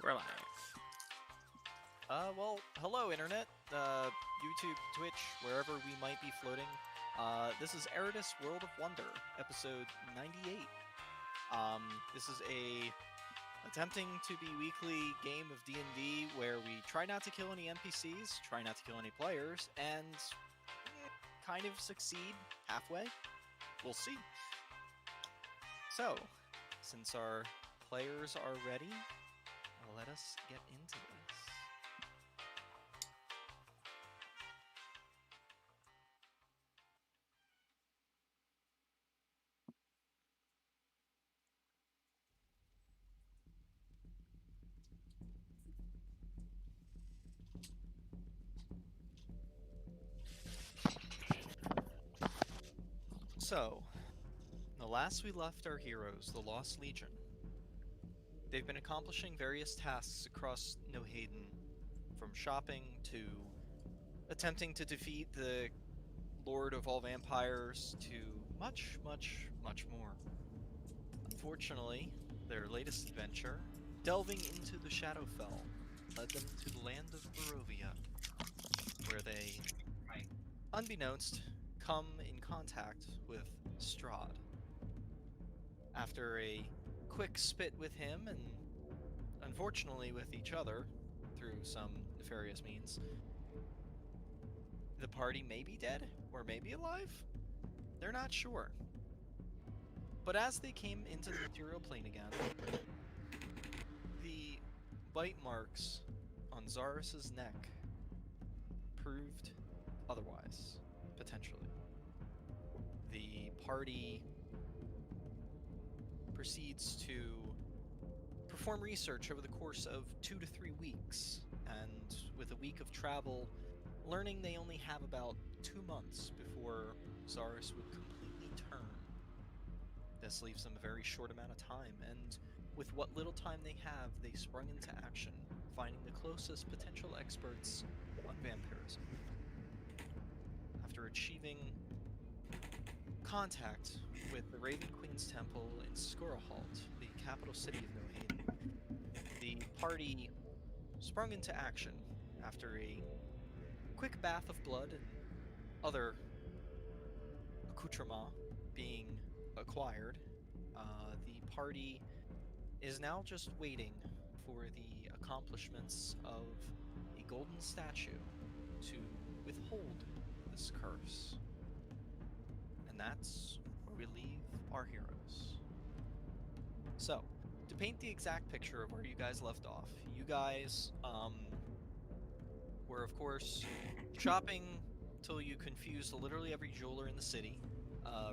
We're live. Well, hello, Internet, YouTube, Twitch, wherever we might be floating. This is Erudis World of Wonder, episode 98. This is a attempting to be weekly game of D&D where we try not to kill any NPCs, try not to kill any players, and kind of succeed halfway. We'll see. So, since our players are ready, let us get into this. So, the last we left our heroes, the Lost Legion. They've been accomplishing various tasks across No Hayden, from shopping to attempting to defeat the Lord of all Vampires to much, much, much more. Unfortunately, their latest adventure, delving into the Shadowfell, led them to the land of Barovia, where they, unbeknownst, come in contact with Strahd. After a quick spit with him, and unfortunately with each other, through some nefarious means, the party may be dead, or may be alive? They're not sure. But as they came into the material plane again, the bite marks on Zarus' neck proved otherwise, potentially. The party proceeds to perform research over the course of 2 to 3 weeks, and with a week of travel, learning they only have about 2 months before Zarus would completely turn. This leaves them a very short amount of time, and with what little time they have, they sprung into action, finding the closest potential experts on vampirism. After achieving contact with the Raven Queen's Temple in Skorahalt, the capital city of No Hayden, the party sprung into action after a quick bath of blood and other accoutrements being acquired. The party is now just waiting for the accomplishments of a golden statue to withhold this curse. And that's where we leave our heroes. So, to paint the exact picture of where you guys left off, you guys were, of course, shopping till you confused literally every jeweler in the city,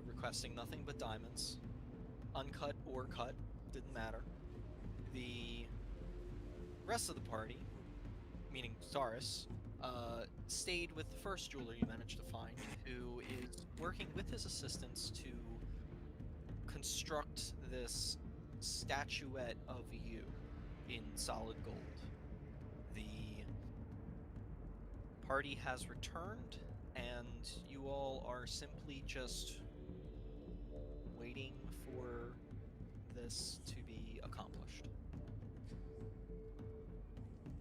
requesting nothing but diamonds, uncut or cut, didn't matter. The rest of the party, meaning Zarus, stayed with the first jeweler you managed to find, who is working with his assistants to construct this statuette of you in solid gold. The party has returned, and you all are simply just waiting for this to be accomplished.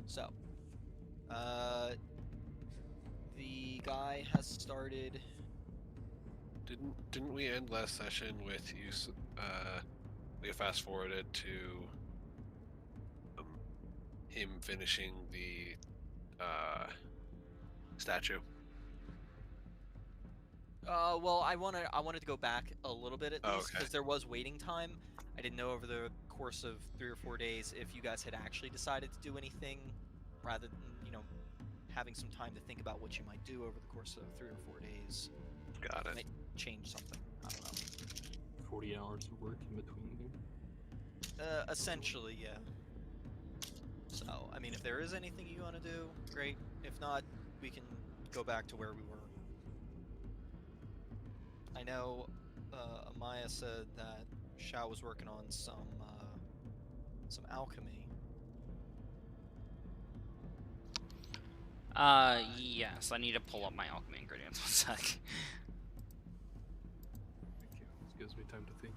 So, the guy has started. Didn't we end last session with you? We fast forwarded to him finishing the statue. Well, I wanted to go back a little bit at least, Okay. because there was waiting time. I didn't know over the course of 3 or 4 days if you guys had actually decided to do anything, rather than, having some time to think about what you might do over the course of 3 or 4 days. Got it. Might change something. I don't know. 40 hours of work in between them. Essentially, yeah. So, I mean, if there is anything you want to do, great. If not, we can go back to where we were. I know Amaya said that Shao was working on some alchemy. Yes, I need to pull up my alchemy ingredients. 1 sec. Okay, this gives me time to think.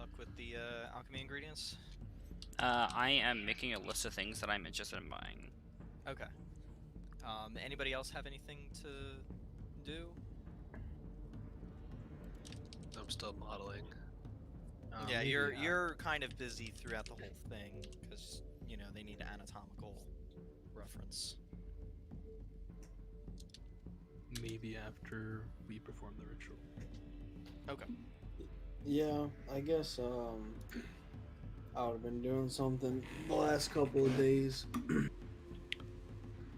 luck with the alchemy ingredients? I am making a list of things that I'm interested in buying. Okay. Anybody else have anything to do? I'm still modeling. Yeah, Maybe, you're kind of busy throughout the whole thing because you know they need anatomical reference. maybe after we perform the ritual. Okay. Yeah, I guess I would have been doing something the last couple of days.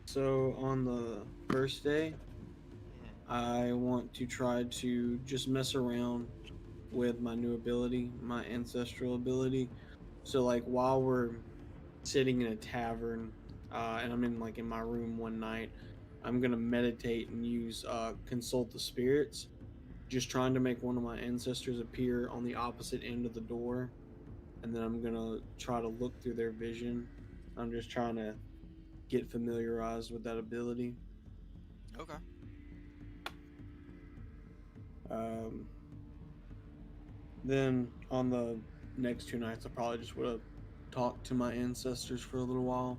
So on the first day, I want to try to just mess around with my new ability, my ancestral ability. So like while we're sitting in a tavern, and I'm in my room one night, I'm gonna meditate and use consult the spirits, just trying to make one of my ancestors appear on the opposite end of the door, and then I'm gonna try to look through their vision. I'm just trying to get familiarized with that ability. Okay. Um, then on the next 2 nights, I probably just would have talked to my ancestors for a little while,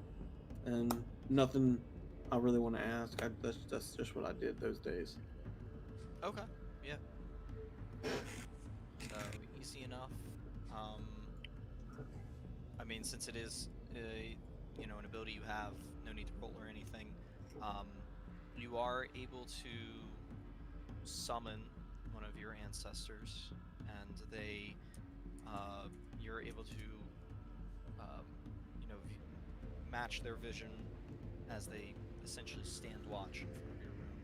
and nothing I really want to ask. That's just what I did those days. Okay. Yeah. So easy enough. Um, I mean, since it is you know, an ability you have, no need to roll or anything. Um, you are able to summon one of your ancestors, and you're able to, um, you know, match their vision as they essentially stand watch in front of your room.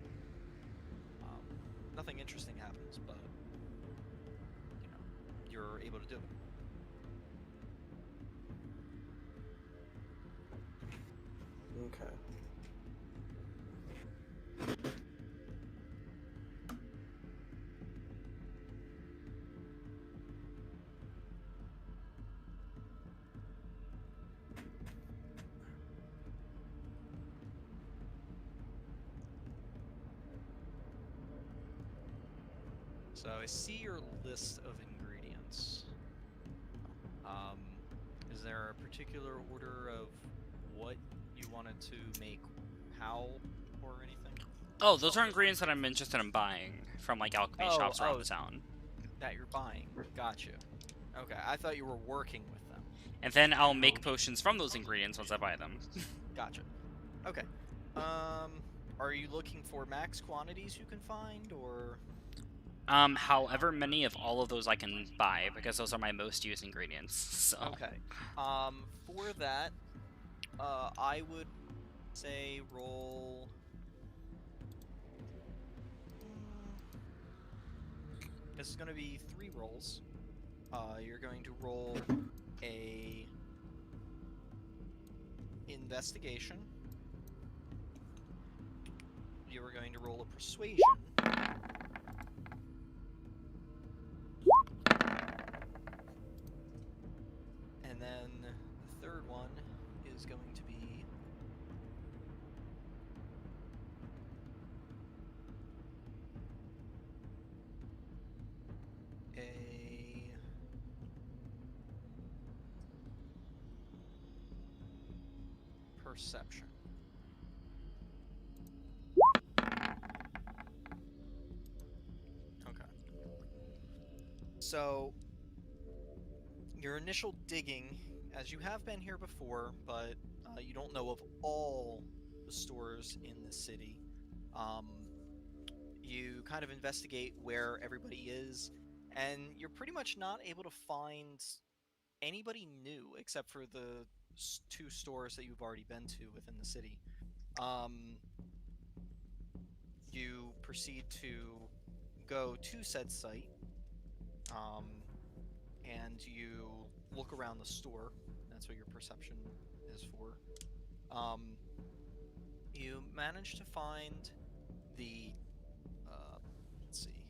Nothing interesting happens, but you know, you're able to do it. Okay. So I see your list of ingredients. Um, is there a particular order of what you wanted to make, how, or anything? Oh, those are ingredients that I'm interested in buying from like alchemy shops around the town. That you're buying. Got you. Okay, I thought you were working with them. And then I'll make potions from those ingredients once I buy them. Gotcha. Okay. Are you looking for max quantities you can find, or? However many of all of those I can buy, because those are my most used ingredients, so. Okay. For that, I would say roll. This is going to be 3 rolls. You're going to roll a investigation. You are going to roll a persuasion. And then the third one is going to be a perception. Okay. So, your initial digging, as you have been here before, but you don't know of all the stores in the city. You kind of investigate where everybody is, and you're pretty much not able to find anybody new except for the 2 stores that you've already been to within the city. You proceed to go to said site, and you look around the store. That's what your perception is for. You manage to find the, let's see,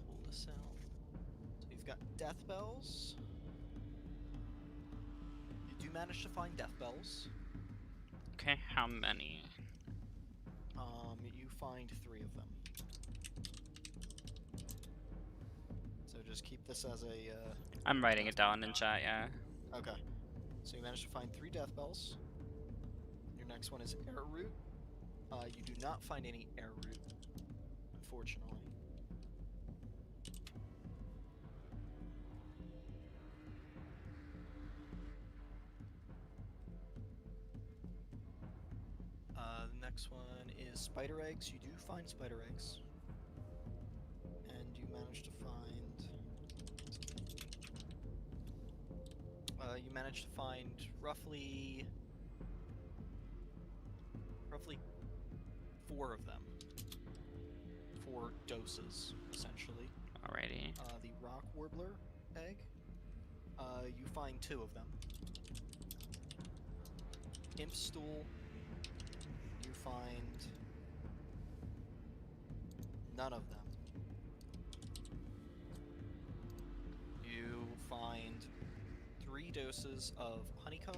pull this out. So you've got death bells. You do manage to find death bells. Okay, how many? You find 3 of them. So just keep this as a. I'm writing it down in chat, yeah. Okay. So you managed to find 3 death bells. Your next one is air root. You do not find any air root, unfortunately. The next one is spider eggs. You do find spider eggs. And you manage to find... you manage to find roughly 4 of them. 4 doses, essentially. Alrighty. The rock warbler egg. You find 2 of them. Imp stool. You find none of them. You find 3 doses of honeycomb.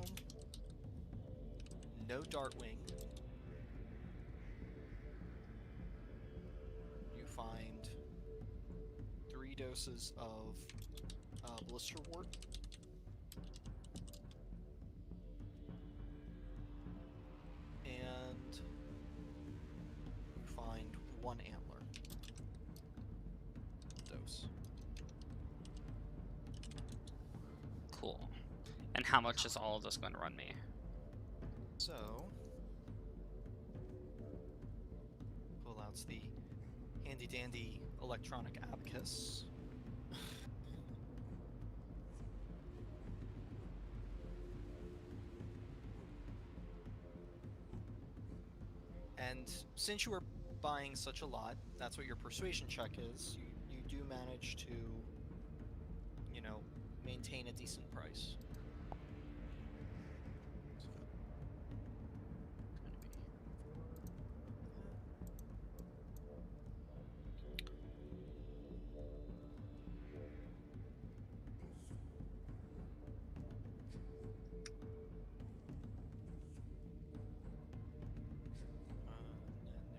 No dartwing. You find 3 doses of blisterwort. And you find 1 antler dose. Cool. And how much is all of this going to run me? So, pull out the handy dandy electronic abacus. And since you are buying such a lot, that's what your persuasion check is. You do manage to, you know, maintain a decent price.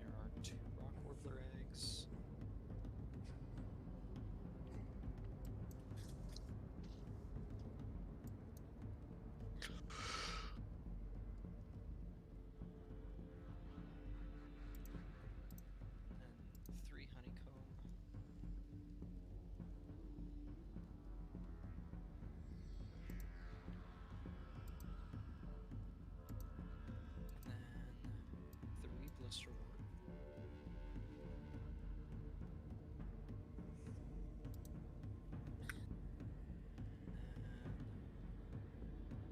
And there are 2 rock warbler eggs. And 3 honeycomb. And then 3 blisterwort. And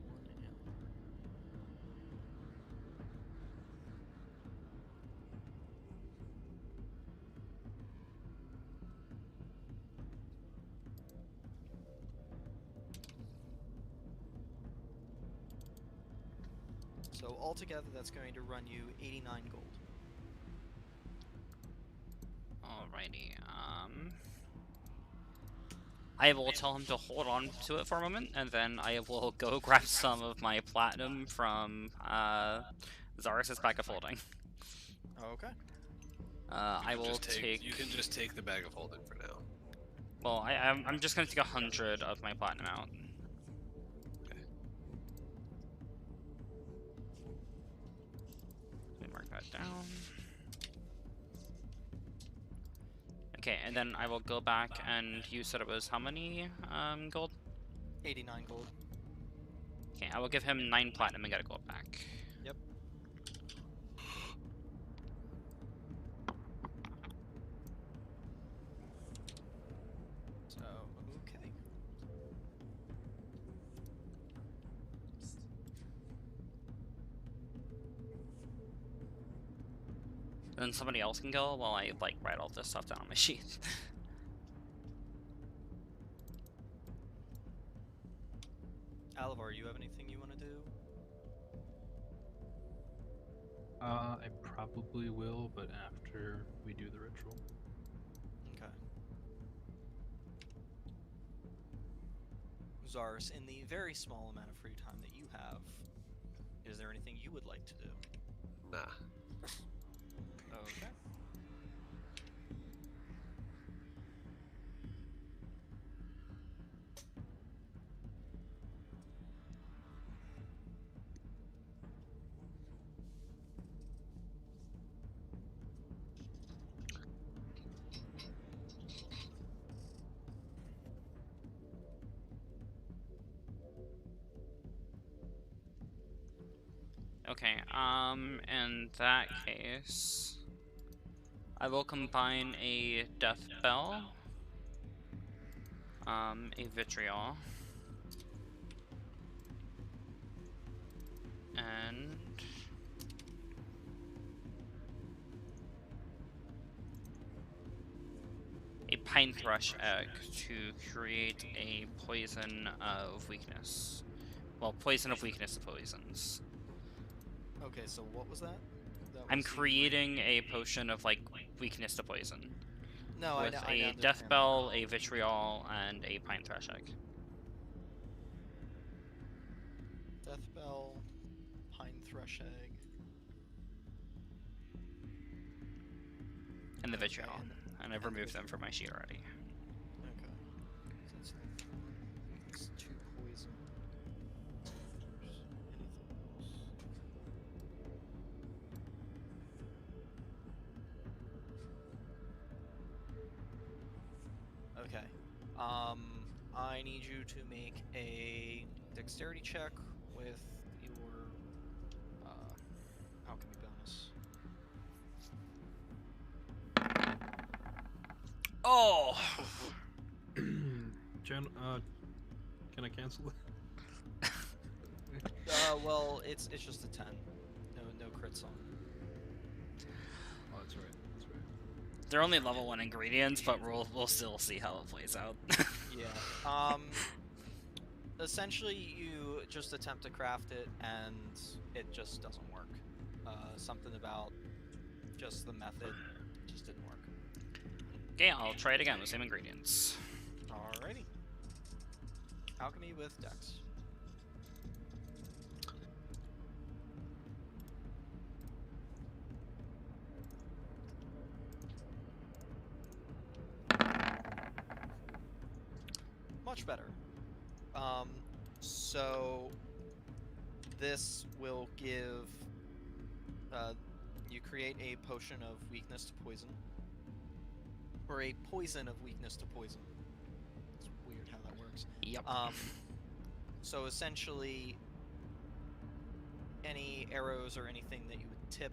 1 antler. So altogether, that's going to run you 89 gold. Alrighty. I will tell him to hold on to it for a moment, and then I will go grab some of my platinum from Zaris' bag of holding. Okay. I will take. You can just take the bag of holding for now. Well, I'm just gonna take 100 of my platinum out. Okay. Let me mark that down. Okay, and then I will go back, and you said it was how many gold? 89 gold. Okay, I will give him 9 platinum and get a gold back. Yep. So, okay. Then somebody else can go while I like write all this stuff down on my sheet. Alivar, you have anything you want to do? I probably will, but after we do the ritual. Okay. Zaris, in the very small amount of free time that you have, is there anything you would like to do? Nah. Okay. Okay, in that case, I will combine a Death Bell, a Vitriol, and a Pine Thrush Egg to create a Poison of Weakness. Well, Poison of Weakness to poisons. Okay, so what was that? That I'm was the- creating a potion of, like, weakness to poison. No, With I a understand Death that. Bell, a Vitriol, and a Pine Thrush Egg. Death Bell, Pine Thrush Egg, And the Okay, Vitriol. And I've and the removed them Vitriol. from my sheet already. Okay. So that's weakness to poison. Anything else? Okay. I need you to make a dexterity check with your alchemy bonus. Oh! Can I cancel it? Well, it's just a 10. No crits on. Oh, that's right. That's right. They're only level 1 ingredients, but we'll still see how it plays out. Yeah. Essentially, you just attempt to craft it, and it just doesn't work. Something about just the method just didn't work. Okay, I'll try it again with same ingredients. Alrighty. Alchemy with Dex. Much better. So this will give you create a potion of weakness to poison, or a poison of weakness to poison. It's weird how that works. Yep. So essentially, any arrows or anything that you would tip,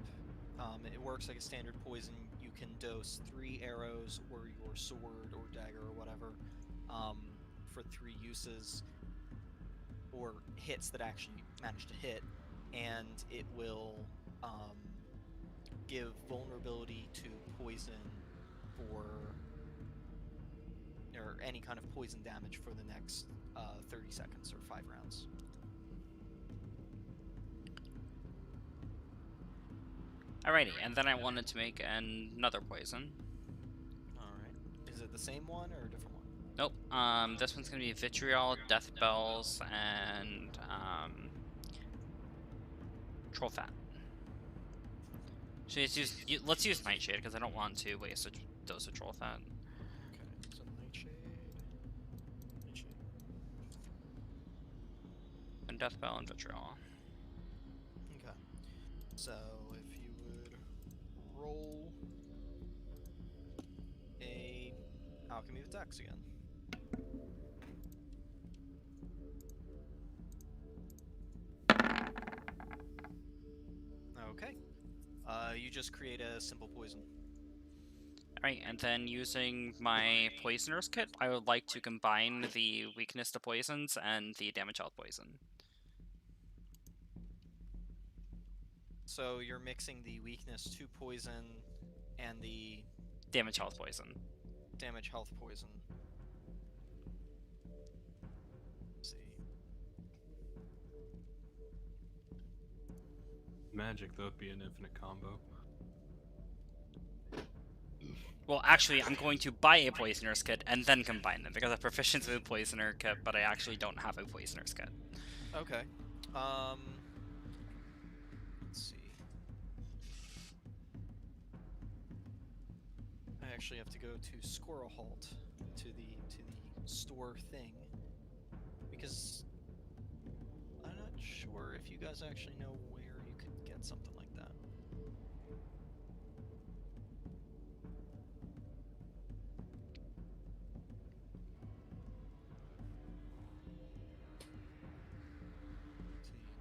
it works like a standard poison. You can dose 3 arrows or your sword or dagger or whatever for 3 uses, or hits that actually manage to hit, and it will give vulnerability to poison for, or any kind of poison damage for the next 30 seconds or 5 rounds. Alrighty, and then I wanted to make another poison. Alright. Is it the same one or a different one? Nope. This one's gonna be Vitriol, Death Bells, and Troll Fat. So let's use Nightshade because I don't want to waste a dose of Troll Fat. Okay, so Nightshade. Nightshade. And Death Bell and Vitriol. Okay. So if you would roll a alchemy with Dex again. Okay. You just create a simple poison. Alright, and then using my Poisoner's Kit, I would like to combine the weakness to poisons and the damage health poison. So you're mixing the weakness to poison and the Damage health poison. damage health poison. Let's see. Magic, though, would be an infinite combo. Well, actually, I'm going to buy a Poisoner's Kit and then combine them, because I have proficiency with Poisoner Kit, but I actually don't have a Poisoner's Kit. Okay. Let's see. I actually have to go to Squirrel Halt to the store thing, because I'm not sure if you guys actually know where you could get something like that.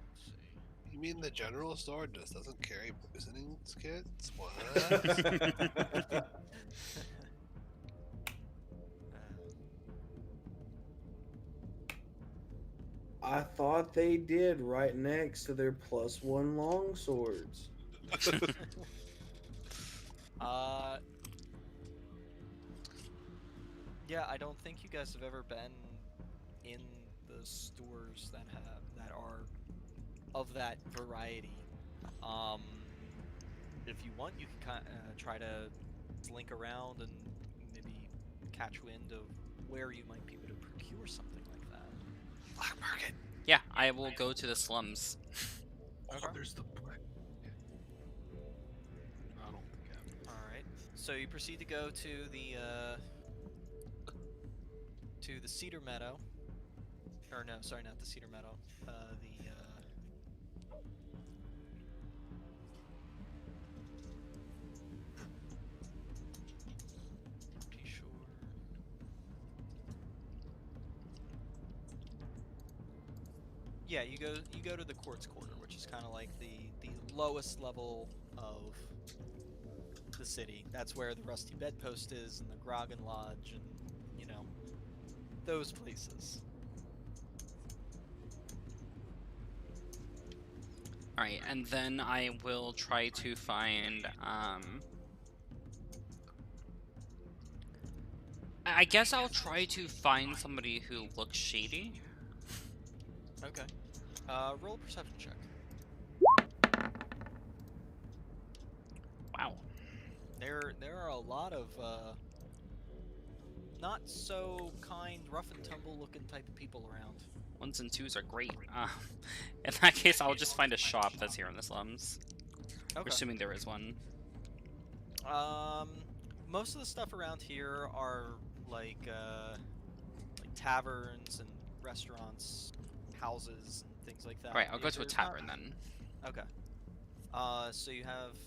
Let's see. mean the general store just doesn't carry poisoning kits? What? I thought they did right next to their +1 longswords. Uh, yeah, I don't think you guys have ever been in the stores that are of that variety. Um, if you want, you can try to slink around and maybe catch wind of where you might be able to procure something like that. Black market. Yeah, I will go to the slums. Oh, Okay. there's the black. I don't think I All right. So you proceed to go to the Cedar Meadow. Or no, sorry, not the Cedar Meadow. Pretty sure. Yeah, you go to the Quartz Quarter, which is kind of like the lowest level of the city. That's where the Rusty Bedpost is, and the Grogan Lodge, and those places. Alright, and then I will try to find, I guess I'll try to find somebody who looks shady. Okay. Roll a perception check. Wow. There are a lot of not so kind, rough and tumble looking type of people around. 1s and 2s are great. In that case, I'll just find a shop that's here in the slums. Okay. Assuming there is one. Most of the stuff around here are like taverns and restaurants, houses, and things like that. Alright, I'll go to a There's not- tavern then. Okay. So you have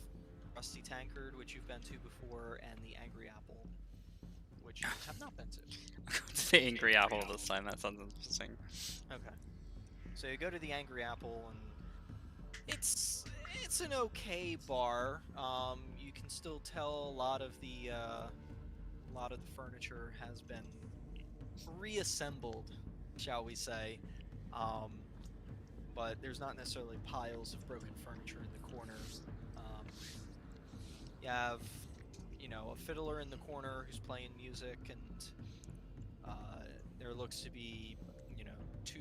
Rusty Tankard, which you've been to before, and the Angry Apple, which you have not been to. I'll go to the Angry Apple this time, that sounds interesting. Okay. So you go to the Angry Apple, and it's an okay bar. You can still tell a lot of the furniture has been reassembled, shall we say. But there's not necessarily piles of broken furniture in the corners. You have, a fiddler in the corner who's playing music, and there looks to be, two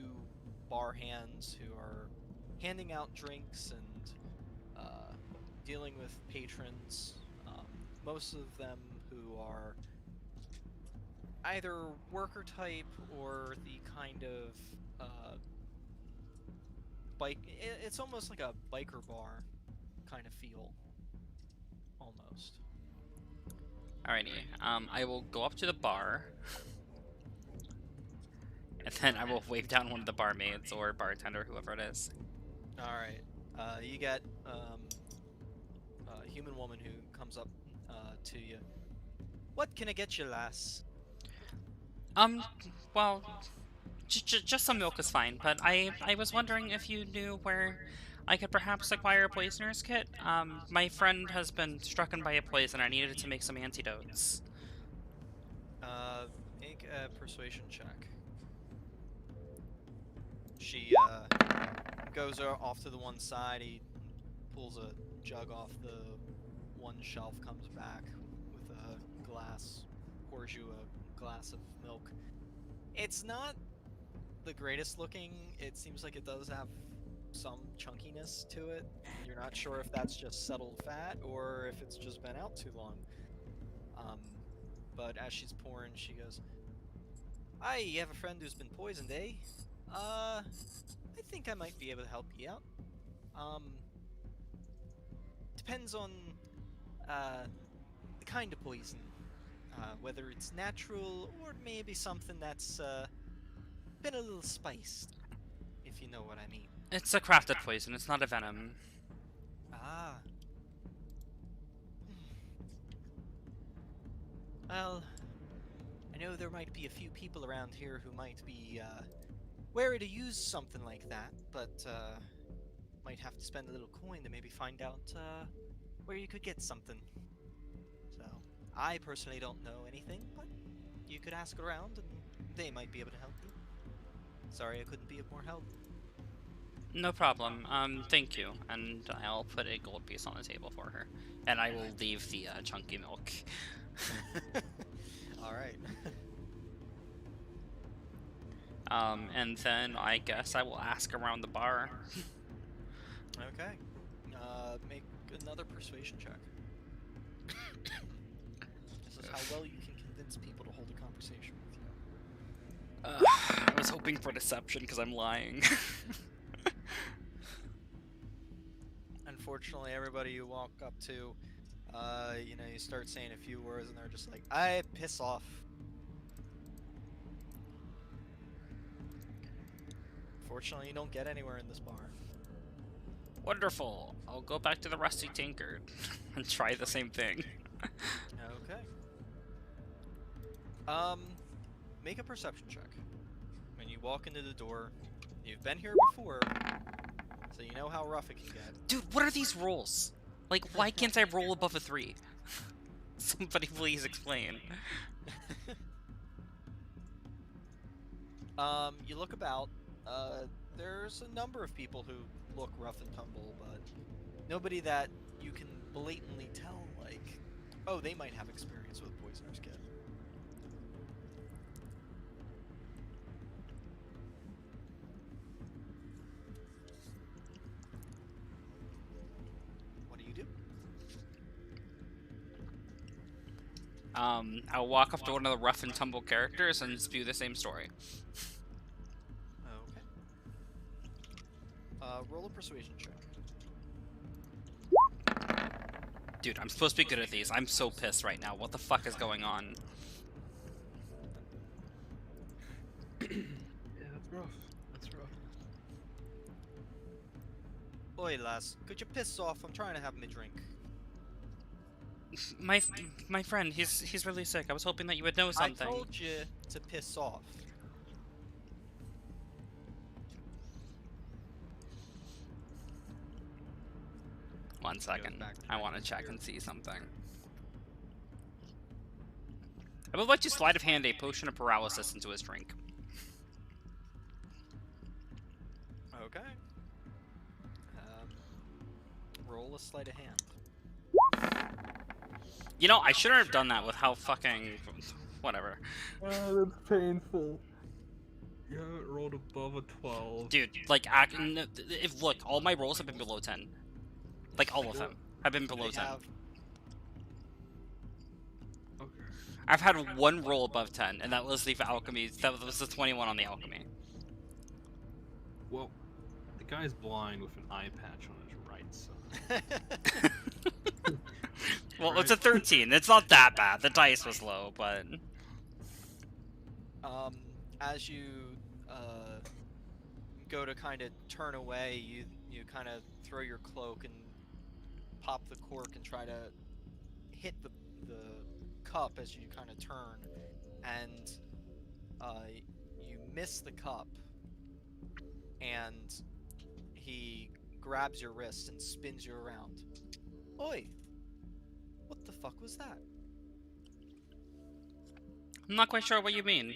bar hands who are handing out drinks and dealing with patrons. Most of them who are either worker type or the kind of bike. It's almost like a biker bar kind of feel, almost. Alrighty, I will go up to the bar. And then I will wave down one of the barmaids or bartender, whoever it is. All right. You get a human woman who comes up to you. What can I get you, lass? Well, just some milk is fine, but I was wondering if you knew where I could perhaps acquire a poisoner's kit. My friend has been struck by a poison. I needed to make some antidotes. Make a persuasion check. She goes off to the one side. He pulls a jug off the one shelf, comes back with a glass, pours you a glass of milk. It's not the greatest looking. It seems like it does have some chunkiness to it. You're not sure if that's just settled fat or if it's just been out too long. But as she's pouring, she goes, "Hi, you have a friend who's been poisoned, eh? I think I might be able to help you out. Depends on the kind of poison. Whether it's natural or maybe something that's been a little spiced, if you know what I mean." It's a crafted poison. It's not a venom. Ah. Well, I know there might be a few people around here who might be wary to use something like that, but might have to spend a little coin to maybe find out where you could get something. So, I personally don't know anything, but you could ask around and they might be able to help you. Sorry I couldn't be of more help. No problem. Thank you. And I'll put a gold piece on the table for her. And I will leave the chunky milk. Alright. And then I guess I will ask around the bar. Okay. Make another persuasion check. This is how well you can convince people to hold a conversation with you. I was hoping for deception because I'm lying. Unfortunately, everybody you walk up to, you start saying a few words and they're just like, I piss off. Fortunately, you don't get anywhere in this bar. Wonderful. I'll go back to the Rusty Tankard and try the same thing. Okay. Make a perception check. When you walk into the door, you've been here before, so you know how rough it can get. Dude, what are these rolls? Like, why can't I roll above a 3? Somebody please explain. You look about. There's a number of people who look rough and tumble, but nobody that you can blatantly tell, like, oh, they might have experience with Poisoner's Kit. What do you do? I'll walk up to one of the rough and tumble characters and spew the same story. Okay. Roll a persuasion check. Dude, I'm supposed to be good at these. I'm so pissed right now. What the fuck is going on? Yeah, that's rough. That's rough. Oi, lass, could you piss off? I'm trying to have me drink. My friend, he's really sick. I was hoping that you would know something. I told you to piss off. One second. back to I my want to check computer. and see something. I would like to sleight of hand a potion of paralysis into his drink. Okay. Roll a sleight of hand. You know, I shouldn't have done that with how fucking... Whatever. That's painful. You haven't rolled above a 12. Dude, like, if look, all my rolls have been below 10. Like, all of them have been below They 10. have- Okay. I've had one roll above 10, and that was the alchemy. That was the 21 on the alchemy. Well, the guy's blind with an eye patch on his right side. Well, it's a 13. It's not that bad. The dice was low, but... As you go to kind of turn away, you kind of throw your cloak and pop the cork and try to hit the cup as you kind of turn, and you miss the cup, and he grabs your wrist and spins you around. Oi! What the fuck was that? I'm not quite sure what you mean.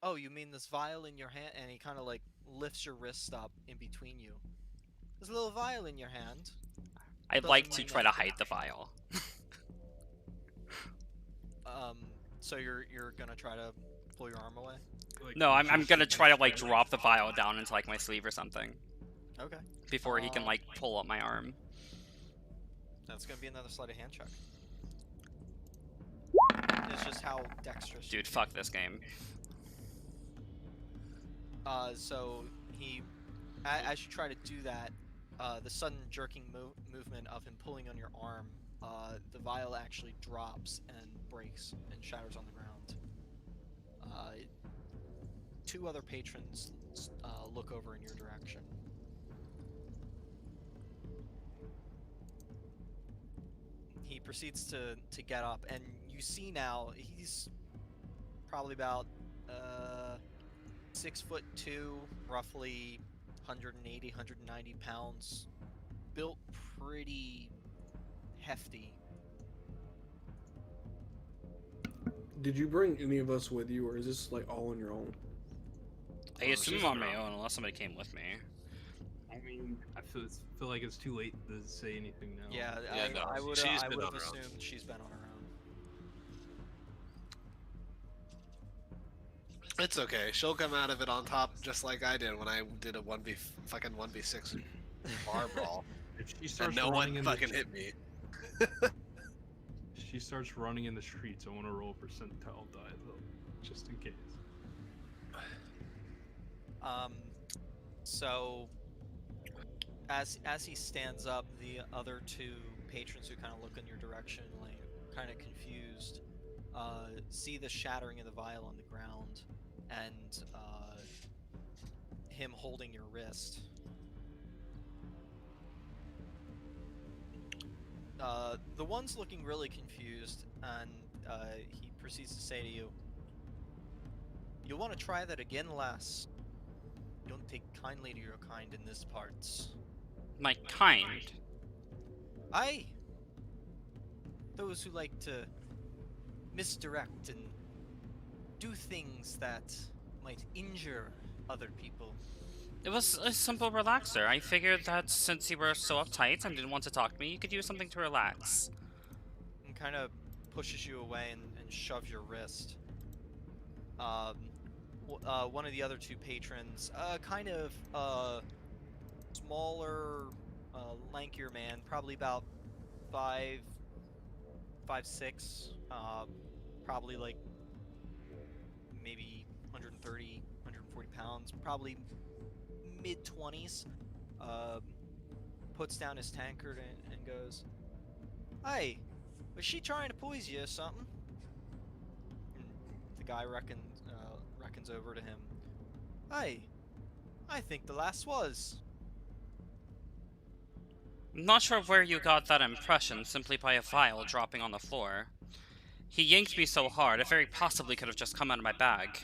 Oh, you mean this vial in your hand? And he kind of like lifts your wrist up in between you. There's a little vial in your hand. I'd Doesn't like to mean try to anything. hide the vial. So you're gonna try to pull your arm away? Like, No, I'm just- gonna try to, like, drop the vial down into, like, my sleeve or something. Okay. Before he can, like, pull up my arm. That's gonna be another sleight of hand check. It's just how dexterous. Dude, fuck this game. So as you try to do that, the sudden jerking movement of him pulling on your arm, the vial actually drops and breaks and shatters on the ground. Two other patrons look over in your direction. He proceeds to get up, and you see now he's probably about 6'2", roughly 180, 190 pounds, built pretty hefty. Did you bring any of us with you, or is this like all on your own? I Oh, assume she's on on her my own. own, unless somebody came with me. I mean, I feel like it's too late to say anything now. Yeah, Yeah, no, I would she's have been on her own. assumed she's been on her own. It's okay. She'll come out of it on top, just like I did when I did a 1v6 bar brawl, If she and starts no running one in fucking the, hit me. she starts running in the streets, I want to roll percentile die though, just in case. So as he stands up, the other two patrons who kind of look in your direction, like kind of confused, see the shattering of the vial on the ground, and him holding your wrist. The one's looking really confused, and he proceeds to say to you, "You'll want to try that again, lass. You don't take kindly to your kind in this parts." My kind. Aye! Those who like to misdirect and do things that might injure other people. It was a simple relaxer. I figured that since you were so uptight and didn't want to talk to me, you could use something to relax. And kind of pushes you away and shoves your wrist. One of the other two patrons, kind of smaller, lankier man, probably about 5'6", probably like maybe 130, 140 pounds, probably mid-20s, puts down his tankard and goes, "Hey, was she trying to poison you or something?" And the guy reckons over to him, "Hey, I think the lass was." I'm not sure where you got that impression simply by a vial dropping on the floor. He yanked me so hard, it very possibly could have just come out of my bag.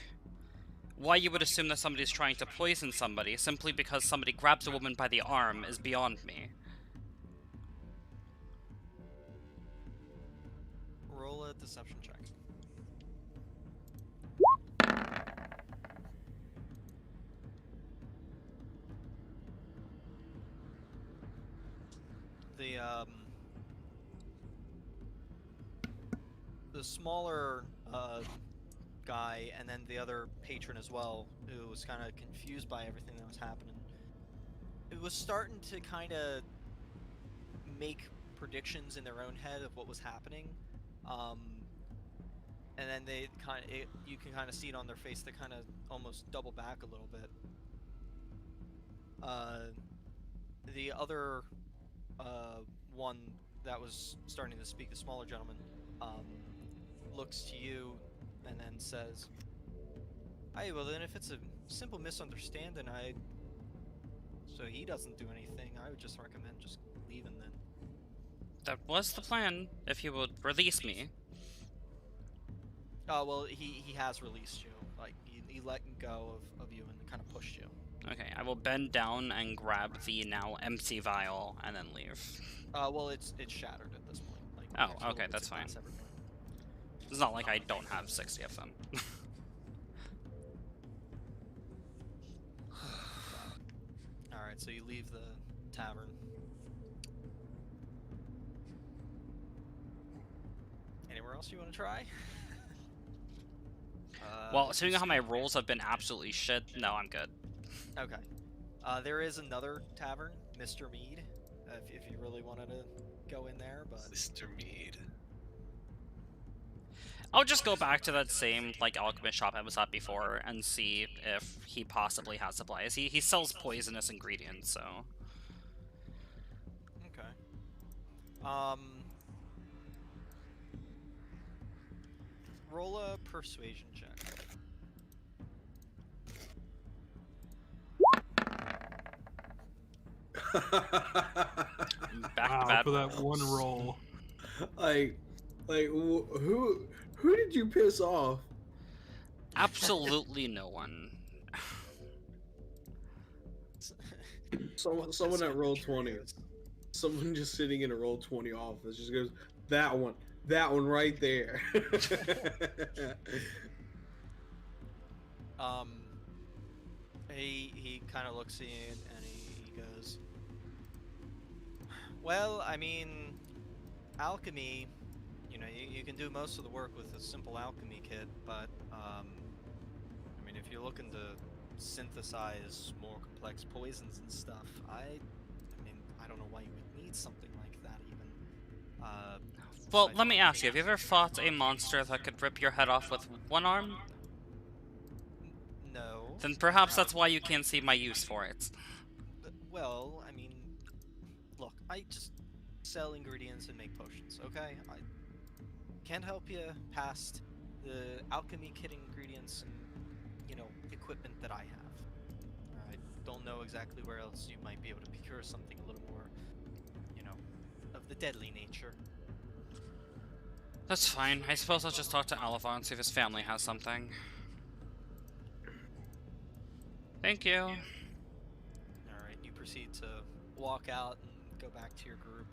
Why you would assume that somebody's trying to poison somebody simply because somebody grabbed a woman by the arm is beyond me. Roll a deception check. The smaller guy, and then the other patron as well, who was kind of confused by everything that was happening, it was starting to kind of make predictions in their own head of what was happening, and then they you can kind of see it on their face. They kind of almost double back a little bit. The other one that was starting to speak, the smaller gentleman, looks to you and then says, "Hey, well then if it's a simple misunderstanding, so he doesn't do anything, I would just recommend just leaving then." That was the plan, if you would release me. Well, he has released you. Like, he let go of you and kind of pushed you. Okay, I will bend down and grab the now empty vial and then leave. Well, it's shattered at this point. Like, Oh, there's no okay, way to that's pass fine. everything. It's not like I don't have 60 of them. Alright, so you leave the tavern. Anywhere else you want to try? Well, seeing how my rolls have been absolutely shit, no, I'm good. Okay. There is another tavern, Mr. Mead, if you really wanted to go in there, but... Mr. Mead. I'll just go back to that same, like, alchemist shop I was at before and see if he possibly has supplies. He sells poisonous ingredients, so... Okay. Roll a persuasion check. Back Wow, to bad for that rolls. one roll. who did you piss off? Absolutely no one. Someone at Discount roll 20. Cheerios. Someone just sitting in a roll 20 office just goes, that one right there. Um, he kind of looks at you and he goes, well, I mean, alchemy, you know, you can do most of the work with a simple alchemy kit, but I mean, if you're looking to synthesize more complex poisons and stuff, I mean, I don't know why you would need something like that even. Well, aside let me from ask you, have you ever fought a monster that could rip your head off with one arm? No. Then perhaps that's why you can't see my use for it. Well, I mean, look, I just sell ingredients and make potions, okay? I can't help you past the alchemy kit ingredients and, you know, equipment that I have. I don't know exactly where else you might be able to procure something a little more, you know, of the deadly nature. That's fine. I suppose I'll just talk to Alavar and see if his family has something. Thank you. Alright, you proceed to walk out and go back to your group.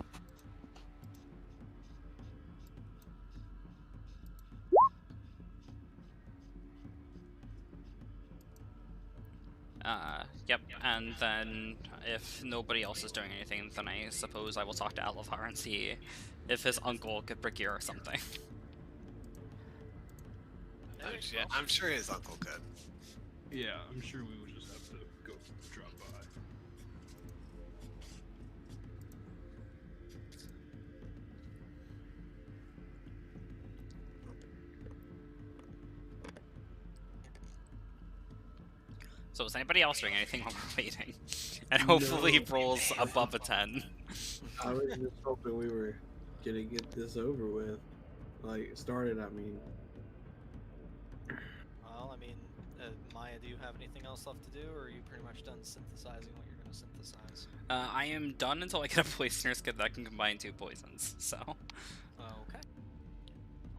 Yep, and then if nobody else is doing anything, then I suppose I will talk to Alavar and see if his uncle could procure something. Yeah, I'm sure his uncle could. Yeah, I'm sure we would just have to go drop by. So is anybody else doing anything while we're waiting? And hopefully he rolls above a 10. I was just hoping we were gonna get this over with. Like, started, I mean. Well, I mean, Maya, do you have anything else left to do, or are you pretty much done synthesizing what you're going to synthesize? I am done until I get a poisoner's kit that can combine 2 poisons, so... Okay.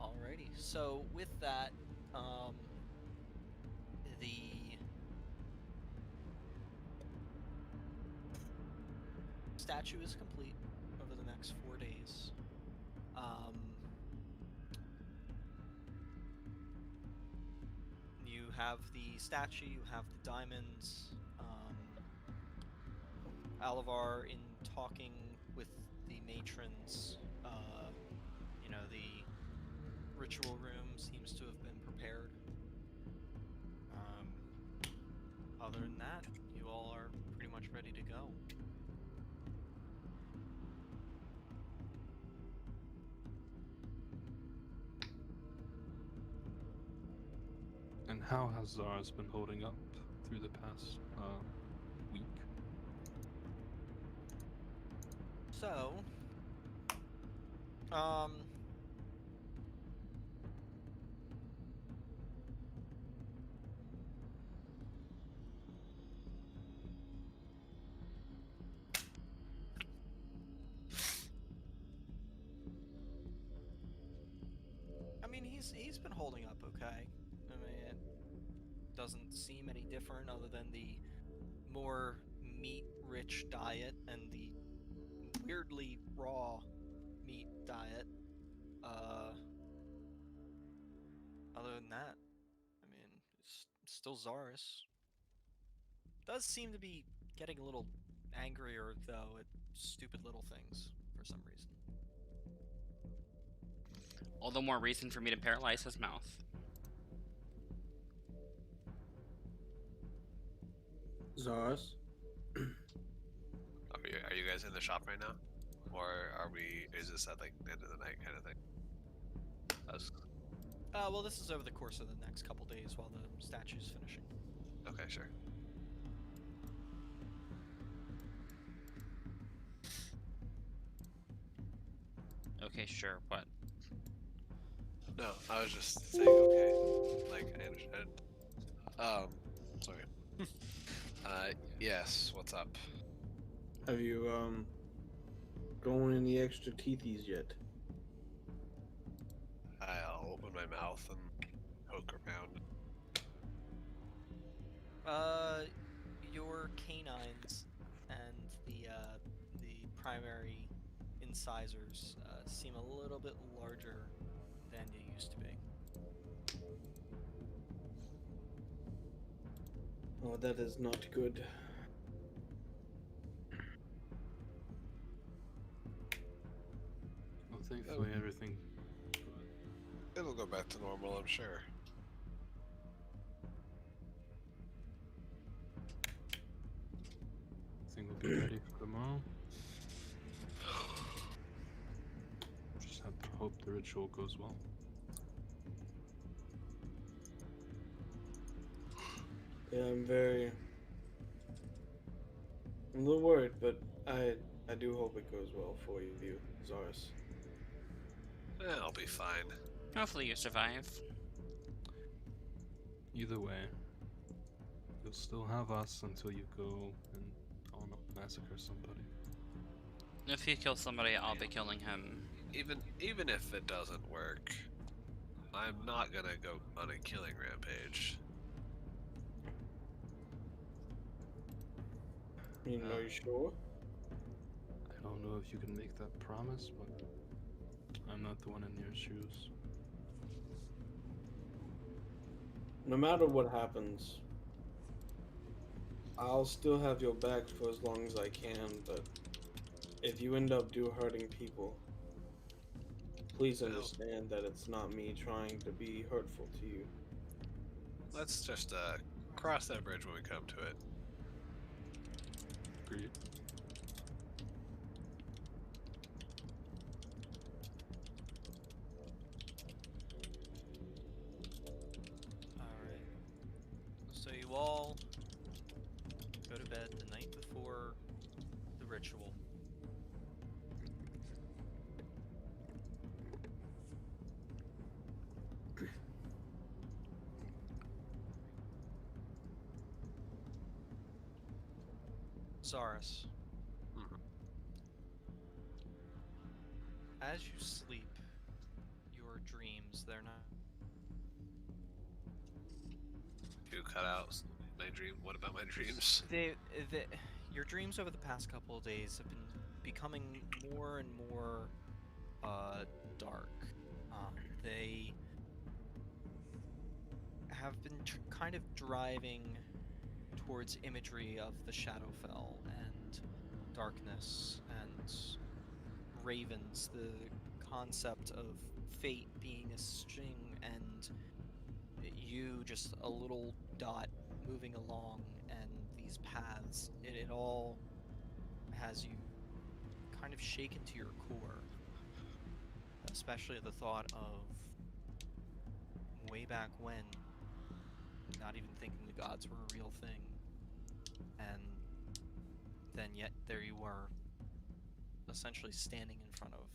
Alrighty. So, with that, the statue is complete over the next 4 days. You have the statue, you have the diamonds. Alavar, in talking with the matrons, you know, the ritual room seems to have been prepared. Other than that, you all are pretty much ready to go. And how has Zara's been holding up through the past week? So, I mean, he's been holding up okay. I mean, it doesn't seem any different other than the more meat-rich diet and the weirdly raw meat diet. Other than that, I mean, it's still Zaris. Does seem to be getting a little angrier though at stupid little things for some reason. All the more reason for me to paralyze his mouth. Zaris? Are you guys in the shop right now? Or are we, is this at like the end of the night kind of thing? Well, this is over the course of the next couple days while the statue's finishing. Okay, sure. Okay, sure, but... No, I was just saying okay. Like, I understand. Sorry. Yes, what's up? Have you, going any extra teethies yet? I'll open my mouth and poke around. Your canines and primary incisors seem a little bit larger than they used to be. Oh, that is not good. Well, thankfully everything It'll go back to normal, I'm sure. will be ready for tomorrow. Just have to hope the ritual goes well. Yeah, I'm a little worried, but I do hope it goes well for you, Zaris. I'll be fine. Hopefully you survive. Either way, you'll still have us until you go and, I don't know, massacre somebody. If you kill somebody, I'll be killing him. Even if it doesn't work, I'm not gonna go on a killing rampage. Are you sure? I don't know if you can make that promise, but I'm not the one in your shoes. No matter what happens, I'll still have your back for as long as I can, but if you end up hurting people, please understand that it's not me trying to be hurtful to you. Let's just cross that bridge when we come to it. Agreed. Alright. So you all go to bed the night before the ritual. Zaris. Mhm. As you sleep, your dreams, they're not. You cut out my dream. What about my dreams? They, your dreams over the past couple of days have been becoming more and more dark. They have been kind of driving towards imagery of the Shadowfell and darkness and ravens, the concept of fate being a string and you just a little dot moving along, and these paths, it all has you kind of shaken to your core, especially the thought of way back when, not even thinking the gods were a real thing, and then yet there you are, essentially standing in front of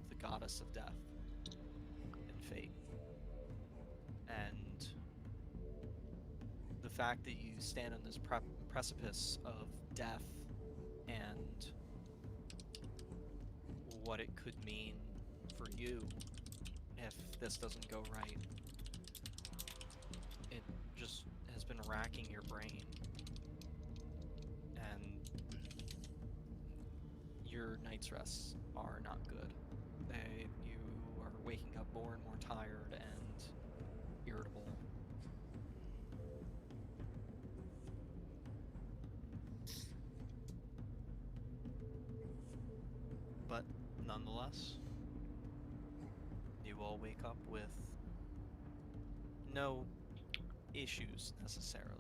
the goddess of death and fate. And the fact that you stand on this precipice of death and what it could mean for you if this doesn't go right, it just has been racking your brain. And your night's rests are not good. You are waking up more and more tired and irritable. But nonetheless, you all wake up with no issues necessarily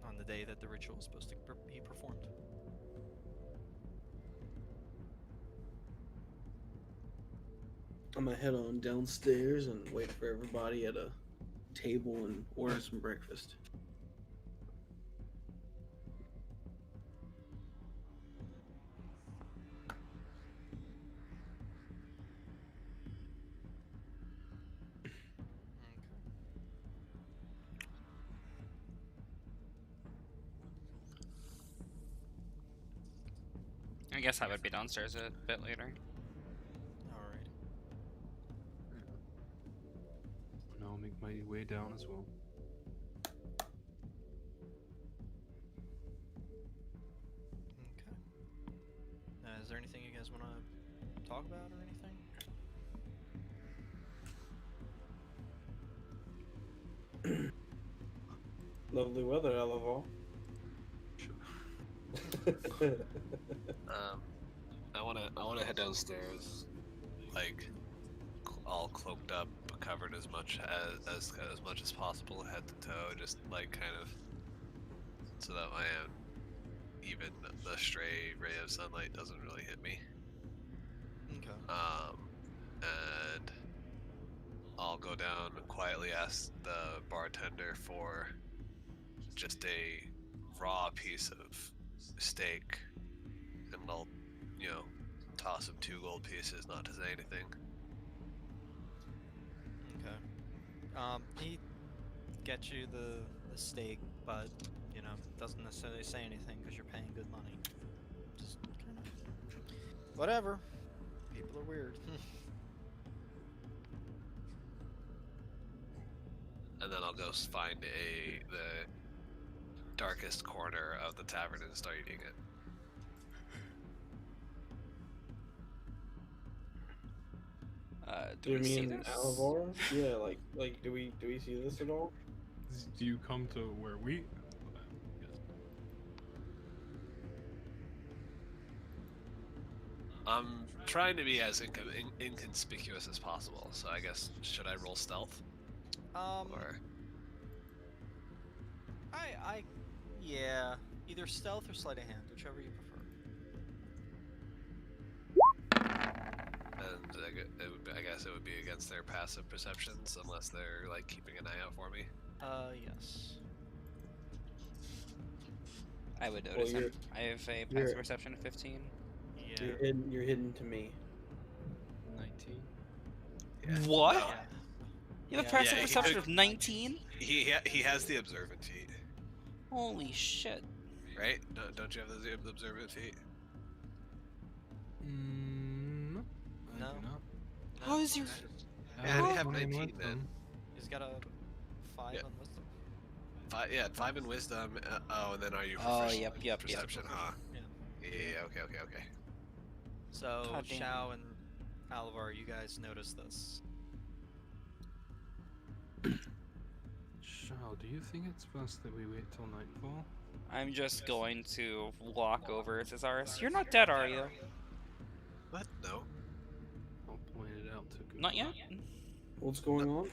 on the day that the ritual is supposed to be performed. I'm gonna head on downstairs and wait for everybody at a table and order some breakfast. I guess I would be downstairs a bit later. Alright. And I'll make my way down as well. talk about or anything? Lovely weather, Elevar. I wanna head downstairs, like all cloaked up, covered as much as much as possible, head to toe, just like kind of so that my even the stray ray of sunlight doesn't really hit me. Okay. And I'll go down and quietly ask the bartender for just a raw piece of steak, and I'll, toss him 2 gold pieces, not to say anything. Okay. He gets you the steak, but doesn't necessarily say anything because you're paying good money. Just kind of whatever. People are weird. And then I'll go find the darkest corner of the tavern and start eating it. Do we see mean this? Elevar? Yeah, like do we see this at all? Do you come to where we? I'm trying to be as inconspicuous as possible, so I guess should I roll stealth? Or yeah, either stealth or sleight of hand, whichever you prefer. and I guess it would be against their passive perceptions unless they're like keeping an eye out for me. Yes. I would notice Well, him. I have a you're- passive perception of 15. Yeah. You're hidden to me. 19. Yeah. What? Yeah. You have a Yeah, passive he perception could- of 19? He has the observant feat, Holy shit. right? Don't you have the observant feat? No. I No. do not. How is your... Yeah, I I have mine 19 with then. them. He's got a 5 Yeah. on wisdom. 5 in wisdom. And then are you Oh, proficient in yep. perception, huh? Yeah. Yeah. Okay. So God damn. Shao and Alvar, you guys notice this. Shao, do you think it's best that we wait till nightfall? I'm just going to walk over to Zaris. You're not dead, are you? What? No. I'll point it out to Google. Not yet? What's going on?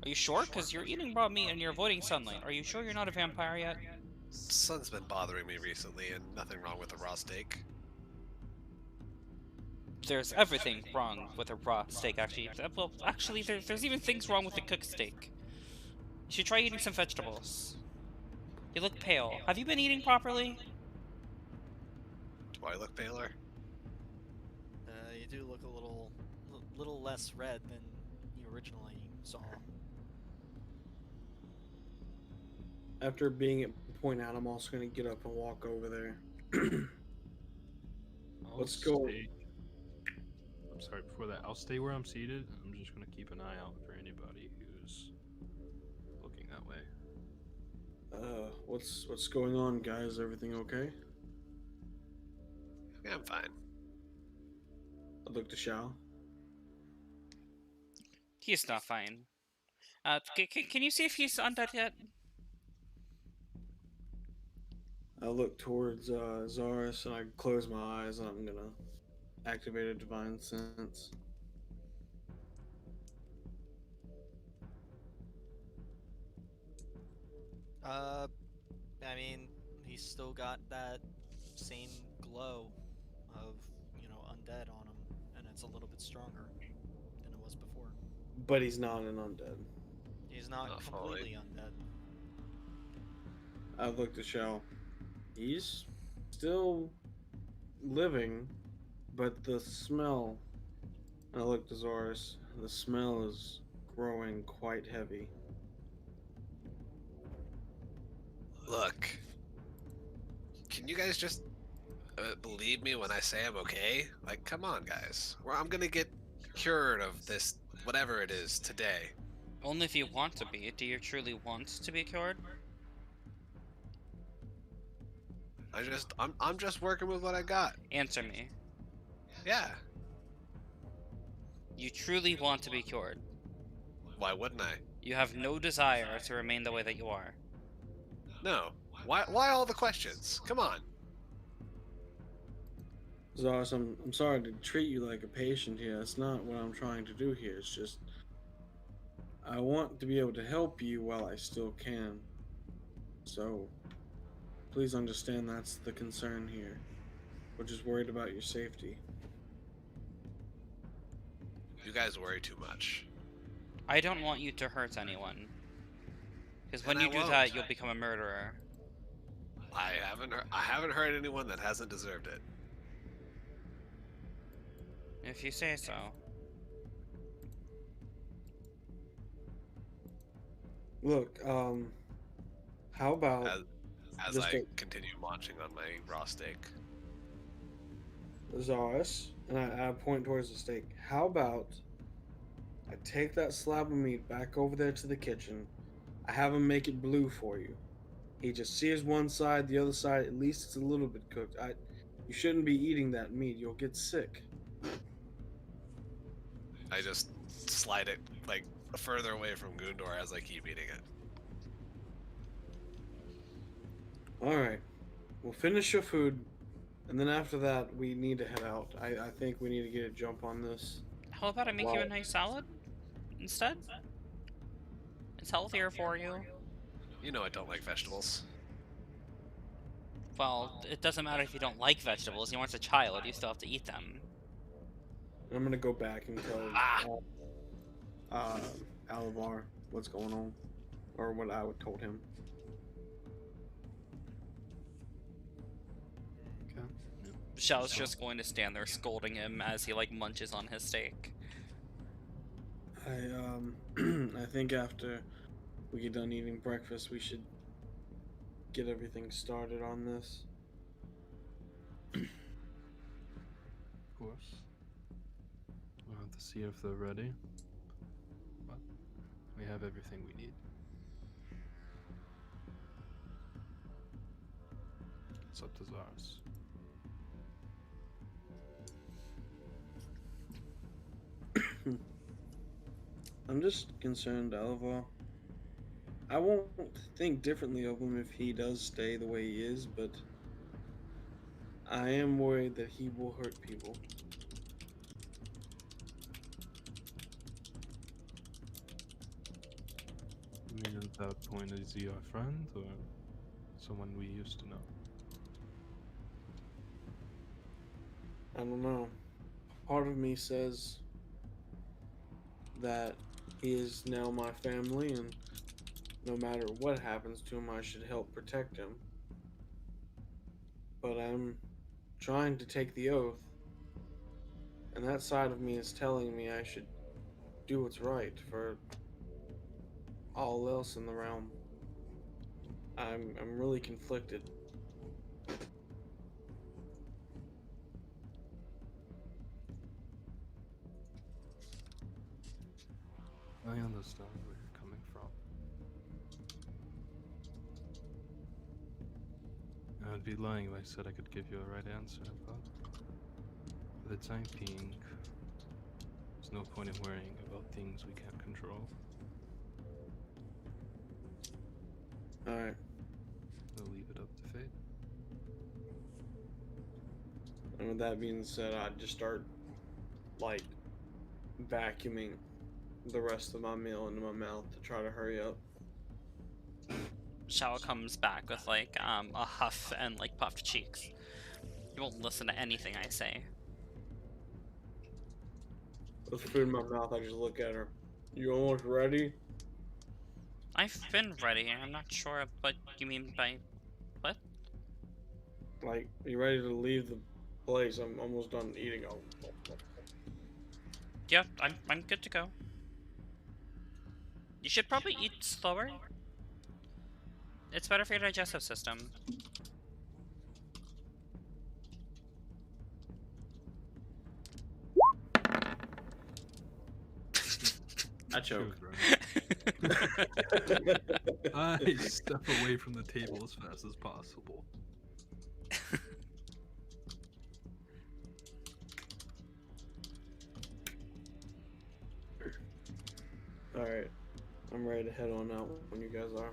Are you sure? Because you're eating raw meat and you're avoiding sunlight. Are you sure you're not a vampire yet? Sun's been bothering me recently, and nothing wrong with a raw steak. There's everything wrong with a raw steak, actually. Well, actually, there's even things wrong with the cooked steak. You should try eating some vegetables. You look pale. Have you been eating properly? Do I look paler? You do look a little less red than you originally saw. After being at point out, I'm also gonna get up and walk over there. I'll Let's go. I'm sorry, before that, I'll stay where I'm seated. I'm just gonna keep an eye out for anybody who's looking that way. What's going on, guys? Everything okay? Yeah, I'm fine. I look to Shao. He's not fine. Can you see if he's undead yet? I look towards Zaris and I close my eyes and I'm gonna activate a divine sense. I mean, he's still got that same glow of, undead on him, and it's a little bit stronger than it was before. But he's not an undead. He's not Not fully. completely undead. I looked at Shao. He's still living, but the smell. I looked at Zaris. The smell is growing quite heavy. Look, can you guys just believe me when I say I'm okay? Like, come on, guys. I'm gonna get cured of this, whatever it is, today. Only if you want to be. Do you truly want to be cured? I'm just working with what I got. Answer me. Yeah. You truly want to be cured. Why wouldn't I? You have no desire to remain the way that you are. No. Why all the questions? Come on. Zaris, I'm sorry to treat you like a patient here. That's not what I'm trying to do here. It's just I want to be able to help you while I still can. So please understand that's the concern here. We're just worried about your safety. You guys worry too much. I don't want you to hurt anyone. Because when And you I do won't. that, you'll become a murderer. I haven't heard anyone that hasn't deserved it. If you say so. Look, how about As just I continue munching on my raw steak. Zaris, and I point towards the steak. How about I take that slab of meat back over there to the kitchen. I have him make it blue for you. He just sears one side, the other side, at least it's a little bit cooked. You shouldn't be eating that meat. You'll get sick. I just slide it like further away from Gundor as I keep eating it. All right. We'll finish your food, and then after that, we need to head out. I think we need to get a jump on this. How about I make you Wow. a nice salad instead? It's healthier for you. You know I don't like vegetables. Well, it doesn't matter if you don't like vegetables. You're once a child, you still have to eat them. I'm gonna go back and tell Alivar what's going on, or what I would told him. Okay. Xiao's just going to stand there scolding him as he like munches on his steak. I think after we get done eating breakfast, we should get everything started on this. Of course. We'll have to see if they're ready. But we have everything we need. It's up to Zars. I'm just concerned, Alivar. I won't think differently of him if he does stay the way he is, but I am worried that he will hurt people. I mean, at that point, is he our friend or someone we used to know? I don't know. Part of me says that he is now my family, and no matter what happens to him, I should help protect him. But I'm trying to take the oath, and that side of me is telling me I should do what's right for all else in the realm. I'm really conflicted. I understand where you're coming from. I'd be lying if I said I could give you a right answer, but for the time being, there's no point in worrying about things we can't control. Alright. We'll leave it up to fate. And with that being said, I'd just start, like, vacuuming the rest of my meal into my mouth to try to hurry up. Xiao comes back with like a huff and like puffed cheeks. You won't listen to anything I say. With food in my mouth, I just look at her. You almost ready? I've been ready. I'm not sure what you mean by what? Like, you ready to leave the place? I'm almost done eating. Oh. Yeah, I'm good to go. You should probably eat slower. It's better for your digestive system. I choke. I step away from the table as fast as possible. Alright. I'm ready to head on out when you guys are.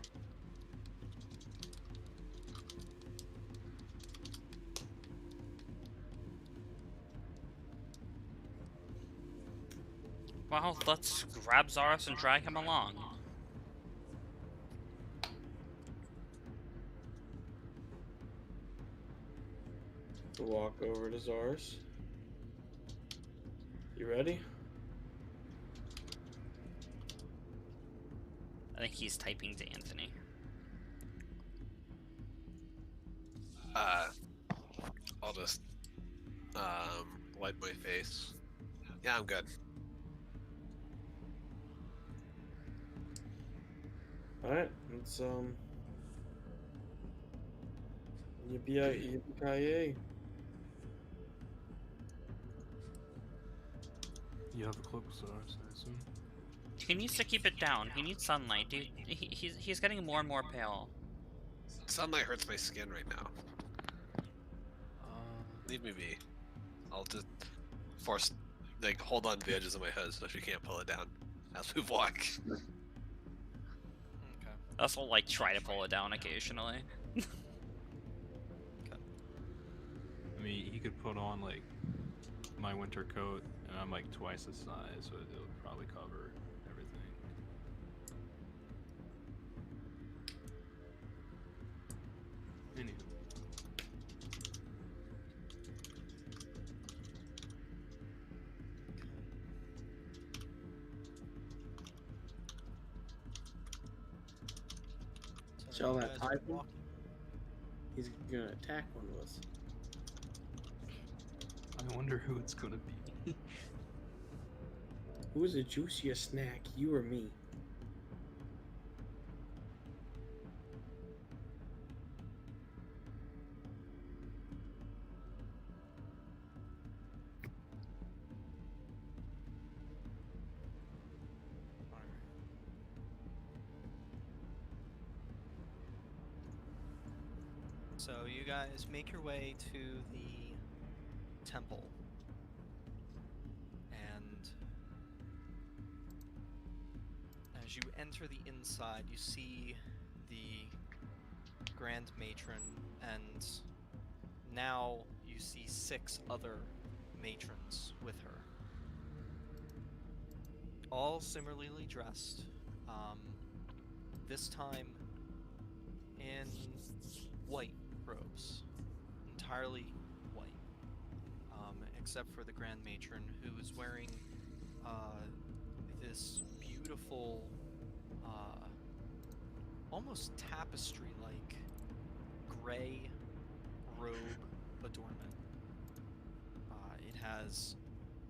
Well, let's grab Zaros and drag him along. Walk over to Zaris. You ready? I think he's typing to Anthony. I'll just wipe my face. Yeah, I'm good. Alright, it's yippee-ki-yay. You have a cloak, Zaris, I assume. He needs to keep it down. He needs sunlight, dude. He's getting more and more pale. Sunlight hurts my skin right now. Uh, Leave me be. I'll just hold on to the edges of my hood so she can't pull it down as we walk. Okay. Us will like try to pull it down occasionally. I mean, he could put on like my winter coat, and I'm like twice the size, so it'll probably cover everything. Anywho. So Shall you that guys are type him? walking. He's gonna attack one of us. I wonder who it's gonna be. Who's the juiciest snack, you or me? So you guys make your way to the temple. And as you enter the inside, you see the Grand Matron, and now you see 6 other matrons with her. All similarly dressed, this time in white robes, entirely white, except for the Grand Matron, who is wearing this beautiful, almost tapestry-like gray robe adornment. It has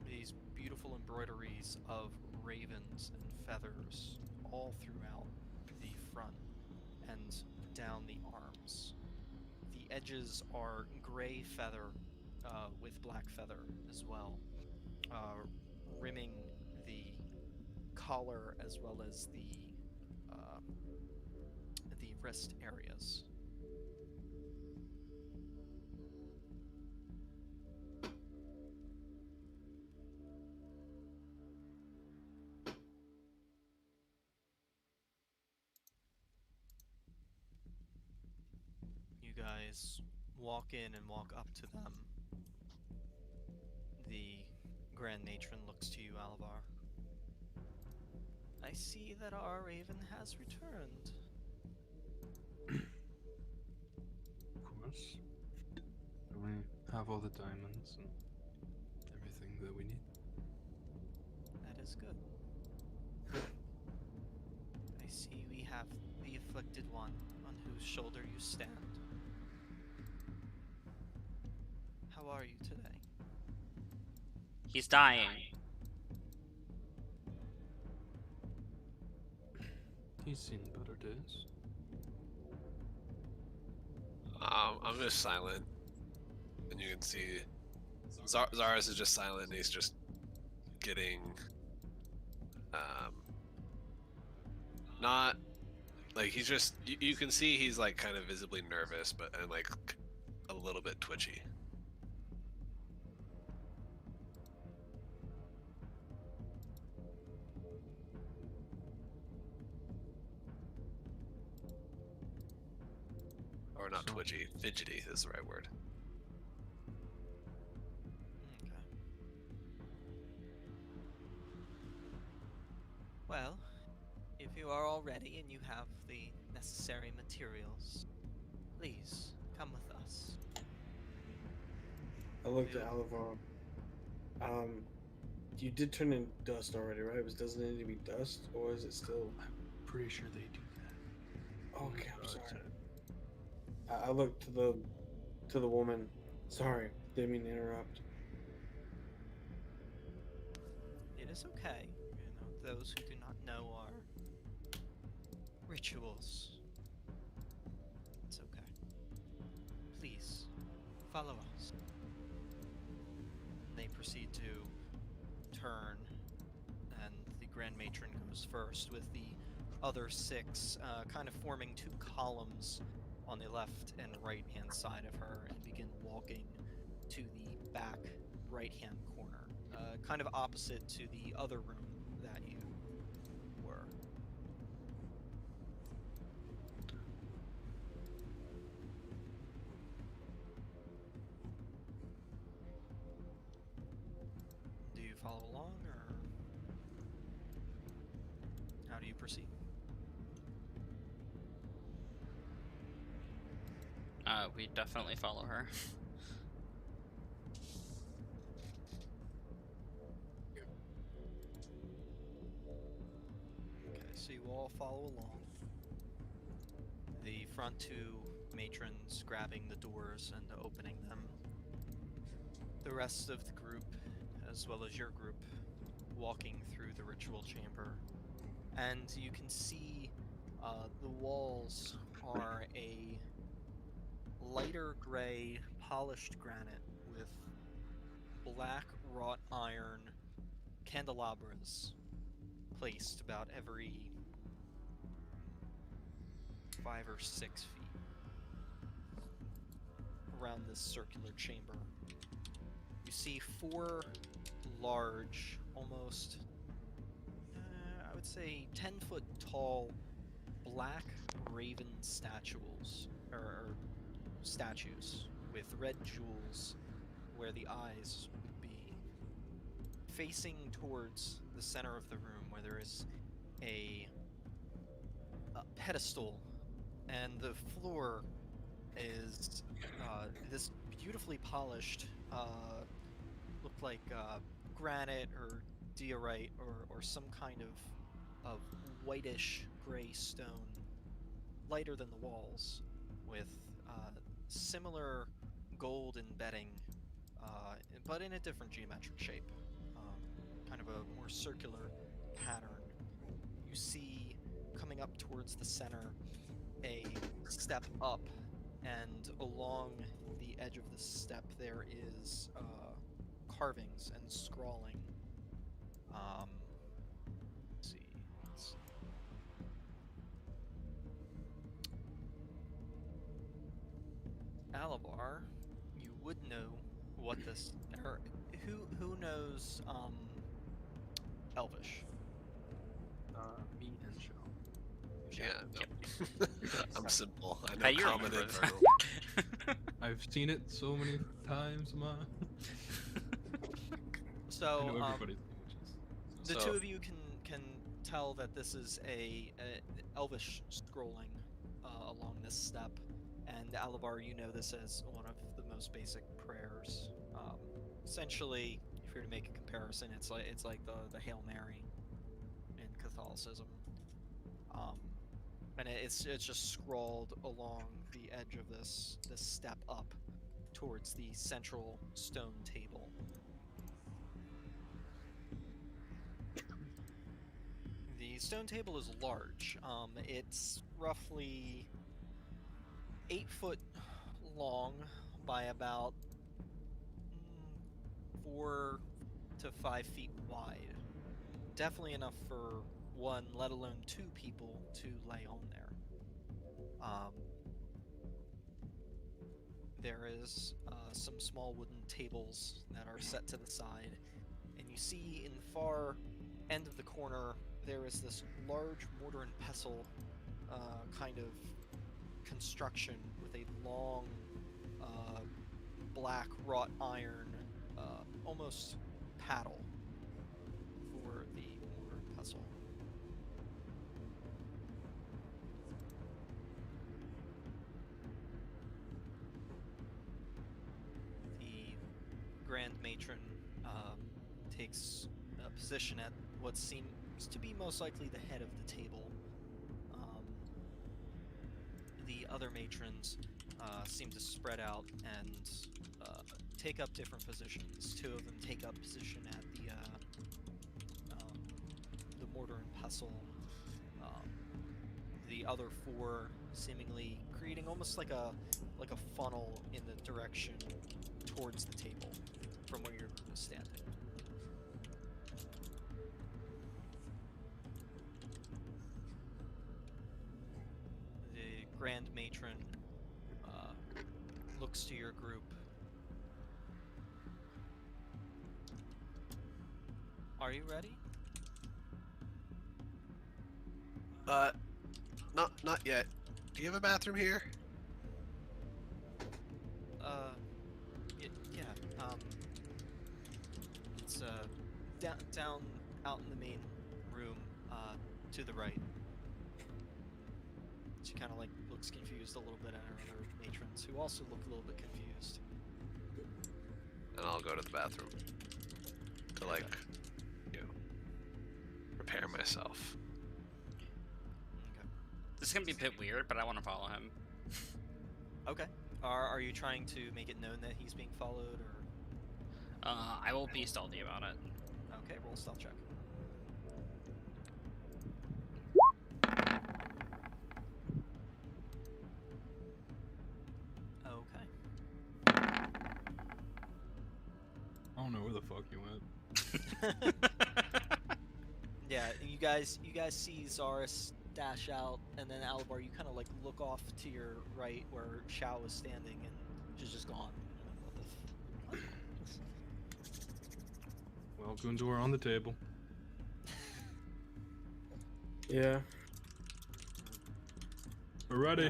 these beautiful embroideries of ravens and feathers all throughout the front and down the arms. The edges are gray feather with black feather as well, rimming the collar as well as the wrist areas. You guys walk in and walk up to them. The Grand Matron looks to you, Alvar. I see that our raven has returned. Of course. We have all the diamonds and everything that we need. That is good. I see we have the afflicted one on whose shoulder you stand. How are you today? He's dying. He's seen better days. I'm just silent, and you can see Zaris is just silent. And he's just getting, not like he's just. You can see he's like kind of visibly nervous, and like a little bit twitchy. Or not So- twitchy, fidgety is the right word. Okay. Well, if you are all ready and you have the necessary materials, please come with us. I looked We at will- Alivar. You did turn in dust already, right? Doesn't it need to be dust, or is it still? Pretty sure they do that. Okay, I'm It's sorry. I looked to the woman. Sorry, didn't mean to interrupt. It is okay. You know, those who do not know our rituals. It's okay. Please, follow us. They proceed to turn, and the Grand Matron goes first with the other six, kind of forming two columns on the left and right hand side of her, and begin walking to the back right hand corner, kind of opposite to the other room that you were. Do you follow along, or how do you proceed? We definitely follow her. Okay, so you all follow along. The front two matrons grabbing the doors and opening them. The rest of the group, as well as your group, walking through the ritual chamber. And you can see the walls are a lighter gray polished granite with black wrought iron candelabras placed about every 5 or 6 feet around this circular chamber. You see 4 large, almost, I would say 10-foot tall, black raven statues, or statues with red jewels where the eyes would be, facing towards the center of the room where there is a pedestal, and the floor is this beautifully polished, looked like granite or diorite or some kind of whitish gray stone, lighter than the walls, with similar gold embedding, but in a different geometric shape, kind of a more circular pattern. You see, coming up towards the center, a step up, and along the edge of the step there is carvings and scrawling. Let's see. Alabar, you would know what this, or who knows Elvish? Me and Joe. Yeah, no. I'm simple. I How know you common remember and this? verbal. I've seen it so many times, ma. I So know everybody's languages. the So- two of you can tell that this is a Elvish scrolling along this step, and Alabar, you know this as one of the most basic prayers. Essentially, if you're to make a comparison, it's like the Hail Mary in Catholicism, and it's just scrawled along the edge of this step up towards the central stone table. The stone table is large. It's roughly 8 foot long by about 4 to 5 feet wide. Definitely enough for one, let alone 2 people to lay on there. There is some small wooden tables that are set to the side, and you see in the far end of the corner there is this large mortar and pestle kind of construction with a long, black wrought iron, almost paddle for the mortar and pestle. The Grand Matron takes a position at what seems to be most likely the head of the table. The other matrons seem to spread out and take up different positions. Two of them take up position at the mortar and pestle. The other four seemingly creating almost like a funnel in the direction towards the table from where you're standing. The Grand Matron looks to your group. Are you ready? Not yet. Do you have a bathroom here? Yeah. It's down out in the main room, to the right. She kind of like looks confused a little bit at her other matrons, who also look a little bit confused. And I'll go to the bathroom to Okay. prepare myself. Okay. This is gonna be a bit weird, but I want to follow him. Okay. Are you trying to make it known that he's being followed, or? I will be stealthy about it. Okay, roll a stealth check. Okay. I don't know where the fuck you went. Yeah, you guys see Zaris dash out, and then Alabar, you kind of like look off to your right where Shao is standing, and she's just gone. What the Well, Gundor on the table. Yeah. We're ready.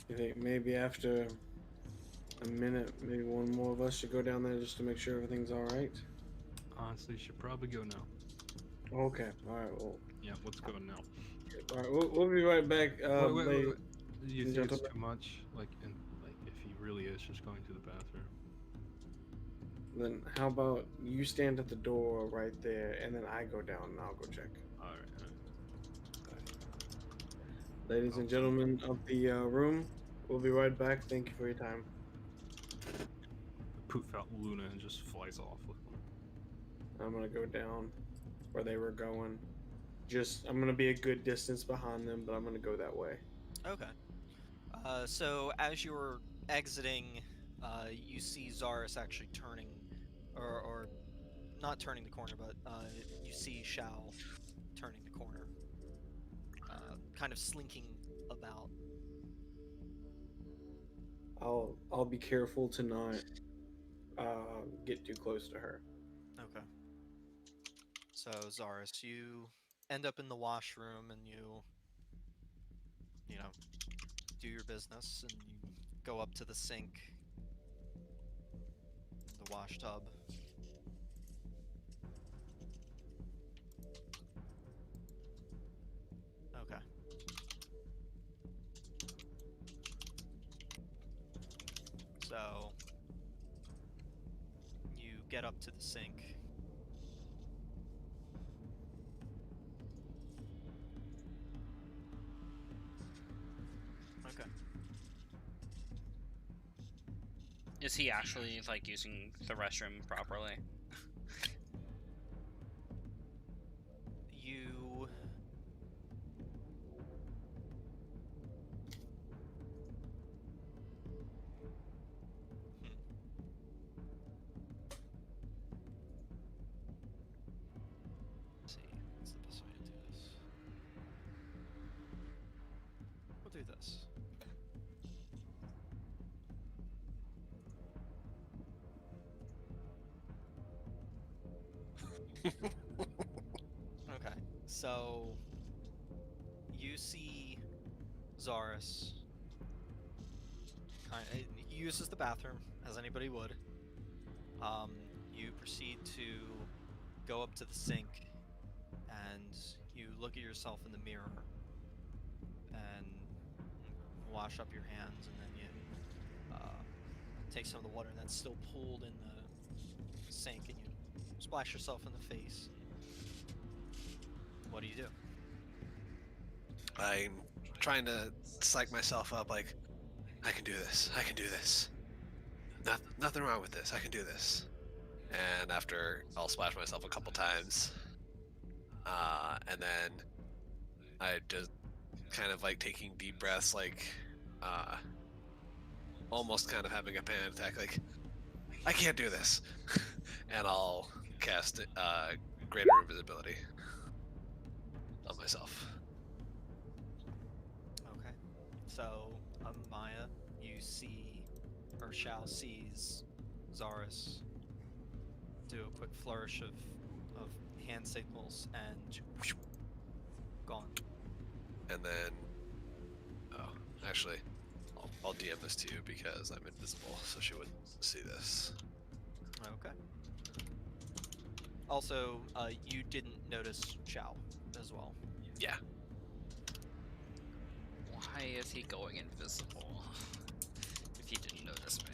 You think maybe after a minute, maybe one more of us should go down there just to make sure everything's all right? Honestly, should probably go now. Okay. All right. Well. Yeah, let's go now. All right. We'll be right back. Wait. Do you and think it's gentlemen. too much? Like if he really is just going to the bathroom. Then how about you stand at the door right there, and then I go down and I'll go check. All right. Ladies and gentlemen of the room, we'll be right back. Thank you for your time. Poof out Luna and just flies off with one. I'm gonna go down where they were going. I'm gonna be a good distance behind them, but I'm gonna go that way. Okay. So as you're exiting, you see Zaris actually turning, or not turning the corner, but you see Shao turning the corner, kind of slinking about. I'll be careful to not get too close to her. Okay. So Zaris, you end up in the washroom, and you do your business, and you go up to the sink, the wash tub. Okay. So you get up to the sink. Okay. Is he actually like using the restroom properly? You Let's see, what's the best way to do this? We'll do this. Okay, so you see Zaris he uses the bathroom as anybody would. You proceed to go up to the sink and you look at yourself in the mirror and wash up your hands, and then you take some of the water that's still pooled in the sink and you splash yourself in the face. What do you do? I'm trying to psych myself up, like, I can do this. I can do this. Nothing wrong with this. I can do this. And after I'll splash myself a couple times, and then I just kind of like taking deep breaths, like almost kind of having a panic attack, like I can't do this, and I'll cast greater invisibility on myself. Okay. So, Maya, you see, or Shao sees Zaris do a quick flourish of hand signals and gone. And then, oh, actually, I'll DM this to you because I'm invisible, so she wouldn't see this. Okay. Also, you didn't notice Shao as well. Yeah. Why is he going invisible? If he didn't notice me.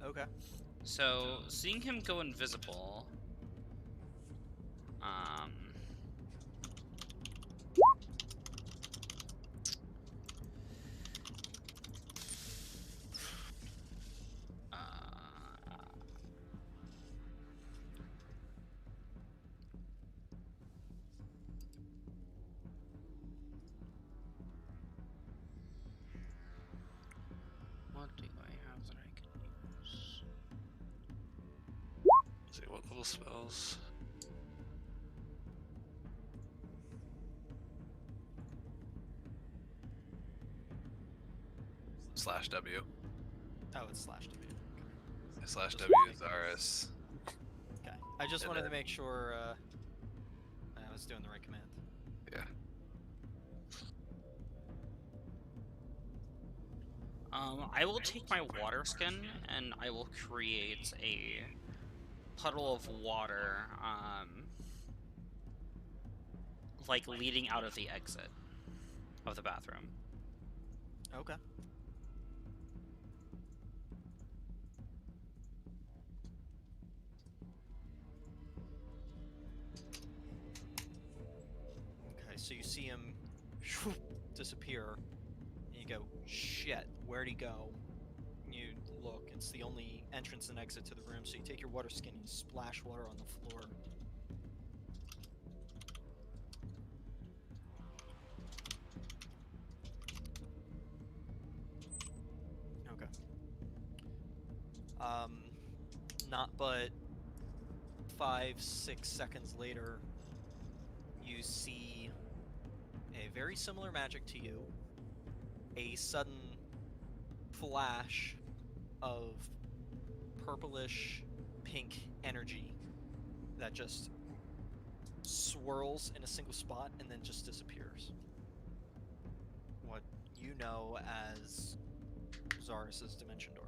Okay. So, seeing him go invisible, what do I have that I can use? Let's see what little spells. Slash W. Oh, it's slash W. Slash Just W make- is RS. Okay. I just And wanted to then- make sure I was doing the right command. Yeah. I will take my water skin and I will create a puddle of water, like leading out of the exit of the bathroom. Okay. Okay, so you see him disappear, and you go, shit, where'd he go? You look, it's the only entrance and exit to the room, so you take your water skin and you splash water on the floor. Okay. Not but 5-6 seconds later, you see a very similar magic to you. A sudden flash of purplish pink energy that just swirls in a single spot and then just disappears. What you know as Zaris's dimension door.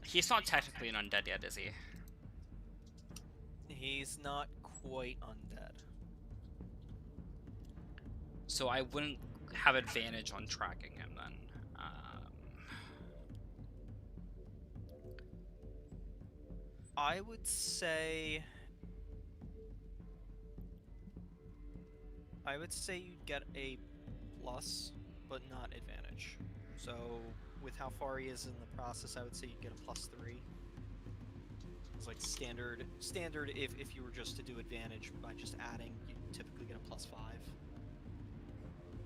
He's not technically an undead yet, is he? He's not quite undead. So I wouldn't have advantage on tracking him then. I would say you'd get a plus, but not advantage. So with how far he is in the process, I would say you'd get a +3. It's like like standard. If you were just to do advantage by just adding, you typically get a +5.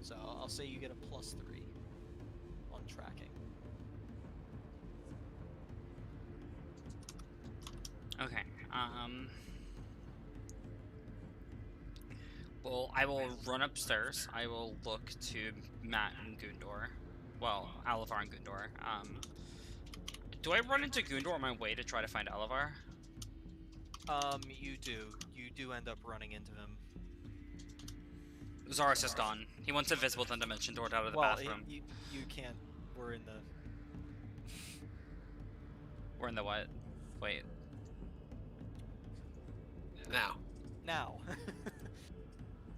So I'll say you get a +3 on tracking. Okay. Well, I will run upstairs. I will look to Matt and Gundor. Well, Alavar and Gundor. Do I run into Gundor on my way to try to find Alavar? You do. You do end up running into him. Zaris is gone. He went invisible, then dimension doored out of the Well, bathroom. you can't. We're in the. We're in the what? Wait. Now.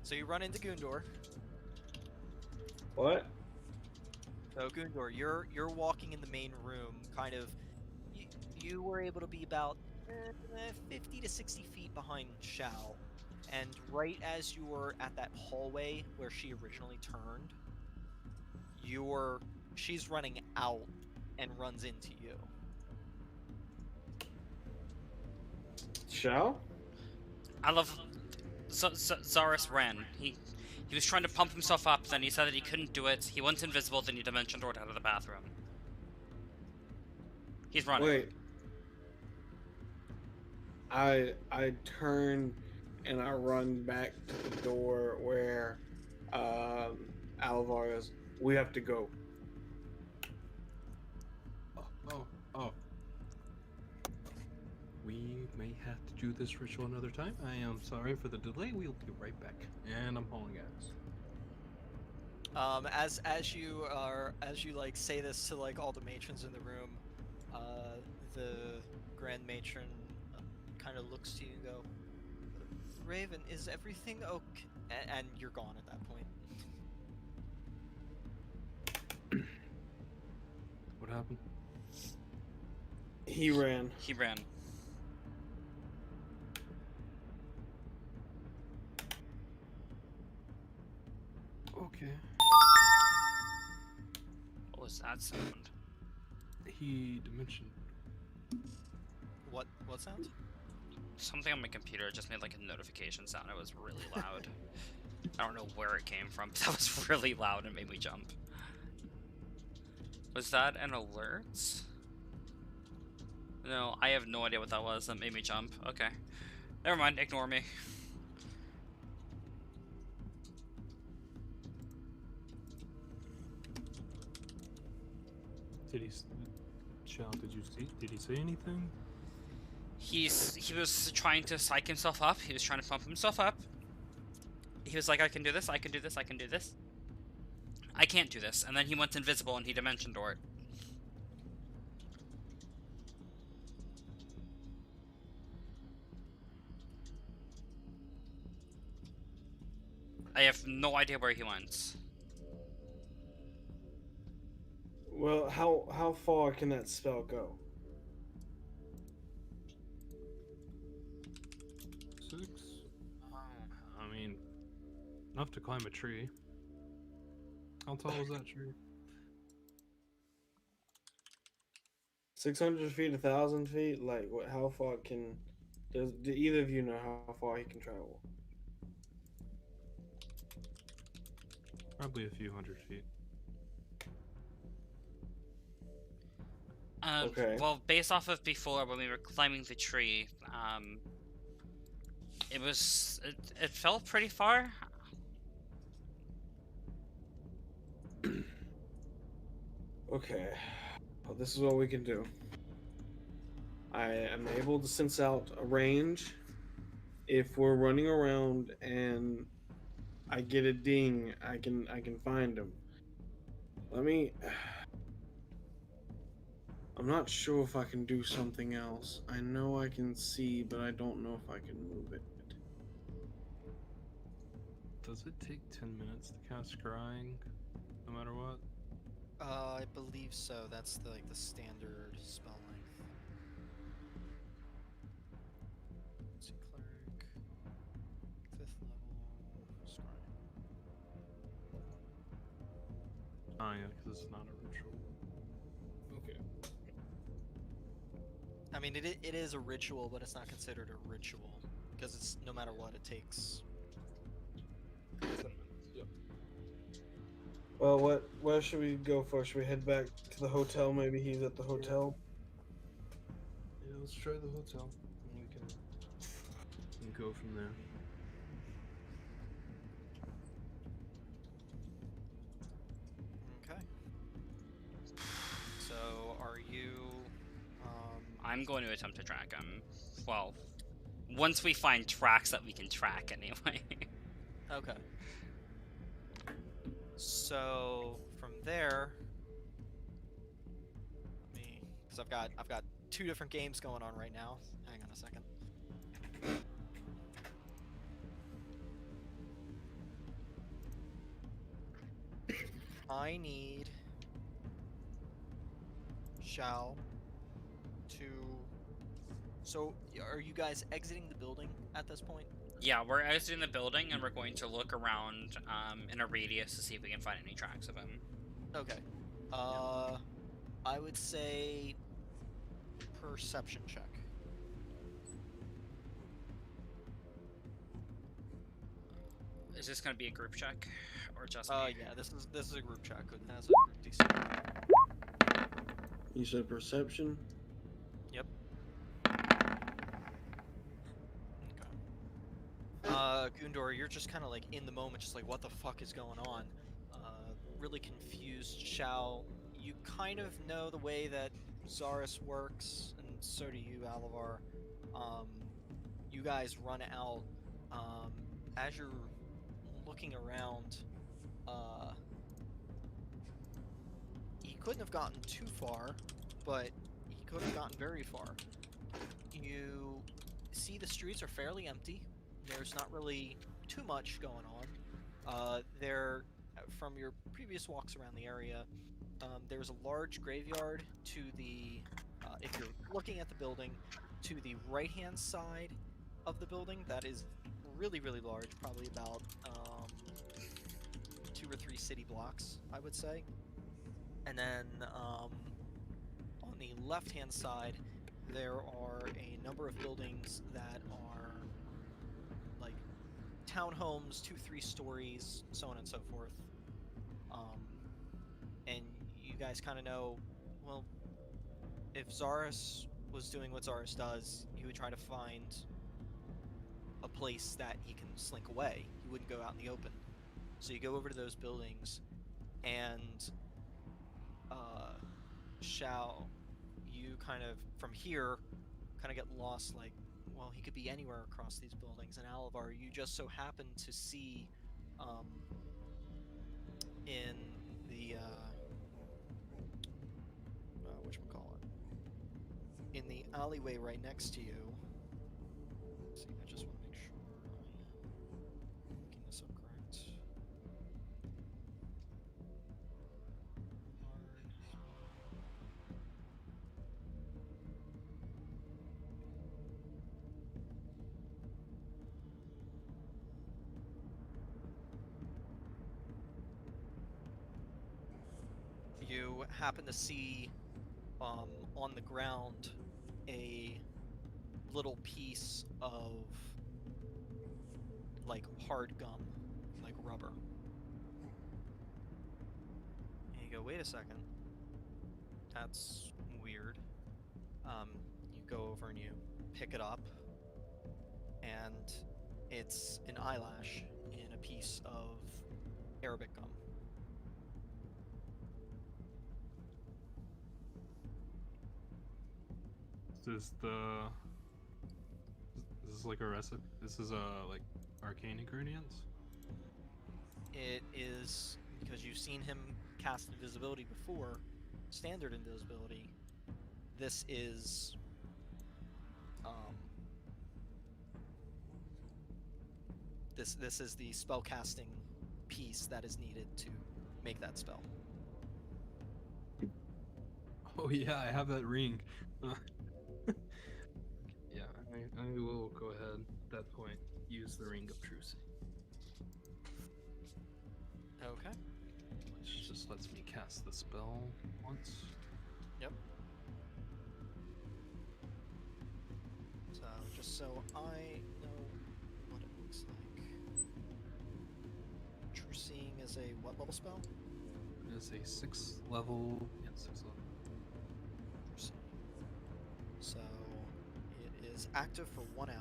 So you run into Gundor. What? So Gundor, you're walking in the main room, kind of. You were able to be about 50 to 60 feet behind Shao, and right as you were at that hallway where she originally turned, she's running out and runs into you. Shao? I love. Zaris ran. He was trying to pump himself up, then he said that he couldn't do it. He went invisible, then he dimension doored out of the bathroom. He's running. Wait. I turn and I run back to the door where Alavar is. We have to go. Oh. We may have to do this ritual another time. I am sorry for the delay. We'll be right back. And I'm hauling ass. As you like say this to like all the matrons in the room, the Grand Matron kind of looks to you and go, Raven, is everything okay? And you're gone at that point. What happened? He ran. He ran. Okay. What was that sound? He dimensioned. What sound? Something on my computer just made like a notification sound. It was really loud. I don't know where it came from, but that was really loud and made me jump. Was that an alert? No, I have no idea what that was. That made me jump. Okay. Never mind, ignore me. Did he say anything? He was trying to psych himself up. He was trying to pump himself up. He was like, I can do this, I can do this, I can do this. I can't do this. And then he went invisible and he dimension doored. I have no idea where he went. Well, how far can that spell go? 6? I mean, enough to climb a tree. How tall is that tree? 600 feet, 1,000 feet? Like, what? How far can... do either of you know how far he can travel? Probably a few hundred feet. Okay. Well, based off of before when we were climbing the tree, it felt pretty far. Okay. Well, this is what we can do. I am able to sense out a range. If we're running around and I get a ding, I can find him. Let me... I'm not sure if I can do something else. I know I can see, but I don't know if I can move it. Does it take 10 minutes to cast Scrying, no matter what? I believe so. That's the standard spell length. Let's see, cleric, 5th level, scrying. Oh yeah, because it's not a ritual. Okay. I mean, it is a ritual, but it's not considered a ritual because it's no matter what it takes. Yep. Well, where should we go for? Should we head back to the hotel? Maybe he's at the hotel. Yeah, let's try the hotel, and we can go from there. Okay. So, are you? I'm going to attempt to track him. Well, once we find tracks that we can track, anyway. Okay. So from there, because I've got two different games going on right now. Hang on a second. I need Shao to. So are you guys exiting the building at this point? Yeah, we're exiting the building and we're going to look around in a radius to see if we can find any tracks of him. Okay. I would say perception check. Is this going to be a group check or just me? Yeah, this is a group check. It has a group DC. You said perception. Yep. Gundor, you're just kind of like in the moment, just like, what the fuck is going on? Really confused. Shao, you kind of know the way that Zaris works, and so do you, Alivar. You guys run out. As you're looking around, he couldn't have gotten too far, but he could have gotten very far. You see the streets are fairly empty. There's not really too much going on. From your previous walks around the area, there's a large graveyard to the, if you're looking at the building, to the right-hand side of the building. That is really, really large, probably about 2 or 3 city blocks, I would say. And then on the left-hand side, there are a number of buildings that are like townhomes, 2-3 stories, so on and so forth. And you guys kind of know, well, if Zaris was doing what Zaris does, he would try to find a place that he can slink away. He wouldn't go out in the open. So you go over to those buildings, and Shao, you kind of, from here, kind of get lost, like, well, he could be anywhere across these buildings. And Alivar, you just so happen to see in the whatchamacallit, in the alleyway right next to you. Let's see, I just want to make sure I'm looking this up correct. You happen to see on the ground a little piece of like hard gum, like rubber. And you go, wait a second, that's weird. You go over and you pick it up, and it's an eyelash in a piece of Arabic gum. This is like a recipe. This is like arcane ingredients. It is, because you've seen him cast invisibility before, standard invisibility. This is this is the spell casting piece that is needed to make that spell. Oh yeah, I have that ring. Yeah, I will go ahead at that point. Use the ring of truce. Okay. Which just lets me cast the spell once. Yep. so I know what it looks like. True Seeing is a what level spell? It is a 6th level. Yeah, 6th level. True Seeing. So it is active for 1 hour.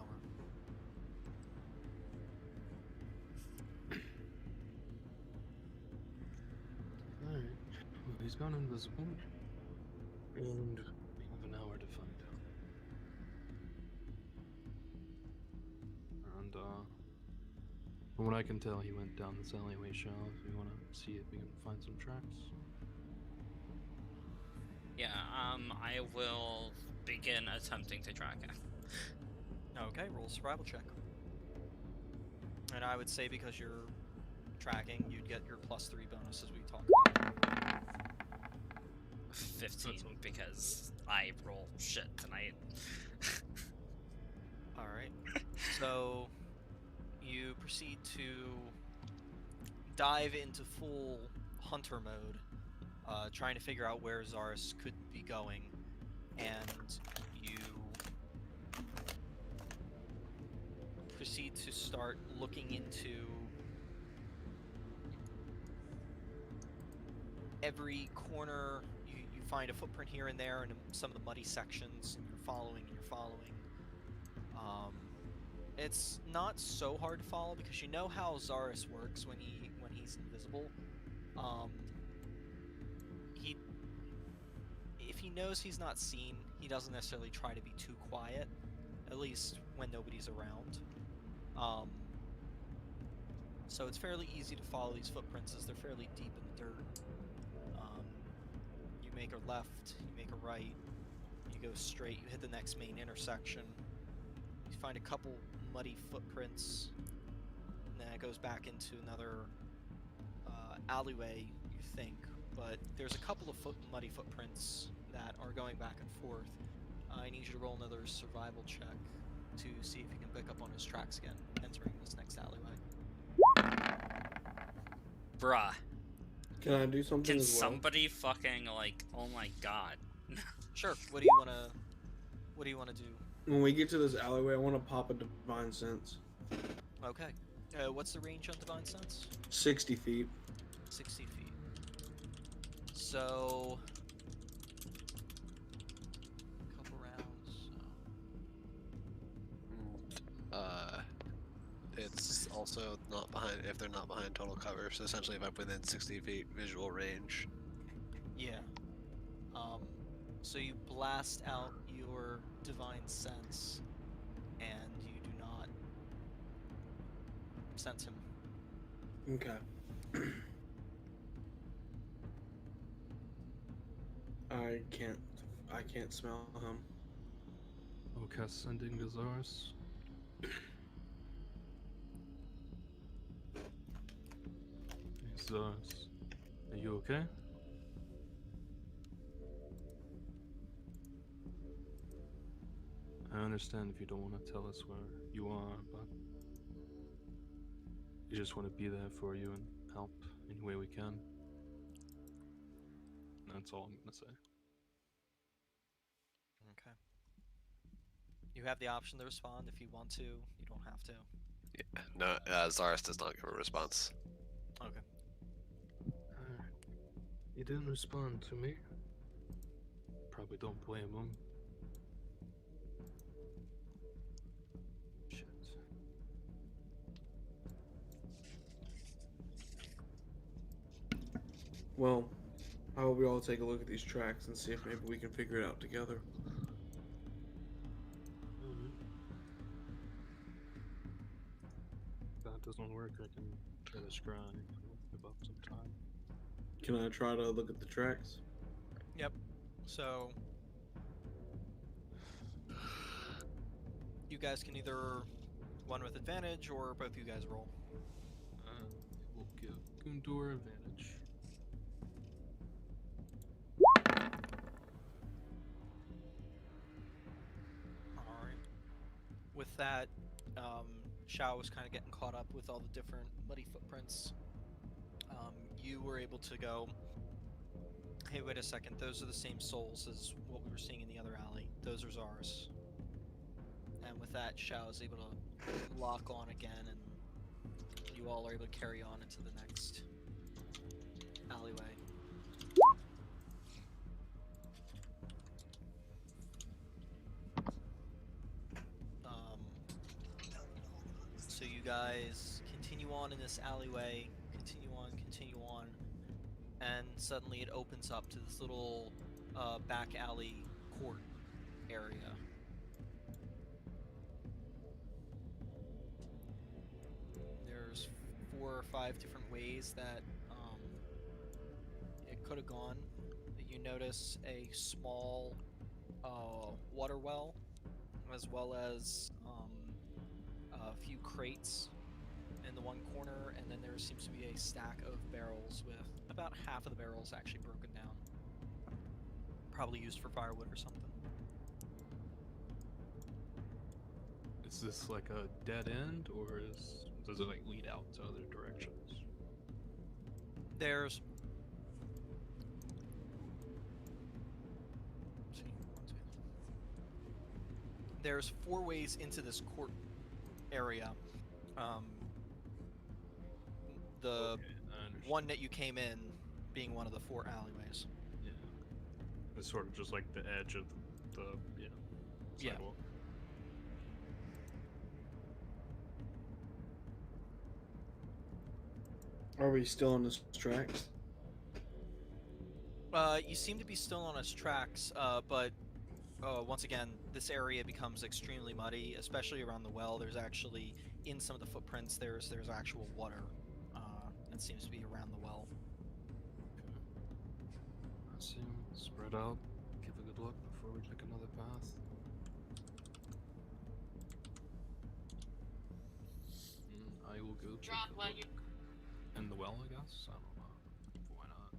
Alright. Well, he's gone invisible. And we have an hour to find out. And, from what I can tell, he went down this alleyway, Shao. If we want to see if we can find some tracks. Yeah, I will begin attempting to track him. Okay, roll a survival check. And I would say because you're tracking, you'd get your +3 bonus as we talked about. 15, because I roll shit tonight. Alright. So you proceed to dive into full hunter mode, trying to figure out where Zaris could be going, and you proceed to start looking into every corner. You find a footprint here and there in some of the muddy sections, and you're following and you're following. It's not so hard to follow because you know how Zaris works when he's invisible. If he knows he's not seen, he doesn't necessarily try to be too quiet, at least when nobody's around. So it's fairly easy to follow these footprints as they're fairly deep in the dirt. You make a left, you make a right, you go straight, you hit the next main intersection. You find a couple muddy footprints, and then it goes back into another alleyway, you think, but there's a couple of muddy footprints that are going back and forth. I need you to roll another survival check to see if you can pick up on his tracks again, entering this next alleyway. Bruh. Can I do something Can as well? somebody fucking, like, oh my god. Sure. What do you wanna do? When we get to this alleyway, I want to pop a divine sense. Okay. What's the range on Divine Sense? 60 feet. 60 feet. So, couple rounds. It's also not behind if they're not behind total cover. So essentially, if I'm within 60 feet visual range. Yeah. So you blast out your Divine Sense, and you do not sense him. Okay. I can't smell him. Okay, sending Gazaris. Hey, Zaris. Are you okay? I understand if you don't want to tell us where you are, but we just want to be there for you and help any way we can. That's all I'm gonna say. Okay. You have the option to respond if you want to. You don't have to. Yeah, no, Zaris does not give a response. Okay. Alright. He didn't respond to me. Probably don't blame him. Shit. Well, how about we all take a look at these tracks and see if maybe we can figure it out together. If that doesn't work, I can get a scribe about some time. Can I try to look at the tracks? Yep. So you guys can either one with advantage or both you guys roll. We'll give Gundur advantage. Alright. With that, Shao was kind of getting caught up with all the different muddy footprints. You were able to go, hey, wait a second, those are the same souls as what we were seeing in the other alley. Those are Zaris. And with that, Shao is able to lock on again, and you all are able to carry on into the next alleyway. So you guys continue on in this alleyway, continue on, and suddenly it opens up to this little back alley court area. There's 4 or 5 different ways that it could have gone. You notice a small water well, as well as a few crates in the one corner, and then there seems to be a stack of barrels with about half of the barrels actually broken down. Probably used for firewood or something. Is this like a dead end, or does it like lead out to other directions? There's there's 4 ways into this court area. The Okay, I understand. one that you came in being one of the 4 alleyways. Yeah. It's sort of just like the edge of the Yeah. sidewalk. Are we still on this tracks? You seem to be still on its tracks, but once again, this area becomes extremely muddy, especially around the well. There's actually, in some of the footprints, there's actual water that seems to be around the well. I see. Spread out. Give a good look before we pick another path. I will go check Drop the while look. you. In the well, I guess? I don't know. Why not?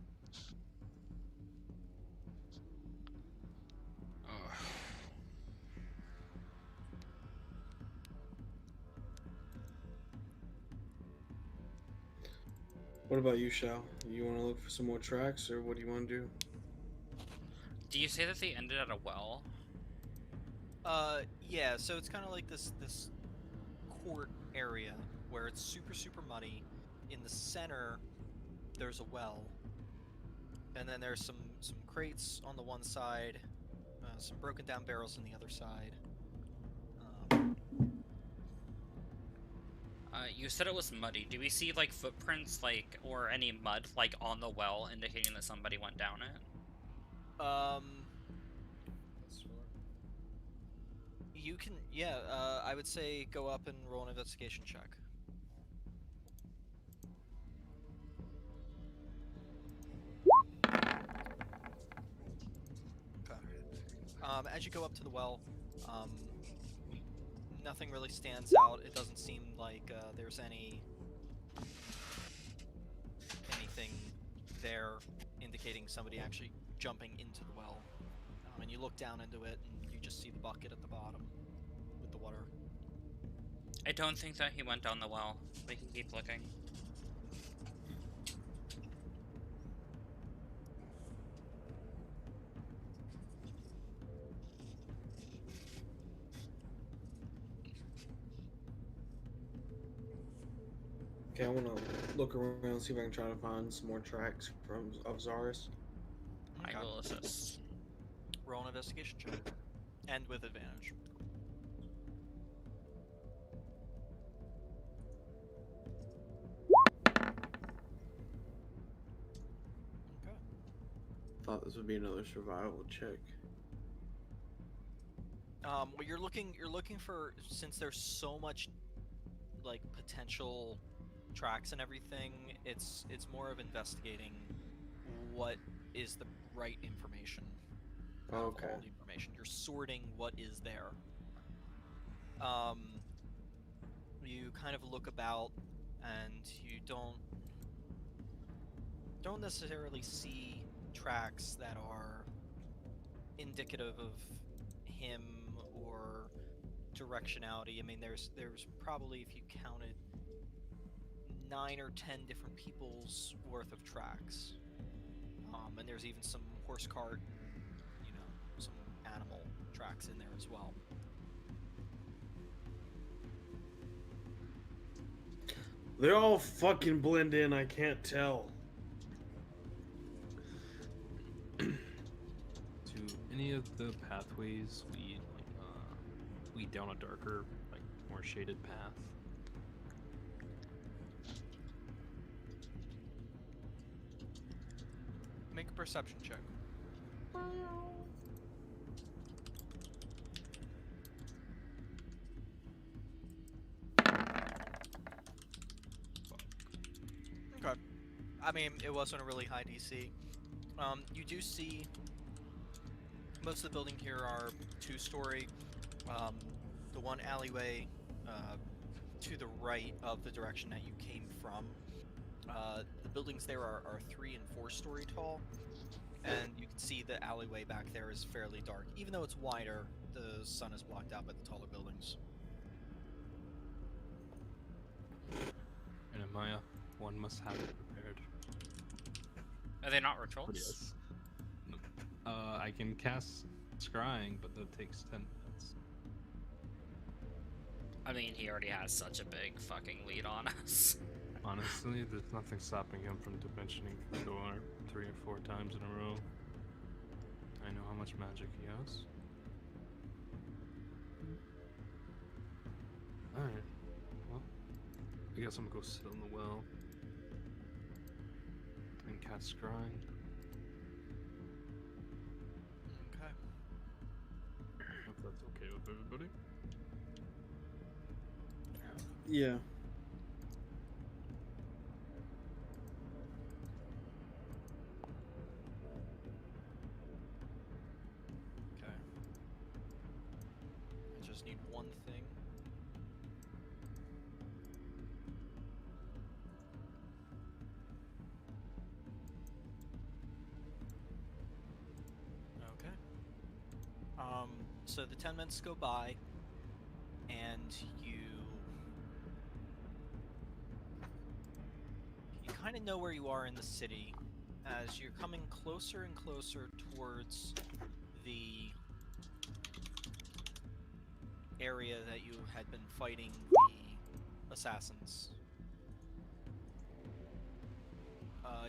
What about you, Shao? You want to look for some more tracks, or what do you want to do? Do you say that they ended at a well? Yeah, so it's kind of like this court area where it's super muddy. In the center, there's a well, and then there's some crates on the one side, some broken down barrels on the other side. You said it was muddy. Do we see like footprints, like, or any mud, like, on the well, indicating that somebody went down it? You can, yeah, I would say go up and roll an investigation check. Okay. As you go up to the well, nothing really stands out. It doesn't seem like there's anything there indicating somebody actually jumping into the well. And you look down into it, and you just see the bucket at the bottom with the water. I don't think that he went down the well. We can keep looking. Okay, I want to look around, see if I can try to find some more tracks of Zaris. I will assist. Roll an investigation check. And with advantage. Okay. Thought this would be another survival check. Well, you're looking for, since there's so much like potential tracks and everything, it's more of investigating what is the right information. Okay. Quality information. You're sorting what is there. You kind of look about, and you don't necessarily see tracks that are indicative of him or directionality. I mean, there's probably, if you counted, 9 or 10 different people's worth of tracks, and there's even some horse cart, some animal tracks in there as well. They're all fucking blend in. I can't tell. To any of the pathways lead down a darker, like more shaded path. Make a perception check. Okay. I mean, it wasn't a really high DC. You do see most of the building here are two-story. The one alleyway to the right of the direction that you came from. The buildings there are 3- and 4-story tall, and you can see the alleyway back there is fairly dark. Even though it's wider, the sun is blocked out by the taller buildings. And Amaya, one must have it prepared. Are they not But rituals? yes. No. I can cast scrying, but that takes 10 minutes. I mean, he already has such a big fucking lead on us. Honestly, there's nothing stopping him from dimensioning the door 3 or 4 times in a row. I know how much magic he has. Alright. Well, I guess I'm gonna go sit on the well and cast scrying. Okay. If that's okay with everybody. Yeah. Okay. I just need one thing. Okay. So the 10 minutes go by, and you kind of know where you are in the city as you're coming closer and closer towards the area that you had been fighting the assassins.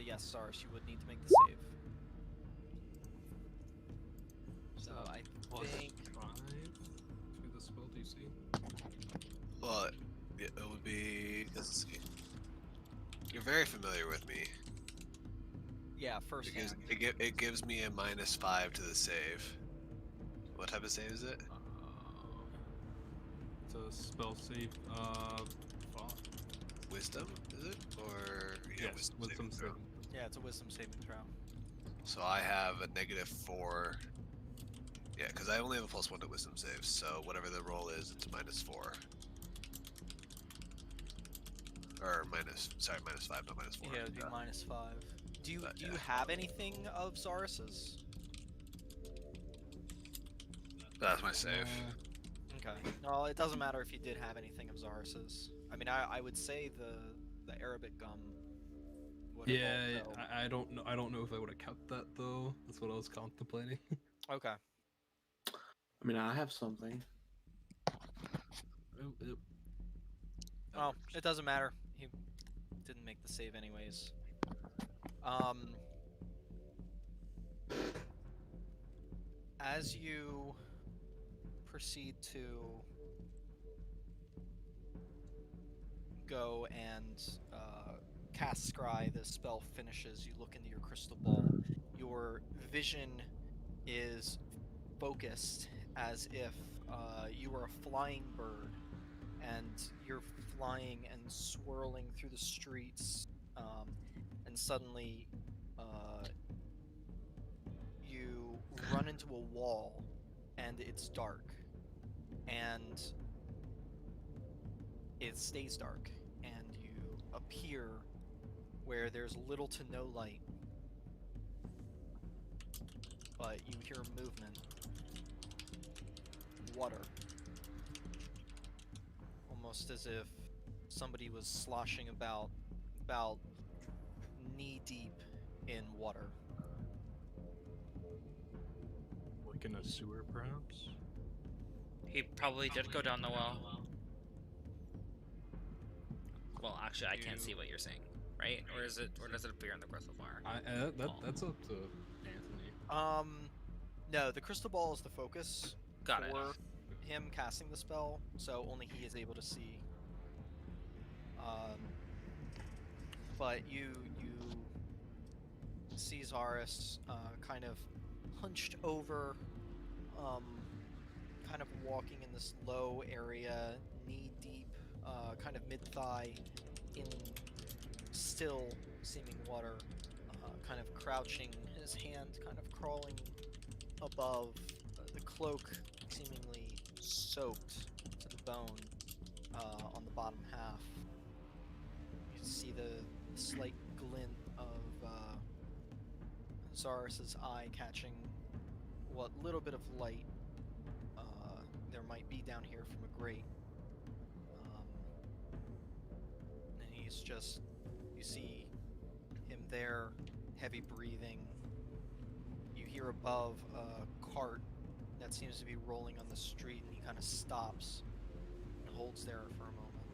Yes, Sars, you would need to make the save. So I think... 5 to the spell DC. Well, it would be. Let's see. You're very familiar with me. Yeah, first hand. It gives me a -5 to the save. What type of save is it? It's a spell save. Wisdom, is it? Or yeah, Yes, wisdom saving throw. saving. Yeah, it's a wisdom saving throw. So I have a -4. Yeah, because I only have a +1 to wisdom saves. So whatever the roll is, it's a -4. Or -5, not -4. Yeah, it would be -5. Do you But, do you yeah. have anything of Zarus's? That's my save. Okay. No, it doesn't matter if you did have anything of Zarus's. I mean, I would say the Arabic gum would have Yeah, also... I don't know. I don't know if I would have kept that though. That's what I was contemplating. Okay. I mean, I have something. Oh, it doesn't matter. He didn't make the save anyways. As you proceed to go and cast Scry, the spell finishes, you look into your crystal ball. Your vision is focused as if you were a flying bird, and you're flying and swirling through the streets, and suddenly you run into a wall, and it's dark, and it stays dark, and you appear where there's little to no light, but you hear movement. Water. Almost as if somebody was sloshing about knee deep in water. Like in a sewer, perhaps. He probably did go down the well. Well, actually, I can't You- see what you're saying, right? Or is it, or does it appear in the crystal bar? That's up to Anthony. No, the crystal ball is the focus Got it. for him casting the spell, so only he is able to see. But you see Zaris kind of hunched over, kind of walking in this low area, knee deep, kind of mid thigh in still seeming water, kind of crouching, his hand kind of crawling above, the cloak seemingly soaked to the bone on the bottom half. You can see the slight glint of Zaris's eye catching what little bit of light there might be down here from a grate. And he's just, you see him there, heavy breathing. You hear above a cart that seems to be rolling on the street, and he kind of stops and holds there for a moment.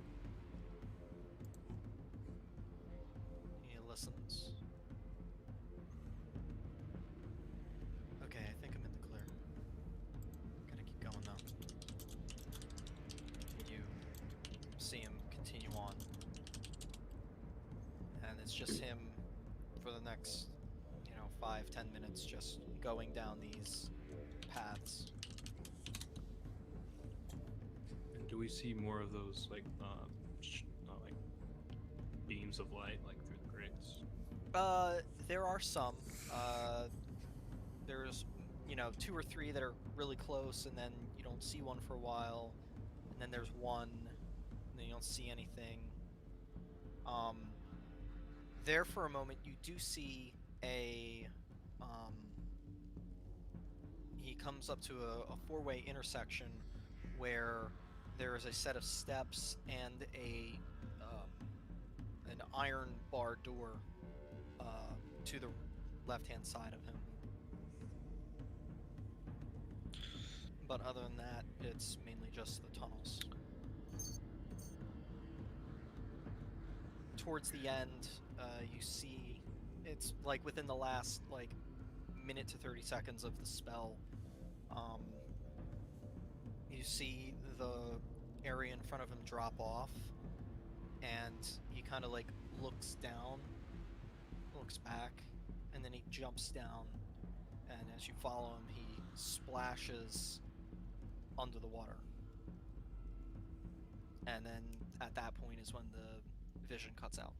He listens. Okay, I think I'm in the clear. Gotta keep going though. You see him continue on. And it's just him for the next, 5-10 minutes just going down these paths. And do we see more of those like beams of light like through the grates? There are some. There's, 2 or 3 that are really close, and then you don't see one for a while, and then there's one, and then you don't see anything. There for a moment, you do see he comes up to a 4-way intersection where there is a set of steps and an iron bar door to the left-hand side of him. But other than that, it's mainly just the tunnels. Towards the end, you see it's like within the last minute to 30 seconds of the spell. You see the area in front of him drop off, and he kind of looks down, looks back, and then he jumps down, and as you follow him, he splashes under the water. And then at that point is when the vision cuts out.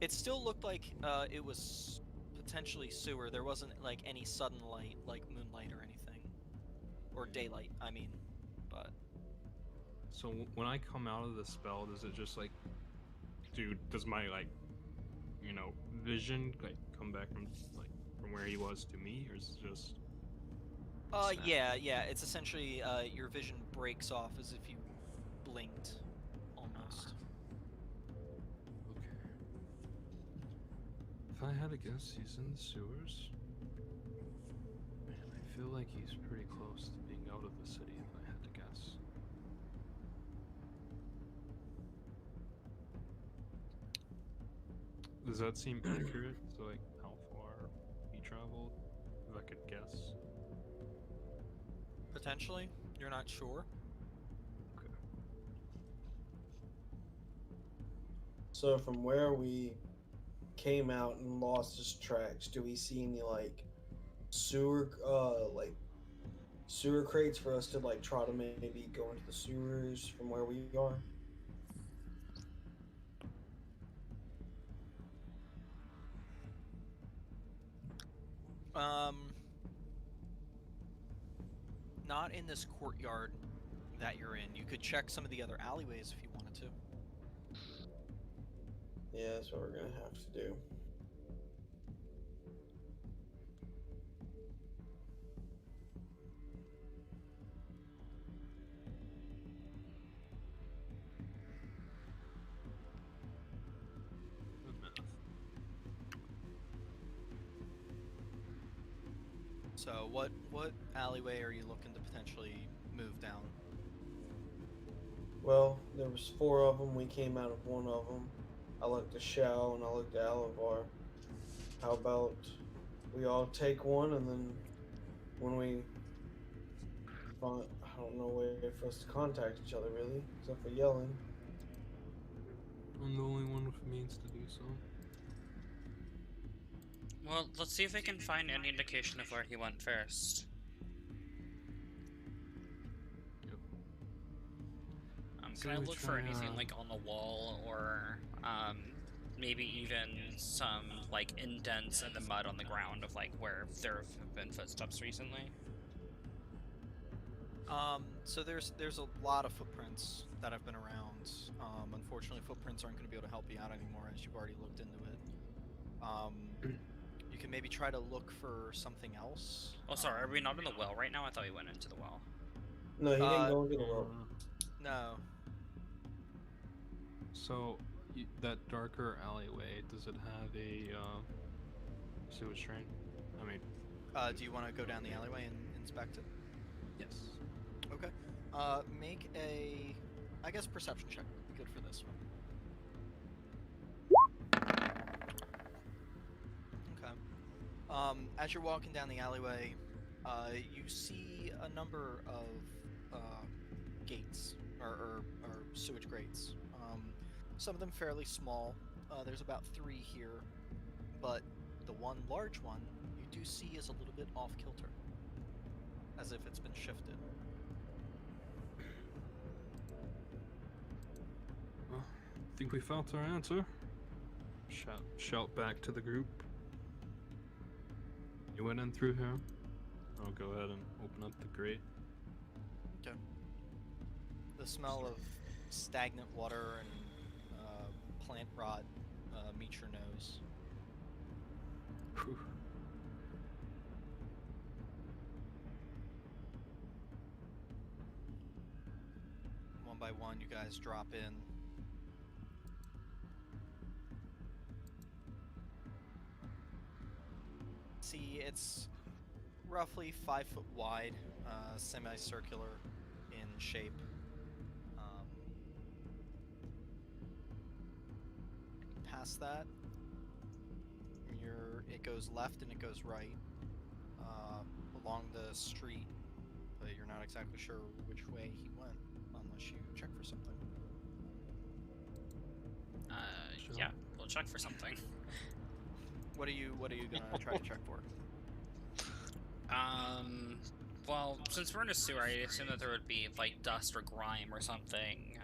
It still looked like it was potentially sewer. There wasn't any sudden light, like moonlight or anything, or daylight. I mean, but So when I come out of the spell, does it just does my vision come back from where he was to me, or is it just? snap? yeah. It's essentially your vision breaks off as if you blinked, almost. Okay. If I had to guess, he's in the sewers. Man, I feel like he's pretty close to being out of the city. If I had to guess. Does that seem accurate to how far he traveled? If I could guess. Potentially, you're not sure. Okay. So from where we came out and lost his tracks, do we see any sewer sewer crates for us to try to maybe go into the sewers from where we are? Not in this courtyard that you're in. You could check some of the other alleyways if you wanted to. Yeah, that's what we're gonna have to do. Good math. So what alleyway are you looking to potentially move down? Well, there was 4 of them. We came out of one of them. I looked at Shao and I looked at Alavar. How about we all take one, and then when we find, I don't know a way for us to contact each other really, except for yelling. I'm the only one with means to do so. Well, let's see if we can find any indication of where he went first. Yep. Can So I we look for try, anything like on the wall or maybe even some like indents in the mud on the ground of like where there have been footsteps recently? So there's a lot of footprints that have been around. Unfortunately, footprints aren't going to be able to help you out anymore as you've already looked into it. You can maybe try to look for something else. Oh, sorry, are we not in the well right now? I thought we went into the well. No, he didn't go into the well. No. So that darker alleyway, does it have a sewage drain? I mean, Do you want to go down the alleyway and inspect it? yes. Okay. Make a, I guess, perception check would be good for this one. Okay. As you're walking down the alleyway, you see a number of gates or sewage grates. Some of them fairly small. There's about 3 here, but the one large one you do see is a little bit off kilter, as if it's been shifted. Well, I think we found our answer. Shout back to the group. You went in through here. I'll go ahead and open up the grate. Okay. The smell of stagnant water and plant rot meets your nose. Whew. One by one, you guys drop in. See, it's roughly 5 foot wide, semicircular in shape. Past that, it goes left and it goes right along the street, but you're not exactly sure which way he went unless you check for something. Sure. Yeah, we'll check for something. What are you gonna try to check for? Well, since we're in a sewer, I assume that there would be like dust or grime or something.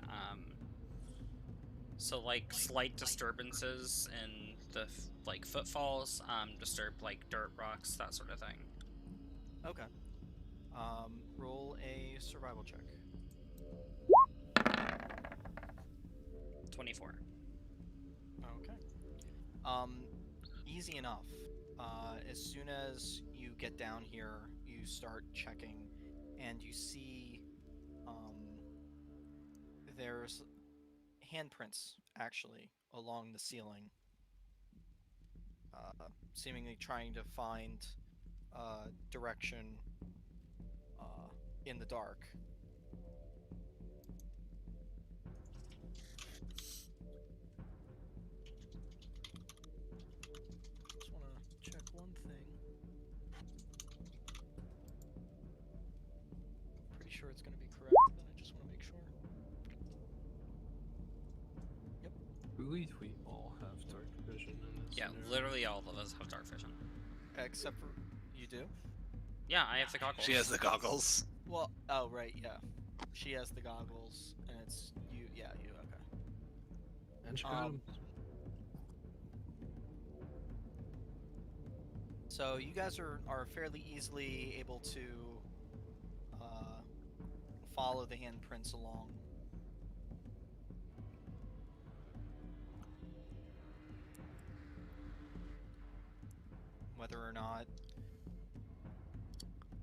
So like slight disturbances in the like footfalls, disturb like dirt, rocks, that sort of thing. Okay. Roll a survival check. 24. Okay. Easy enough. As soon as you get down here, you start checking, and you see, there's handprints, actually, along the ceiling. Seemingly trying to find direction in the dark. Just want to check one thing. Pretty sure it's going to be correct, but I just want to make sure. Yep. I believe we all have dark vision in this Yeah, scenario. literally all of us have dark vision. Except for you do? Yeah, I have the goggles. She has the goggles. Well, oh right, yeah. She has the goggles, and it's you. Yeah, you. Okay. And she got him. So you guys are fairly easily able to follow the handprints along. Whether or not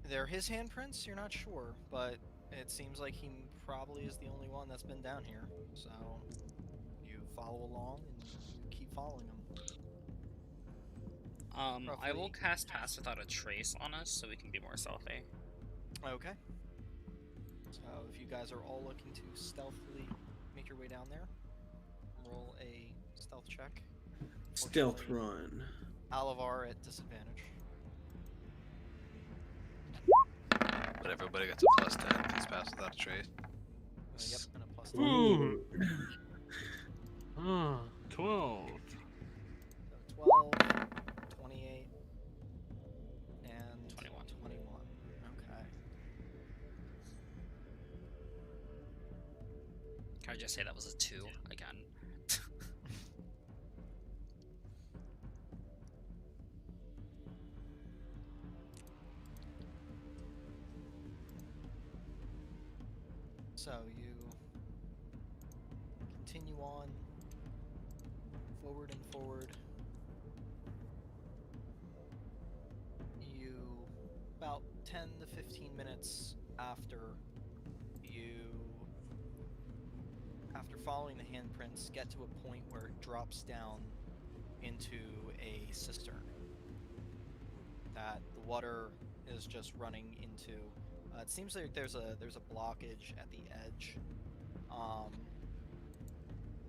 they're his handprints, you're not sure, but it seems like he probably is the only one that's been down here. So you follow along and you keep following him. I will Roughly. cast Pass Without a Trace on us so we can be more stealthy. Okay. So if you guys are all looking to stealthily make your way down there, roll a stealth check. Stealth Unfortunately, run. Alavar at disadvantage. But everybody gets a +10 because pass without a trace. Yep, and a plus 10. 28. Ah, 12. So 12, 28, and 21. 21. Okay. Can I just say that was a 2 again? So you continue on forward and forward. You, about 10 to 15 minutes after following the handprints, get to a point where it drops down into a cistern that the water is just running into. It seems like there's a blockage at the edge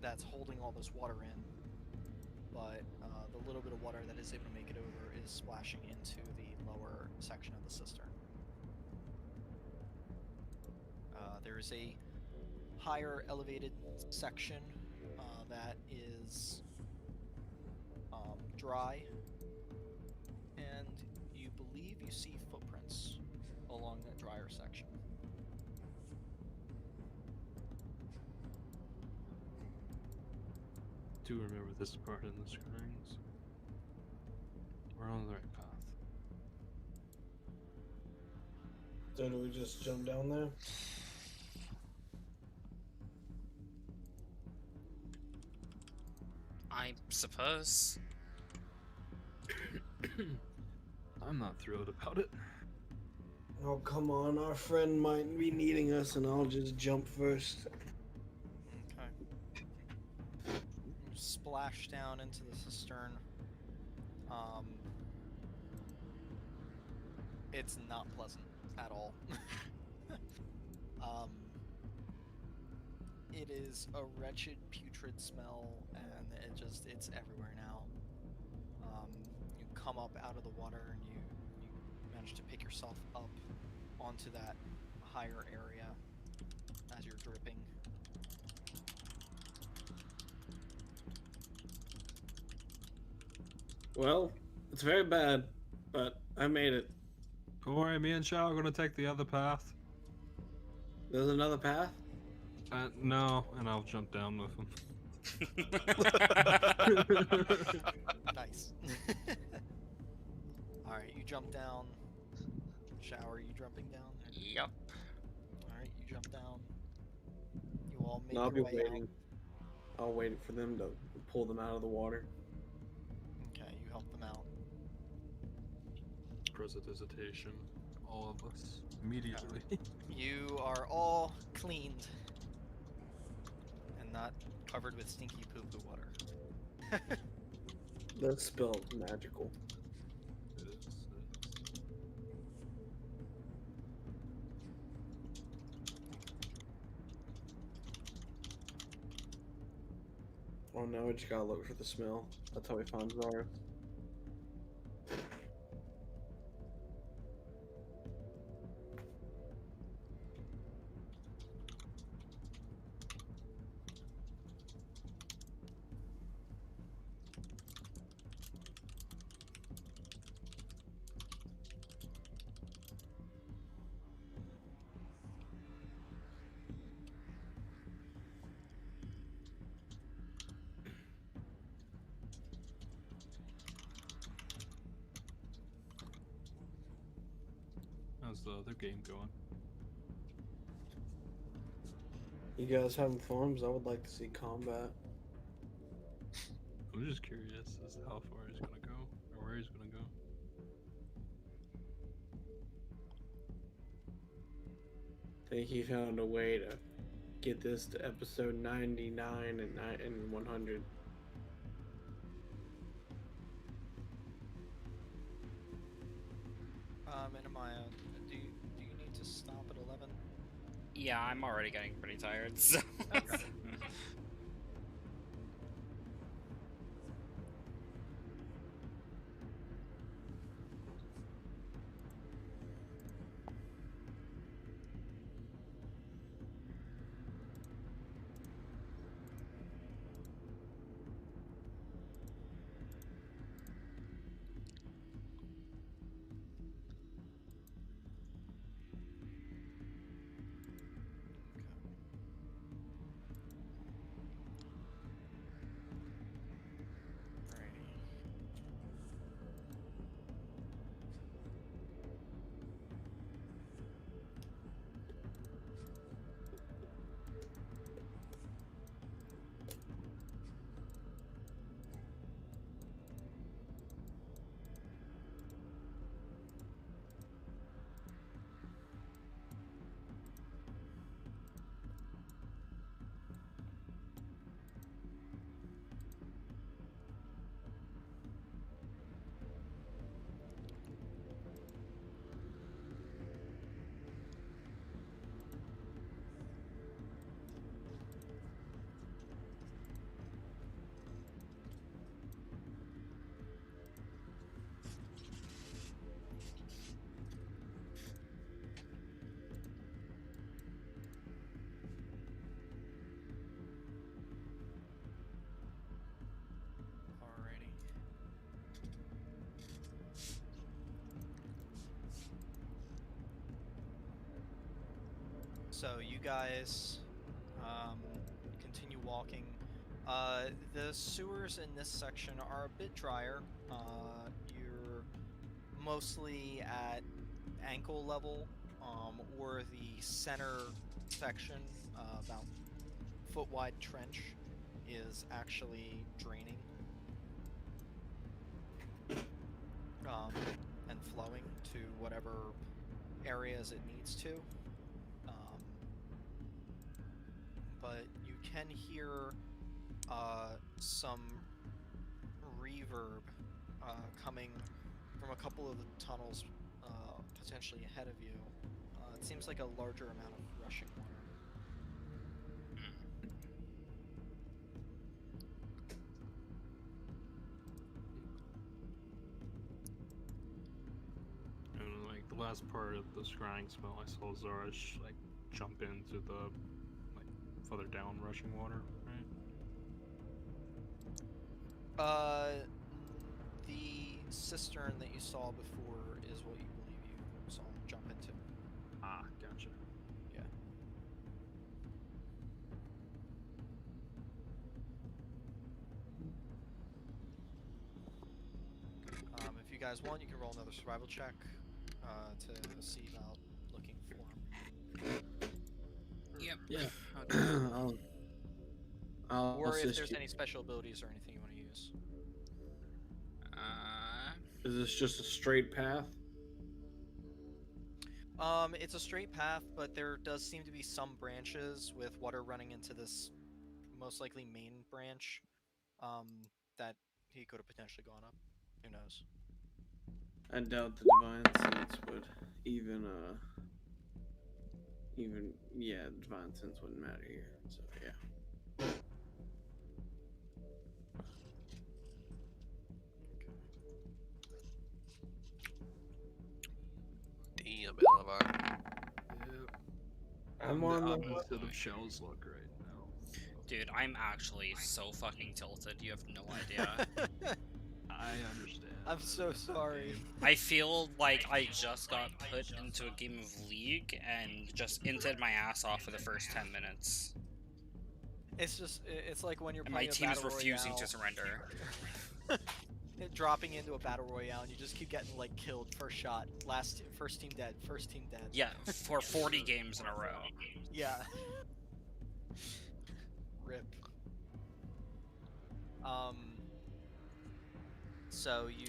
that's holding all this water in, but the little bit of water that is able to make it over is splashing into the lower section of the cistern. There is a higher elevated section that is dry, and you believe you see footprints along that drier section. Do remember this part in the scryings. We're on the right path. So do we just jump down there? I suppose. I'm not thrilled about it. Oh, come on. Our friend might be needing us, and I'll just jump first. Okay. You splash down into the cistern. It's not pleasant at all. It is a wretched, putrid smell, and it's everywhere now. You come up out of the water, and you manage to pick yourself up onto that higher area as you're dripping. Well, it's very bad, but I made it. Don't worry, me and Shao are gonna take the other path. There's another path? No, and I'll jump down with him. Nice. Alright, you jump down. Shower, you jumping down? Yep. Alright, you jump down. You all make I'll your be way waiting. I'll wait for them to pull them out of the water. out. Okay, you help them out. Present hesitation. All of us. Immediately. You are all cleaned. And not covered with stinky poo-poo water. That spelled magical. It is. Oh no, we just gotta look for the smell. That's how we find Zara. How's the other game going? You guys having fun? 'Cause I would like to see combat. I'm just curious as to how far he's gonna go, or where he's gonna go. I think he found a way to get this to episode 99 and 100. Minamaya, do you need to stop at 11? Yeah, I'm already getting pretty tired, so. Okay. Alrighty. Alrighty. So you guys continue walking. The sewers in this section are a bit drier. You're mostly at ankle level, or the center section, about foot wide trench, is actually draining and flowing to whatever areas it needs to. But you can hear some reverb coming from a couple of the tunnels potentially ahead of you. It seems like a larger amount of rushing water. And like the last part of the scrying spell, I saw Zarash like jump into the like further down rushing water, right? The cistern that you saw before is what you believe you saw him jump into. Ah, gotcha. Yeah. If you guys want, you can roll another survival check to see about looking for him. Yep. Yeah. I'll Or if assist there's you. any special abilities or anything you want to use. Is this just a straight path? It's a straight path, but there does seem to be some branches with water running into this most likely main branch, that he could have potentially gone up. Who knows? I doubt the divine sense would even yeah, divine sense wouldn't matter here. So yeah. Damn, Elevar. Yep. I'm the on the opposite of Shell's luck right now. Dude, I'm actually so fucking tilted. You have no idea. I understand. I'm so sorry. I feel like I just got put into a game of League and just inted my ass off for the first 10 minutes. It's like when you're And my playing a team is battle refusing royale, to surrender. dropping into a battle royale, and you just keep getting like killed first shot, first team dead, first team dead. Yeah, for 40 games in a row. Yeah. Rip. So you,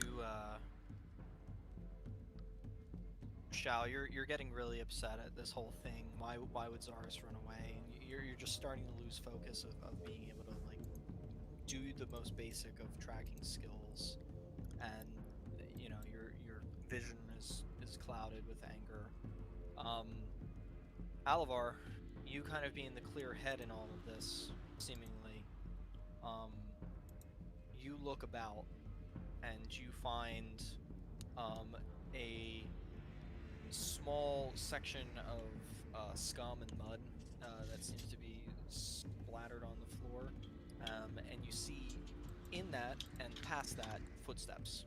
Shao, you're getting really upset at this whole thing. Why would Zaris run away? And you're just starting to lose focus of being able to like do the most basic of tracking skills, and you know your vision is clouded Alavar, you kind of being the clear head in all of this, seemingly, you look about and you find a small section of scum and mud that seems to be splattered on the floor, and you see in that and past that footsteps,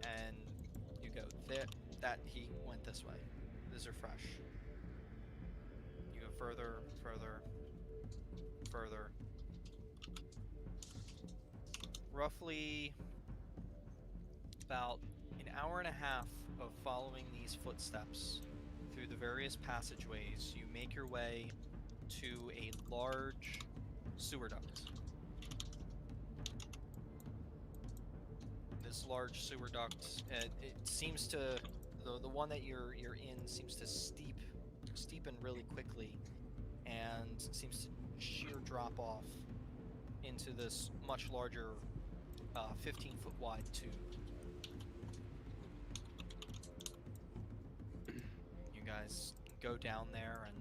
and you go there. That he went this way. These are fresh. You go further, further, further. Roughly about an hour and a half of following these footsteps through the various passageways, you make your way to a large sewer duct. This large sewer duct, it seems to, the one that you're in seems to steepen really quickly, and seems to sheer drop off into this much larger 15-foot wide tube. You guys go down there and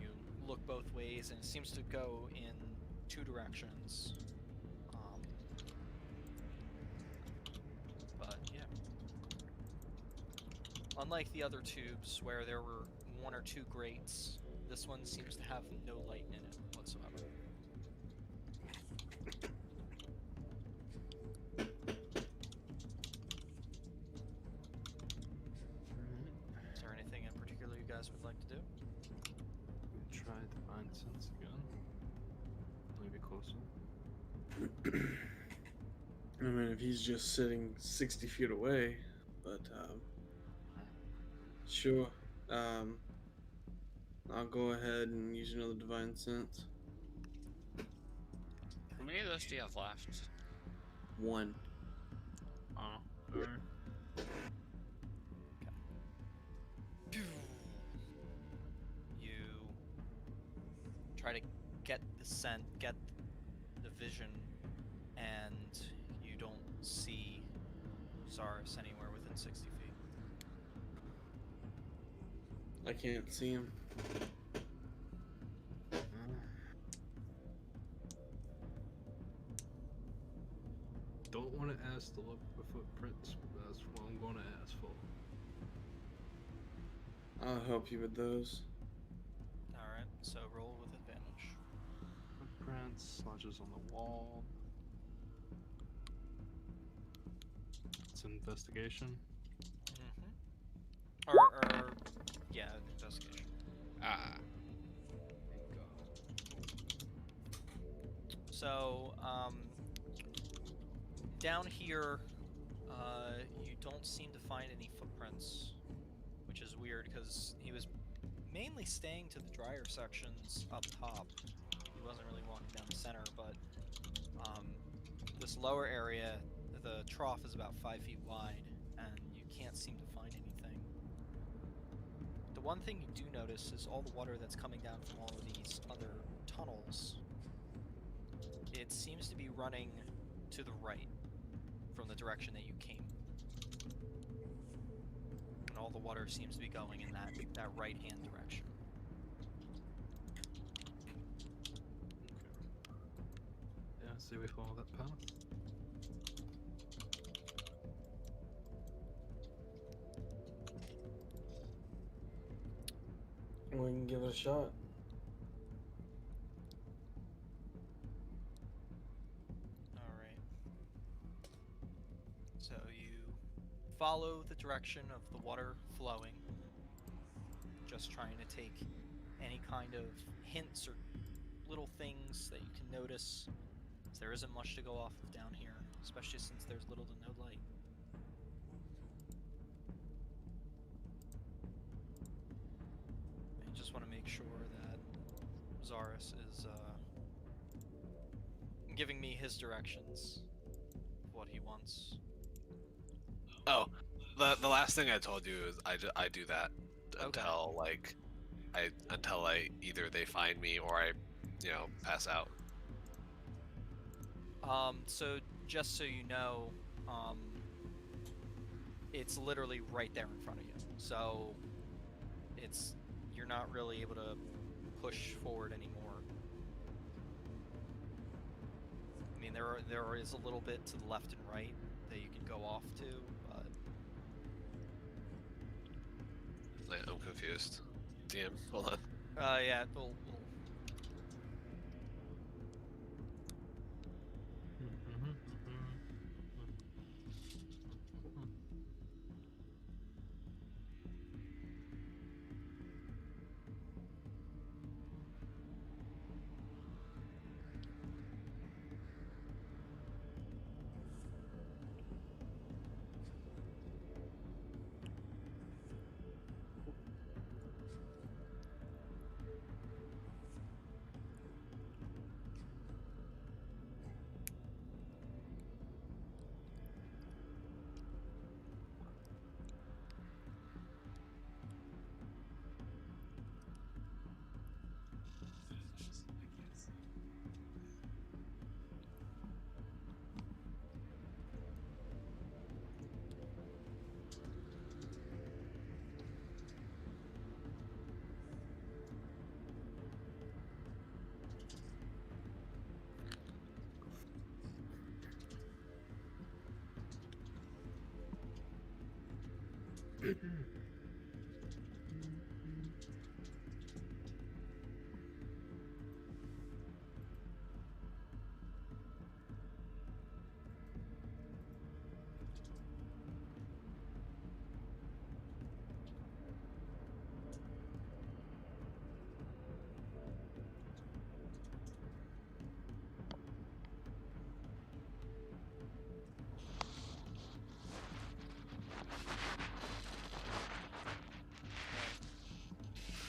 you look both ways, and it seems to go in two directions. But yeah. Unlike the other tubes where there were one or two grates, this one seems to have no light in it whatsoever. Is there anything in particular you guys would like to do? We try Divine Sense again. Maybe closer. I mean, if he's just sitting 60 feet away, but sure. I'll go ahead and use another Divine Sense. How many of those do you have left? One. Oh. You try to get the scent, get the vision, and you don't see Zaris anywhere within 60 feet. I can't see him. Don't want to ask to look for footprints, but that's what I'm going to ask for. I'll help you with those. Alright, so roll with advantage. Footprints, smudges on the wall. It's investigation. Mm-hmm. Or yeah, investigation. Ah. So, down here, you don't seem to find any footprints, which is weird because he was mainly staying to the drier sections up top. He wasn't really walking down the center, but this lower area, the trough is about 5 feet wide, and you can't seem to find anything. The one thing you do notice is all the water that's coming down from all of these other tunnels. It seems to be running to the right from the direction that you came. And all the water seems to be going in that right-hand direction. Yeah, so we follow that path. We can give it a shot. Alright. So you follow the direction of the water flowing, just trying to take any kind of hints or little things that you can notice, as there isn't much to go off of down here, especially since there's little to no light. I just want to make sure that Zaris is giving me his directions, what he wants. Oh, the last thing I told you is I do that Okay. until I either they find me or I, pass out. So just so you know, it's literally right there in front of you. So you're not really able to push forward anymore. I mean, there is a little bit to the left and right that you could go off to, but Like, I'm confused. DM, hold on. yeah, we'll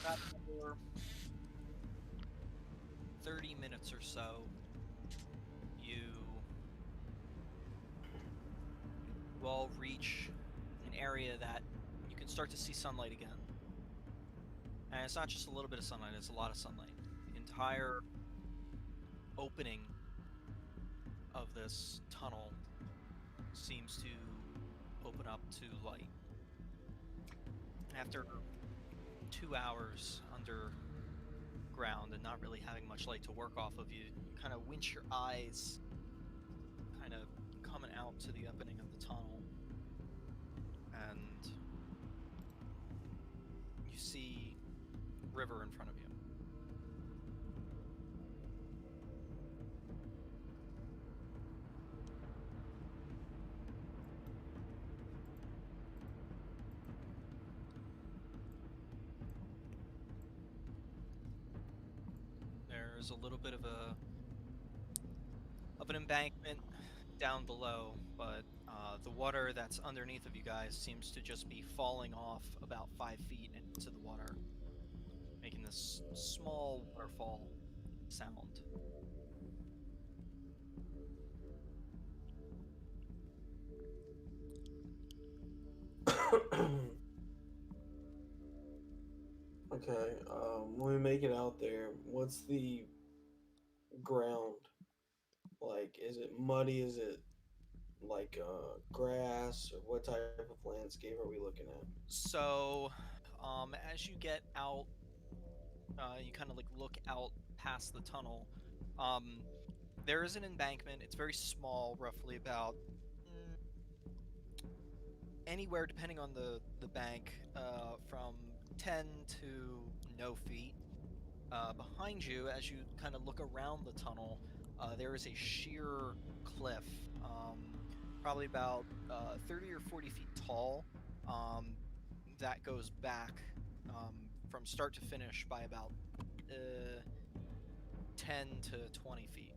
about another 30 minutes or so, you all reach an area that you can start to see sunlight again. And it's not just a little bit of sunlight, it's a lot of sunlight. The entire opening of this tunnel seems to open up to light. After 2 hours underground and not really having much light to work off of, you kind of winch your eyes kind of coming out to the opening of the tunnel, and you see river in front of you. There's a little bit of an embankment down below, but the water that's underneath of you guys seems to just be falling off about 5 feet into the water, making this small waterfall sound. Okay, when we make it out there, what's the ground like? Is it muddy? Is it like grass? Or what type of landscape are we looking at? So, as you get out, you kind of like look out past the tunnel. Um, there is an embankment. It's very small, roughly about anywhere, depending on the bank, from 10 to no feet. Behind you, as you kind of look around the tunnel, there is a sheer cliff, probably about 30 or 40 feet tall, that goes back from start to finish by about 10 to 20 feet.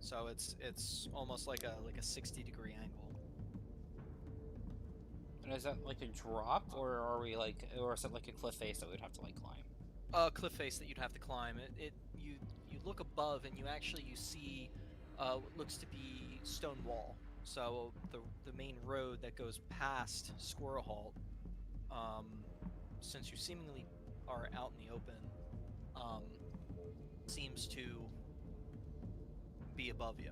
So it's almost like a 60-degree angle. And is that like a drop, or are we like, or is it like a cliff face that we'd have to like climb? Cliff face that you'd have to climb. You look above and you see what looks to be stone wall. So the main road that goes past Squirrel Halt, since you seemingly are out in the open, seems to be above you.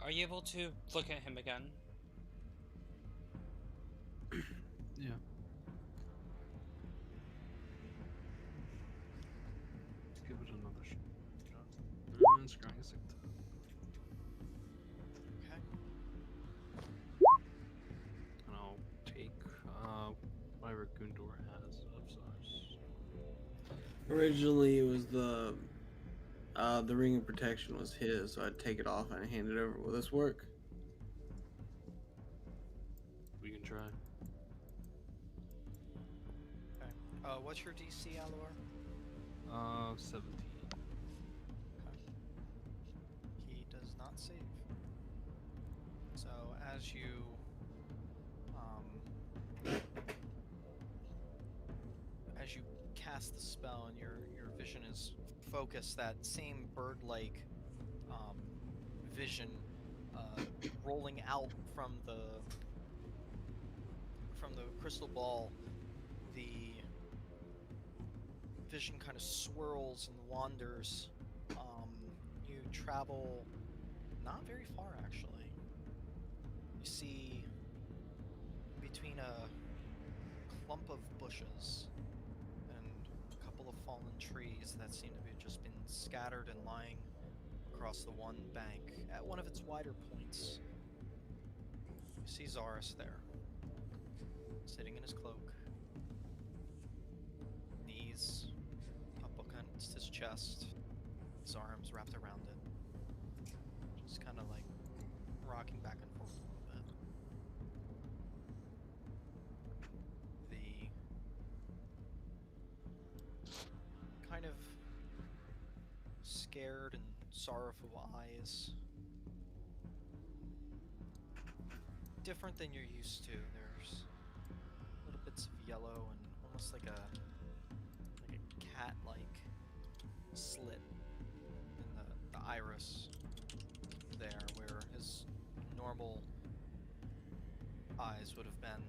Are you able to look at him again? Yeah. Give it another shot. And scrying a second. Okay. And I'll take whatever Gundor has of Zars. Originally, it was the ring of protection was his, so I'd take it off and hand it over. Will this work? We can try. Okay. What's your DC, Alor? 17. Okay. He does not save. So as you cast the spell and your vision is focused, that same bird-like vision rolling out from the crystal ball, the vision kind of swirls and wanders. You travel not very far, actually. You see between a clump of bushes and a couple of fallen trees that seem to have just been scattered and lying across the one bank at one of its wider points. You see Zaris there, sitting in his cloak, knees up against his chest, his arms wrapped around it, just kind of like rocking back and forth a little bit. The kind of scared and sorrowful eyes, different than you're used to. There's little bits of yellow and almost like a cat-like slit in the iris there, where his normal eyes would have been,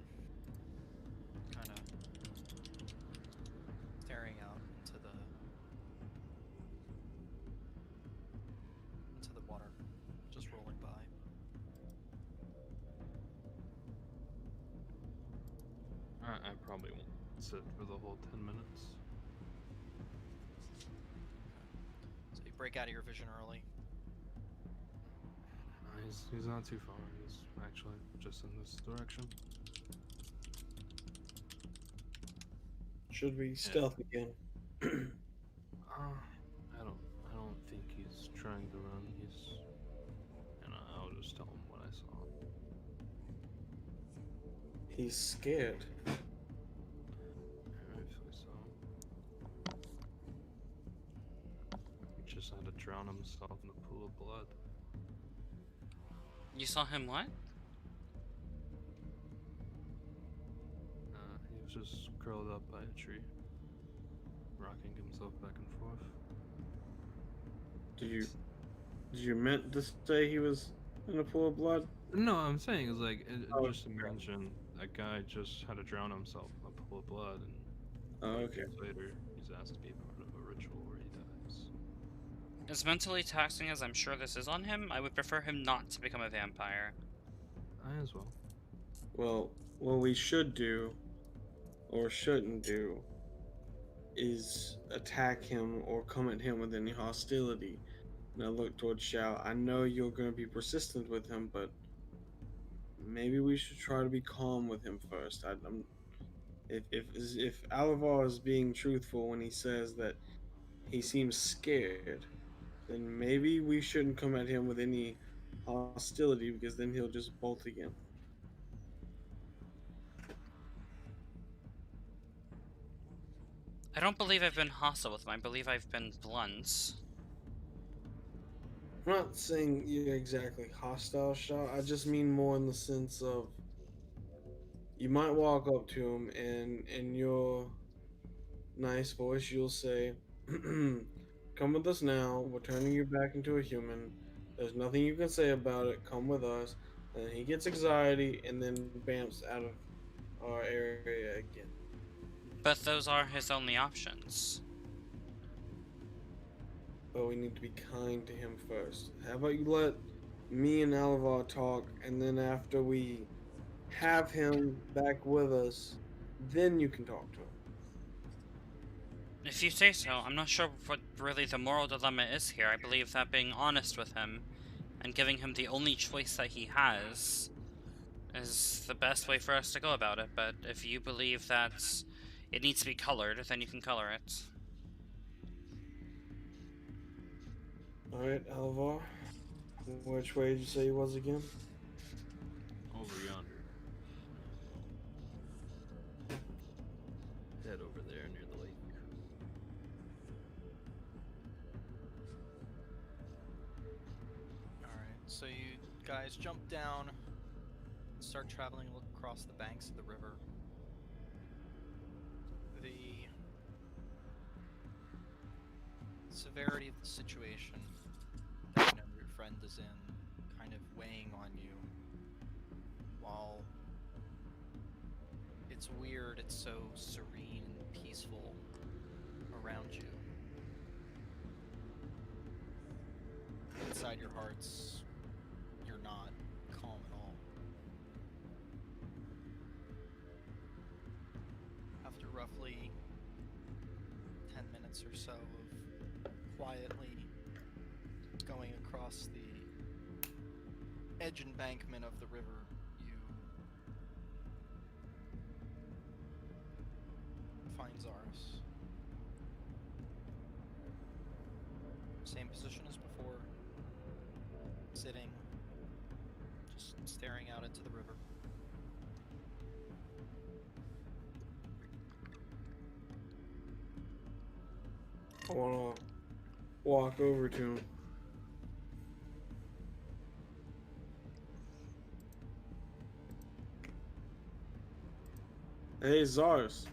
kind of staring out into the water, just rolling by. I probably won't sit for the whole 10 minutes. So you break out of your vision early. He's not too far. He's actually just in this direction. Should we stealth again? I don't think he's trying to run. And I'll just tell him what I saw. He's scared. Rightfully so. He just had to drown himself in a pool of blood. You saw him what? He was just curled up by a tree, rocking himself back and forth. Did you meant to say he was in a pool of blood? No, I'm saying is like just okay. imagine a guy just had to drown himself in a pool of blood, and Okay. years later he's asked to be part of a ritual where he dies. As mentally taxing as I'm sure this is on him, I would prefer him not to become a vampire. I as well. Well, what we should do, or shouldn't do, is attack him or come at him with any hostility. And I look towards Shao. I know you're going to be persistent with him, but maybe we should try to be calm with him first. If Alivar is being truthful when he says that he seems scared, then maybe we shouldn't come at him with any hostility, because then he'll just bolt again. I don't believe I've been hostile with him. I believe I've been blunt. I'm not saying you're exactly hostile, Shaw. I just mean more in the sense of you might walk up to him and in your nice voice you'll say, "Come with us now. We're turning you back into a human. There's nothing you can say about it. Come with us." And he gets anxiety and then bamps out of our area again. But those are his only options. But we need to be kind to him first. How about you let me and Alvar talk, and then after we have him back with us, then you can talk to him. If you say so, I'm not sure what really the moral dilemma is here. I believe that being honest with him and giving him the only choice that he has is the best way for us to go about it, but if you believe that it needs to be colored, then you can color it. Alright, Alvar. Which way did you say he was again? Over yonder. Dead over there near the lake. Alright, so you guys jump down and start traveling across the banks of the river. The severity of the situation that you know your friend is in kind of weighing on you. While it's weird, it's so serene and peaceful around you. Inside your hearts, you're not calm at all. After roughly 10 minutes or so of quietly going across the edge embankment of the river, you find Zaris. Same position as before, sitting, just staring out into the river. I wanna walk over to him. Hey, Zars.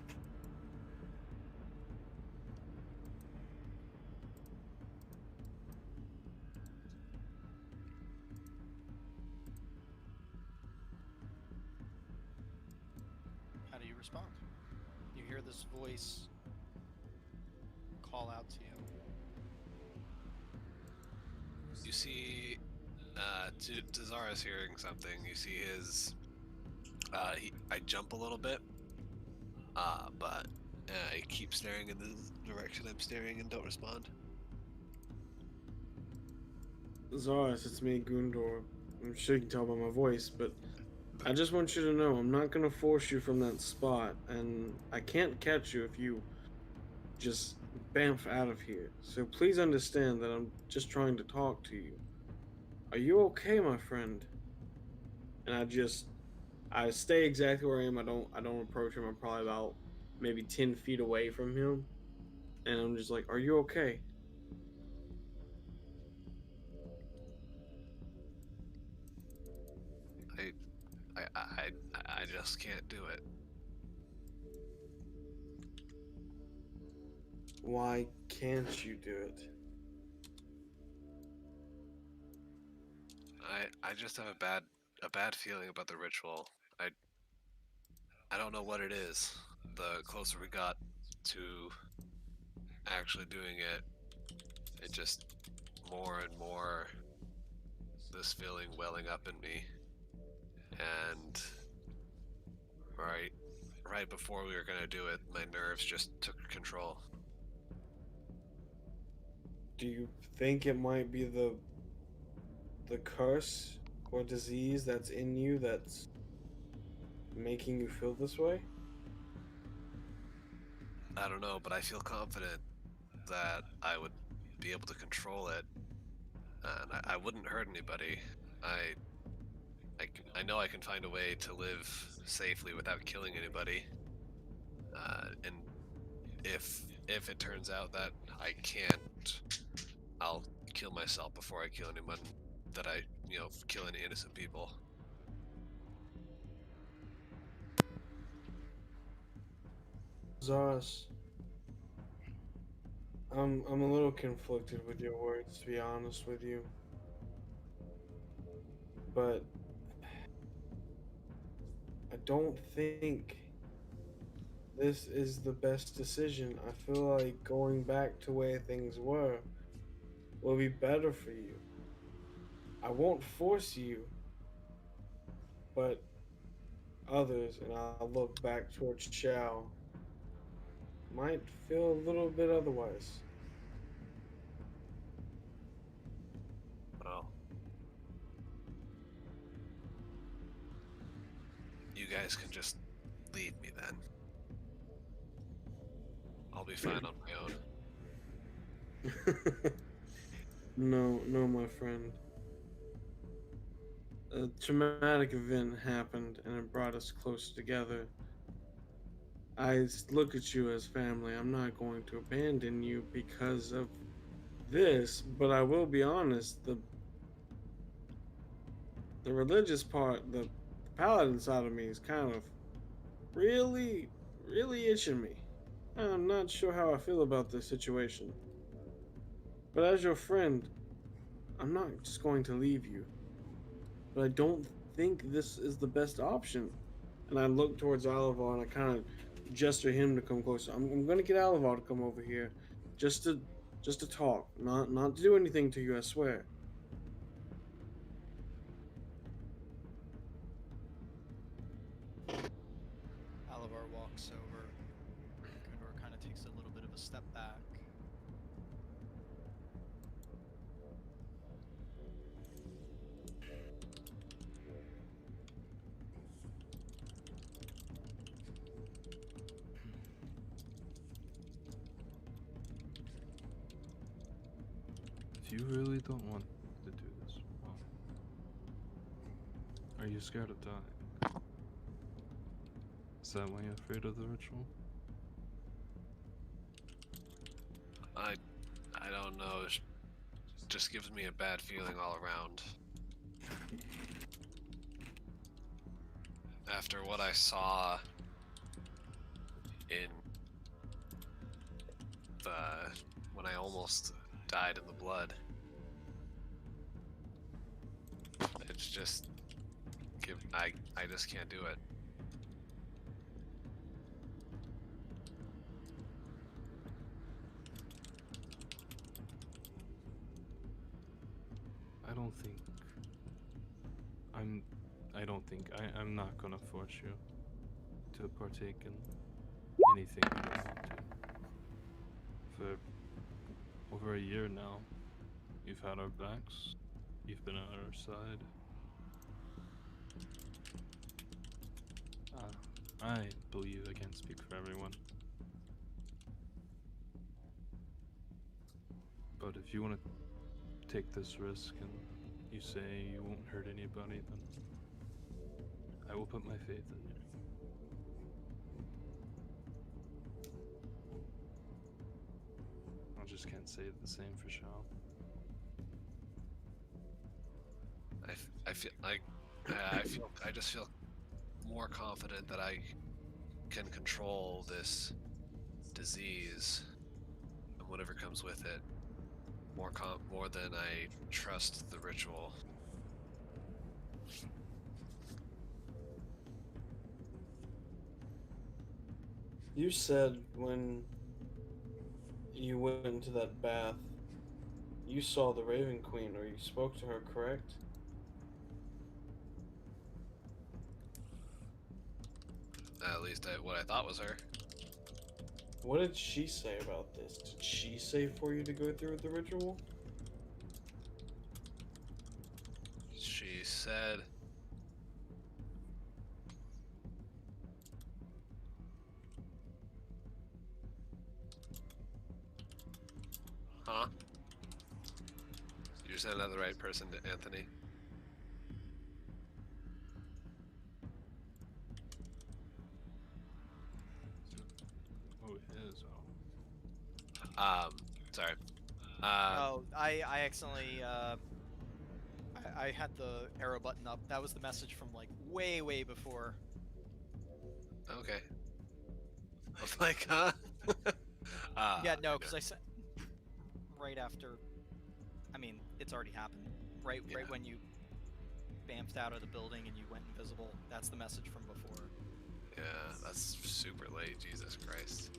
How do you respond? You hear this voice call out to you. You see, Tazara's hearing something. You see his, I jump a little bit, but I keep staring in the direction I'm staring and don't respond. Zars, it's me, Gundor. I'm sure you can tell by my voice, but I just want you to know I'm not gonna force you from that spot, and I can't catch you if you just bamf out of here. So please understand that I'm just trying to talk to you. Are you okay, my friend? And I stay exactly where I am. I don't approach him. I'm probably about maybe 10 feet away from him, and I'm just like, "Are you okay?" I just can't do it. Why can't you do it? I just have a bad feeling about the ritual. I don't know what it is. The closer we got to actually doing it, it just more and more this feeling welling up in me. And right before we were gonna do it, my nerves just took control. Do you think it might be the curse or disease that's in you that's making you feel this way? I don't know, but I feel confident that I would be able to control it, and I wouldn't hurt anybody. I know I can find a way to live safely without killing anybody. And if it turns out that I can't, I'll kill myself before I kill anyone that I kill any innocent people. Zaras, I'm a little conflicted with your words, to be honest with you. But I don't think this is the best decision. I feel like going back to where things were will be better for you. I won't force you, but others, and I'll look back towards Shao, might feel a little bit otherwise. Well, you guys can just leave me then. I'll be fine on my own. No, my friend. A traumatic event happened and it brought us closer together. Look at you as family. I'm not going to abandon you because of this, but I will be honest, the religious part, the paladin side of me is kind of really, really itching me. I'm not sure how I feel about this situation. But as your friend, I'm not just going to leave you. But I don't think this is the best option. And I look towards Oliver and I kind of gesture him to come closer. I'm going to get Oliver to come over here, just to talk, not to do anything to you. I swear. Alavar walks over. Kundor kind of takes a little bit of a step back. If you really don't want to do this, well, are you scared of dying? Is that why you're afraid of the ritual? I don't know. It just gives me a bad feeling all around. After what I saw in when I almost died in the blood, it's just I just can't do it. I'm not gonna force you to partake in anything you don't want to. For over a year now, you've had our backs, you've been on our side. I believe I can't speak for everyone. But if you want to take this risk and you say you won't hurt anybody, then I will put my faith in you. I just can't say the same for Shao. I feel like I just feel more confident that I can control this disease and whatever comes with it more than I trust the ritual. You said when you went into that bath, you saw the Raven Queen, or you spoke to her, correct? At least what I thought was her. What did she say about this? Did she say for you to go through with the ritual? She said... Huh? You're saying I'm the right person, Anthony? Oh, it is. Sorry. Oh, I accidentally I had the arrow button up. That was the message from like way before. Okay. I was like, huh? Yeah, no, because I sent right after. I mean, it's already happened. Right Yeah. when you bamfed out of the building and you went invisible. That's the message from before. Yeah, that's super late. Jesus Christ.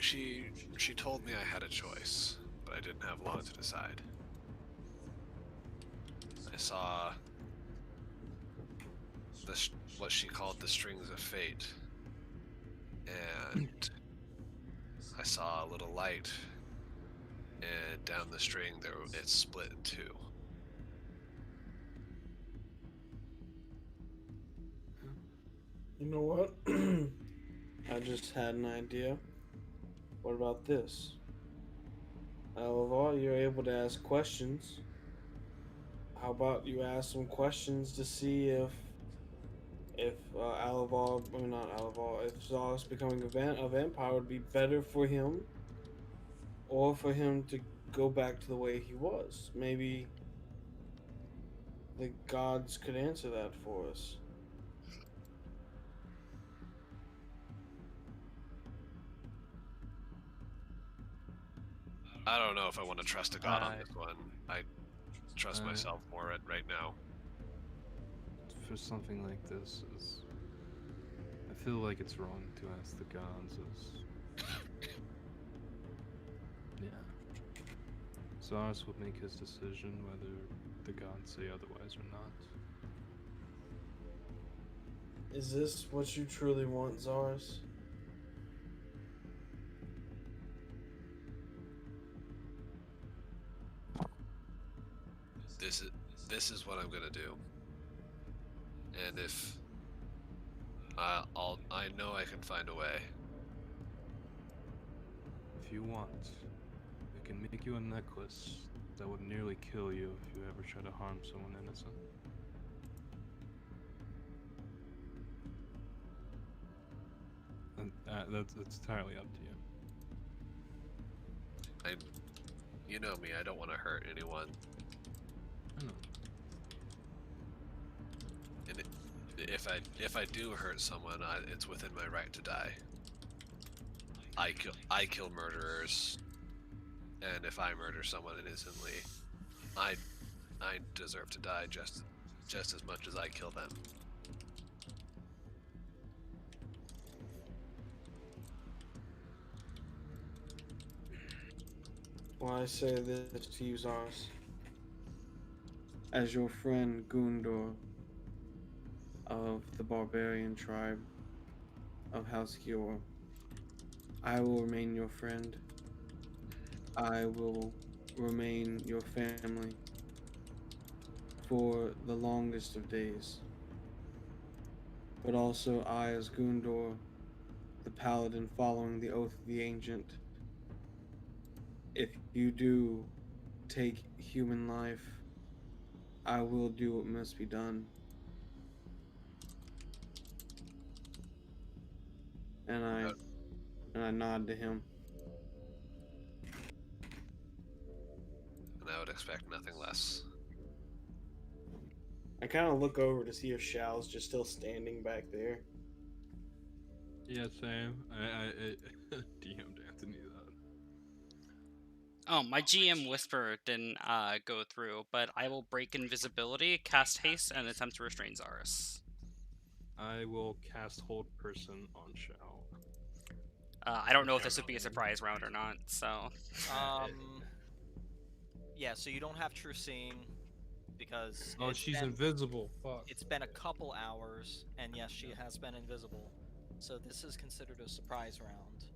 she told me I had a choice, but I didn't have long to decide. I saw what she called the strings of fate, and I saw a little light, and down the string it split in two. You know what? I just had an idea. What about this? Alavar, you're able to ask questions. How about you ask some questions to see if Alavar, I mean not Alavar, if Zos becoming a vampire would be better for him, or for him to go back to the way he was. Maybe the gods could answer that for us. I don't know if I want to trust a god on I- this one. I trust I- myself more right now. For something like this, I feel like it's wrong to ask the gods. Yeah. Zars will make his decision whether the gods say otherwise or not. Is this what you truly want, Zars? This is what I'm gonna do. And if I know I can find a way. If you want, I can make you a necklace that would nearly kill you if you ever try to harm someone innocent. And that's entirely up to you. You know me, I don't want to hurt anyone. I know. And if I do hurt someone, it's within my right to die. I kill murderers, and if I murder someone innocently, I deserve to die just as much as I kill them. Well, I say this to you, Zars. As your friend Gundor of the barbarian tribe of House Kior, I will remain your friend. I will remain your family for the longest of days. But also I, as Gundor, the paladin following the oath of the ancient, if you do take human life, I will do what must be done. And I nod to him. And I would expect nothing less. I kind of look over to see if Shao's just still standing back there. Yeah, same. I DM'd Anthony that. Oh, my GM Whisper didn't go through, but I will break invisibility, cast haste, and attempt to restrain Zaris. I will cast Hold Person on Shao. I don't know if this would be a surprise round or not, so... Yeah, so you don't have True Seeing, because Oh, she's invisible. Fuck. it's been a couple hours, and yes, she has been invisible. So this is considered a surprise round.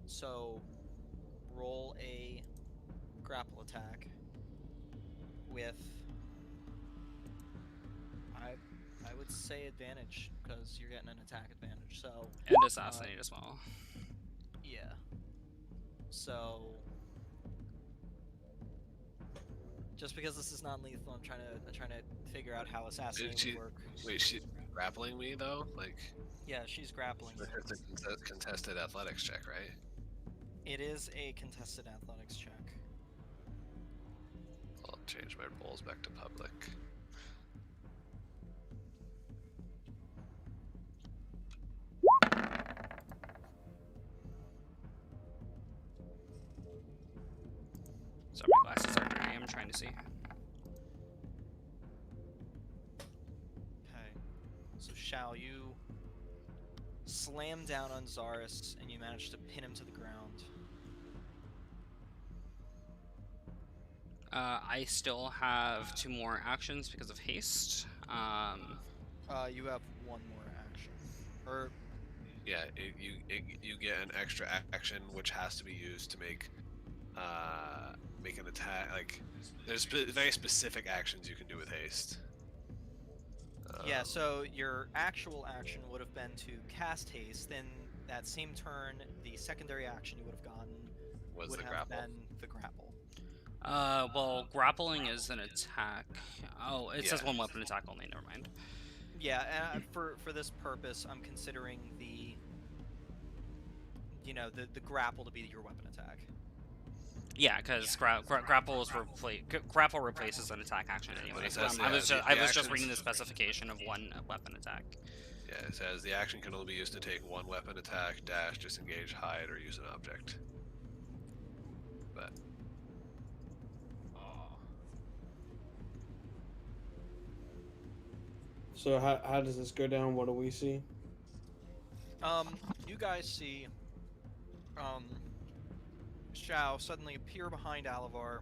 So roll a grapple attack with, I would say advantage, because you're getting an attack advantage. So And assassinate as well. yeah. So just because this is non-lethal, I'm trying to figure out how assassinate would work. Wait, she grappling me though? Like, Yeah, she's grappling you. it's a contested athletics check, right? It is a contested athletics check. I'll change my roles back to public. Sorry, my glasses are dirty. I'm trying to see. Okay. So Shao, you slam down on Zaris, and you manage to pin him to the ground. I still have 2 more actions because of haste. You have one more action. Or, Yeah, you get an extra action which has to be used to make an attack. Like, there's very specific actions you can do with haste. yeah, so your actual action would have been to cast haste, then that same turn, the secondary action you would have gotten Was would the have grapple? been the grapple. Well, grappling is an attack. Oh, it says Yeah. 1 weapon attack only, never mind. Yeah, and for this purpose, I'm considering the grapple to be your weapon attack. Yeah, because grapple replaces an attack action anyway. it says, I was yeah, just the I was just actions- reading the specification of 1 weapon attack. Yeah, it says the action can only be used to take 1 weapon attack, dash, disengage, hide, or use an object. But So how does this go down? What do we see? You guys see, Shao suddenly appear behind Alavar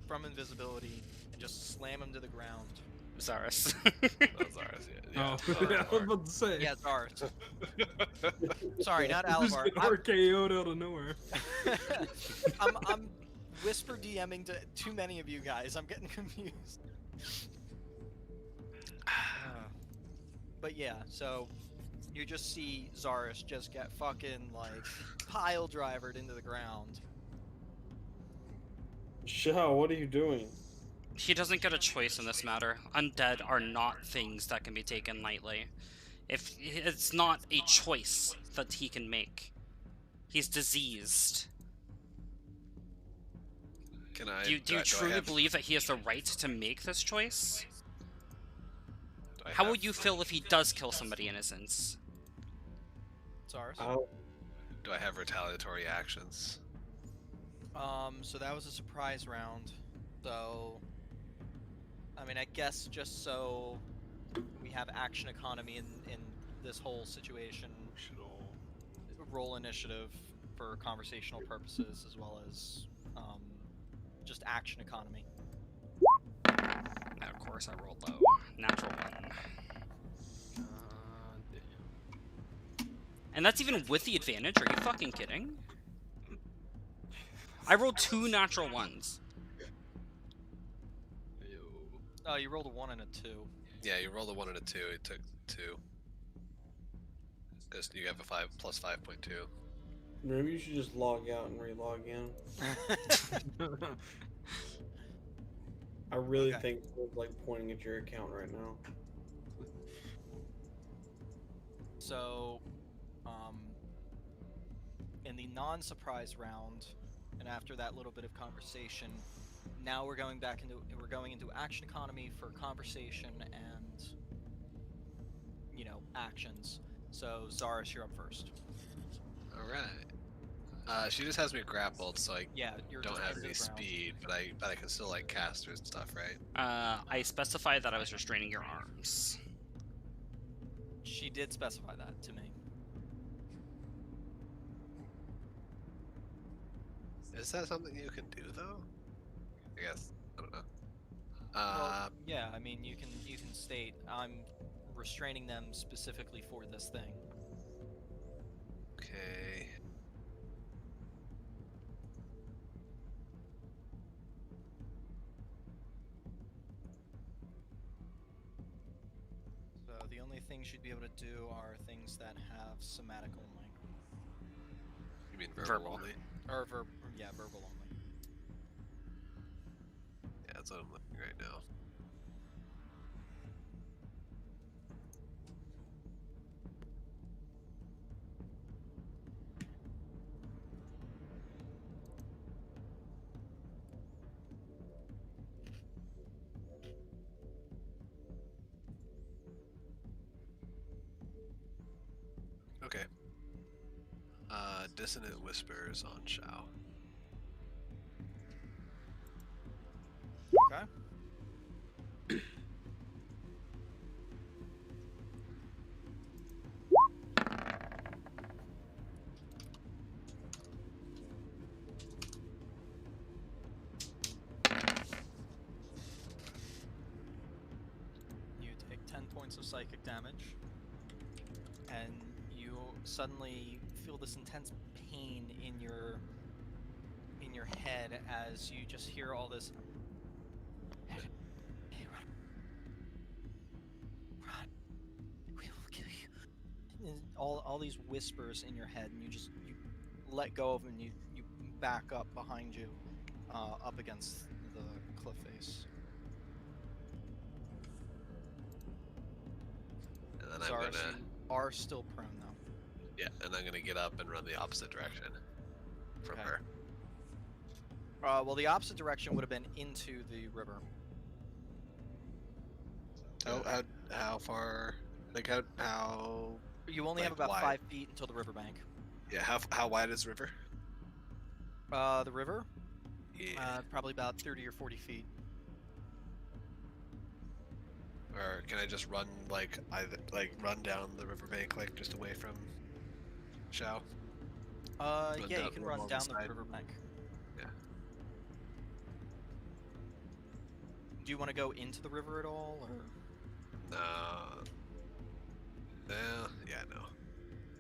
from invisibility and just slam him to the ground. Zaris. those are yeah. Oh, yeah, I was about to say. Yeah, Zaris. Sorry, not Just Alavar. get RKO'd out of nowhere. I'm whisper DMing to too many of you guys. I'm getting confused. But yeah, so you just see Zaris just get fucking like pile drivered into the ground. Shao, what are you doing? He doesn't get a choice in this matter. Undead are not things that can be taken lightly. If it's not a choice that he can make. He's diseased. Can I? Do you I truly have- believe that he has the right to make this choice? do I How have- will you feel if he does kill somebody innocent? Zaris. Do I have retaliatory actions? So that was a surprise round. So, I mean, I guess just so we have action economy in this whole situation, Should all... roll initiative for conversational purposes as well as just action economy. And of course I rolled low. Natural 1. damn. And that's even with the advantage? Are you fucking kidding? I rolled 2 natural 1s. Yo. Oh, you rolled a 1 and a 2. Yeah, you rolled a 1 and a 2. It took 2. Because you have a 5 plus 5.2. Maybe you should just log out and re-log in. I really Okay. think it's like pointing at your account right now. So, in the non-surprise round, and after that little bit of conversation, now we're going into action economy for conversation and actions. So Zaris, you're up first. All right. She just has me grappled, so I Yeah, you're don't just have pinned to any the ground. speed, but I can still like cast her and stuff, right? I specified that I was restraining your arms. She did specify that to me. Is that something you can do though? I guess I don't know. Well, yeah, I mean, you can state I'm restraining them specifically for this thing. Okay. So the only things you'd be able to do are things that have somatic only, You mean Verbal. verbal only? or verbal only. Yeah, that's what I'm looking right now. Okay. Dissonant whispers on Shao. Okay. points of psychic damage, and you suddenly feel this intense pain in your head as you just hear all this. Hey, run, we will kill you. And all these whispers in your head, and you let go of them, and you back up behind you, up against the cliff face. And then I'm Zaris, gonna, you are still prone though. yeah, and I'm gonna get up and run the opposite direction from Okay. her. Well, the opposite direction would have been into the river. How far? Like how? You only have Like, about wide? 5 feet until the riverbank. Yeah, how wide is the river? The river, Yeah. probably about 30 or 40 feet. Or can I just run run down the riverbank like just away from Shao? Run Yeah, you down- can run run along the down the side. riverbank. Yeah. Do you want to go into the river at all, or? Yeah, no.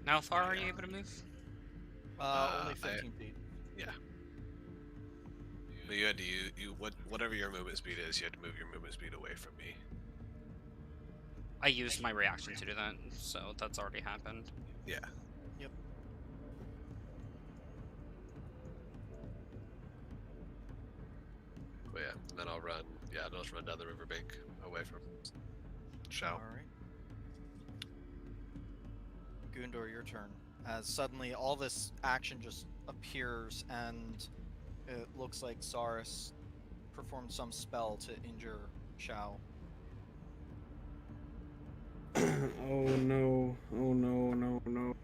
How far are Yeah. you able to move? Only 15 feet. But you had to whatever your movement speed is, you had to move your movement speed away from me. I used my reaction to do that, so that's already happened. Yeah. Yep. But yeah, and then I'll run. Yeah, I'll just run down the riverbank away from Shao. All right. Gundor, your turn. As suddenly all this action just appears, and it looks like Zaris performed some spell to injure Shao. Oh no. Oh no, no, no.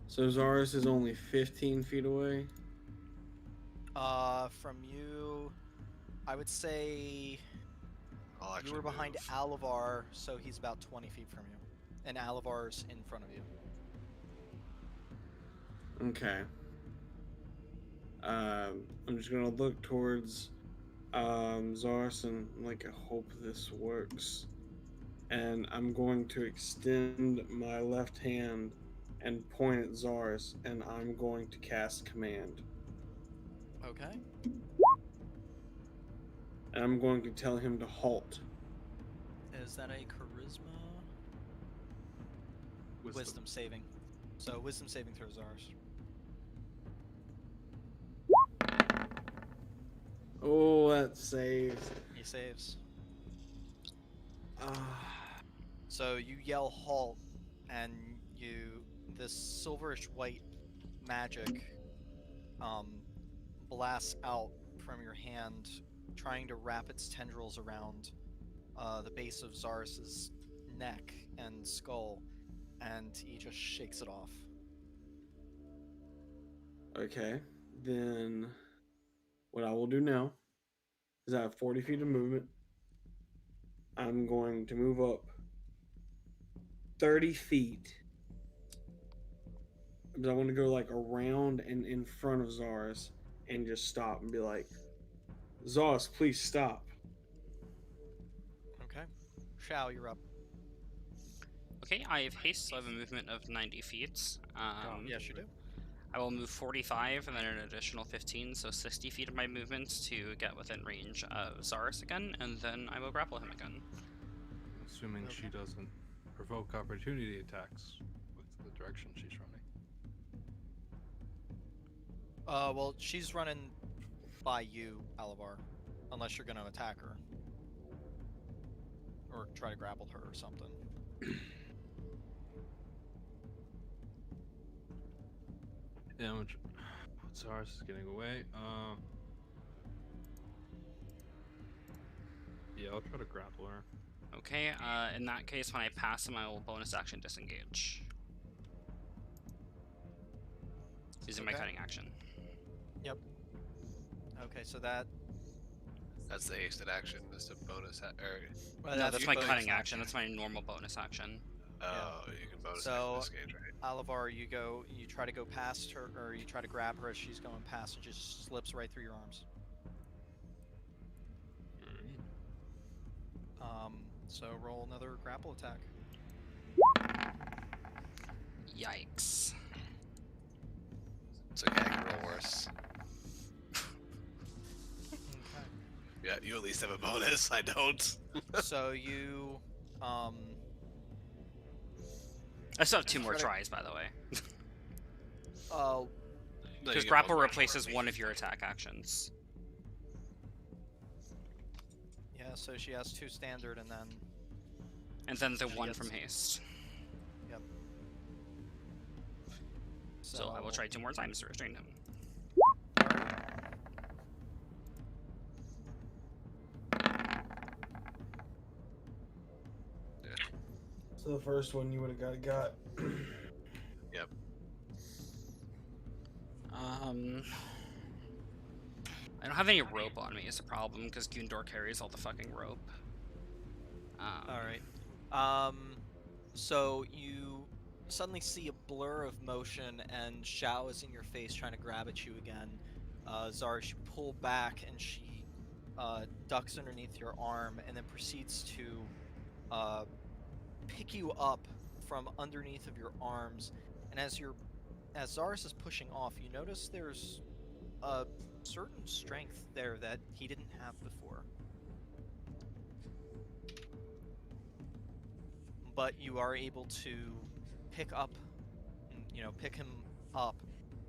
So Zaris is only 15 feet away. From you, I would say I'll you actually were behind move. Alivar, so he's about 20 feet from you. And Alivar's in front of you. Okay. I'm just gonna look towards Zaris and like I hope this works. And I'm going to extend my left hand and point at Zaris, and I'm going to cast command. Okay. And I'm going to tell him to halt. Is that a charisma? Wisdom saving. So wisdom saving throw, Zaris. Oh, that saves. He saves. Ah. So you yell halt, and this silverish white magic blasts out from your hand, trying to wrap its tendrils around the base of Zaris's neck and skull, and he just shakes it off. Okay, then what I will do now is I have 40 feet of movement. I'm going to move up 30 feet. Because I want to go like around and in front of Zaris and just stop and be like, Zaris, please stop. Okay. Shao, you're up. Okay, I have haste, so I have a movement of 90 feet. Yes, you do. I will move 45 and then an additional 15, so 60 feet of my movement to get within range of Zaris again, and then I will grapple him again. Assuming she doesn't provoke opportunity attacks with the direction she's running. Well, she's running by you, Alivar, unless you're gonna attack her. Or try to grapple her or something. Yeah, Zaris is getting away. Yeah, I'll try to grapple her. Okay, in that case, when I pass him, I will bonus action disengage. Using my Okay. cutting action. Okay, so that. That's the hasted action. That's a bonus. Well, No, that's my bonus cutting action. That's my normal bonus action. Oh, you can bonus So- action disengage, right? Alivar, you try to go past her, or you try to grab her as she's going past, and just slips right through your arms. So roll another grapple attack. Yikes. It's okay, I can roll worse. Okay. Yeah, you at least have a bonus. I don't. So you, I still have 2 more Try to- tries, by the way. No, you Because get grapple one replaces one of your attack actions. yeah. So she has 2 standard, and then And then the She 1 gets- from haste. so, So I will try 2 more times to restrain him. So the first one you would have got. Yep. I don't have any rope on me is a problem because Gundor carries all the fucking rope. All right. So you suddenly see a blur of motion, and Xiao is in your face trying to grab at you again. Zara, you pull back, and she ducks underneath your arm, and then proceeds to pick you up from underneath of your arms. And as Zaris is pushing off, you notice there's a certain strength there that he didn't have before. But you are able to pick him up,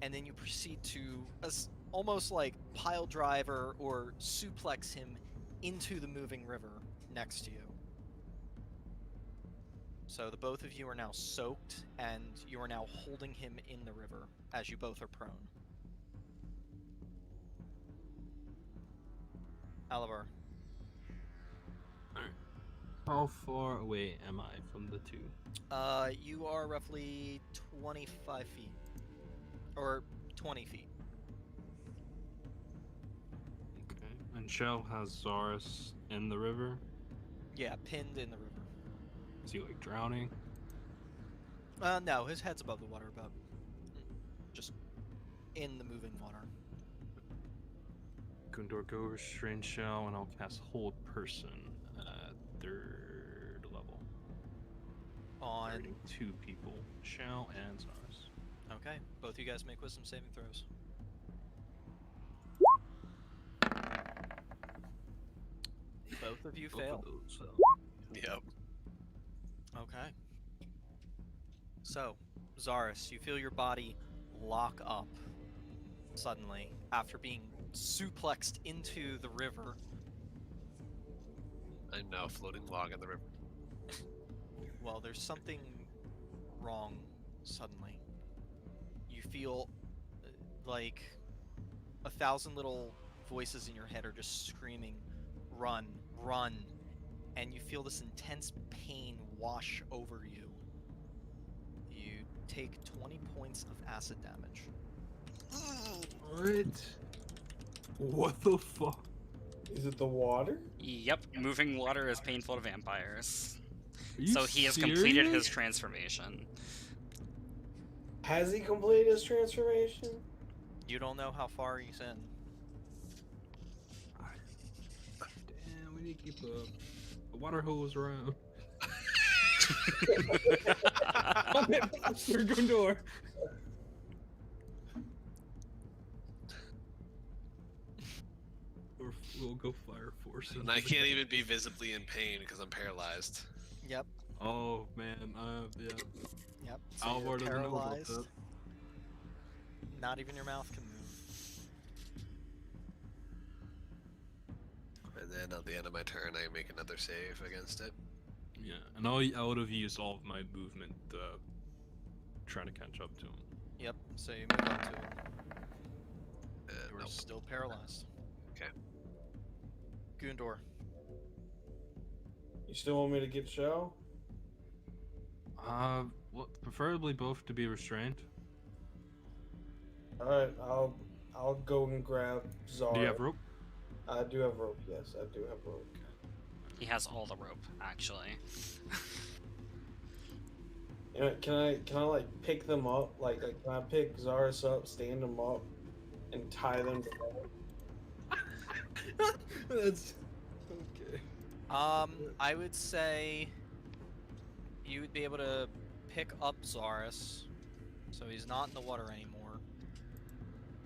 and then you proceed to almost like pile driver or suplex him into the moving river next to you. So the both of you are now soaked, and you are now holding him in the river as you both are prone. Alivar. How far away am I from the 2? You are roughly 25 feet. Or 20 feet. Okay. And Shell has Zaris in the river. Yeah, pinned in the river. Is he like drowning? No, his head's above the water, about just in the moving water. Gundor, go restrain Shell, and I'll cast Hold Person at 3rd level. On. Targeting 2 people, Shell and Zaris. Okay, both you guys make wisdom saving throws. Both of you Both fail. of those fail. Yep. Okay. So, Zaris, you feel your body lock up suddenly after being suplexed into the river. I'm now a floating log in the river. Well, there's something wrong suddenly. You feel like 1,000 little voices in your head are just screaming, run, run, and you feel this intense pain wash over you. You take 20 points of acid damage. What? What the fuck? Is it the water? Yep, moving water is painful to vampires. Are you So he has completed his serious? transformation. Has he completed his transformation? You don't know how far he's in. Damn, we need to keep a water hose around. Monster Gundor. Or we'll go Fire Force. And I can't even be visibly in pain because I'm paralyzed. Yep, Oh man, yeah. yep. So Alvar you're doesn't know about paralyzed. that. Not even your mouth can move. And then at the end of my turn, I make another save against it. Yeah, and I would have used all of my movement trying to catch up to him. Yep, so you move up to it. You are Nope. still paralyzed. Okay. Gundor. You still want me to get Shell? Well, preferably both to be restrained. Alright, I'll go and grab Zara. Do you have rope? I do have rope, yes, I do have rope. He has all the rope, actually. You know, can I like pick them up? Like can I pick Zaris up, stand them up, and tie them together? That's okay. I would say you would be able to pick up Zaris, so he's not in the water anymore.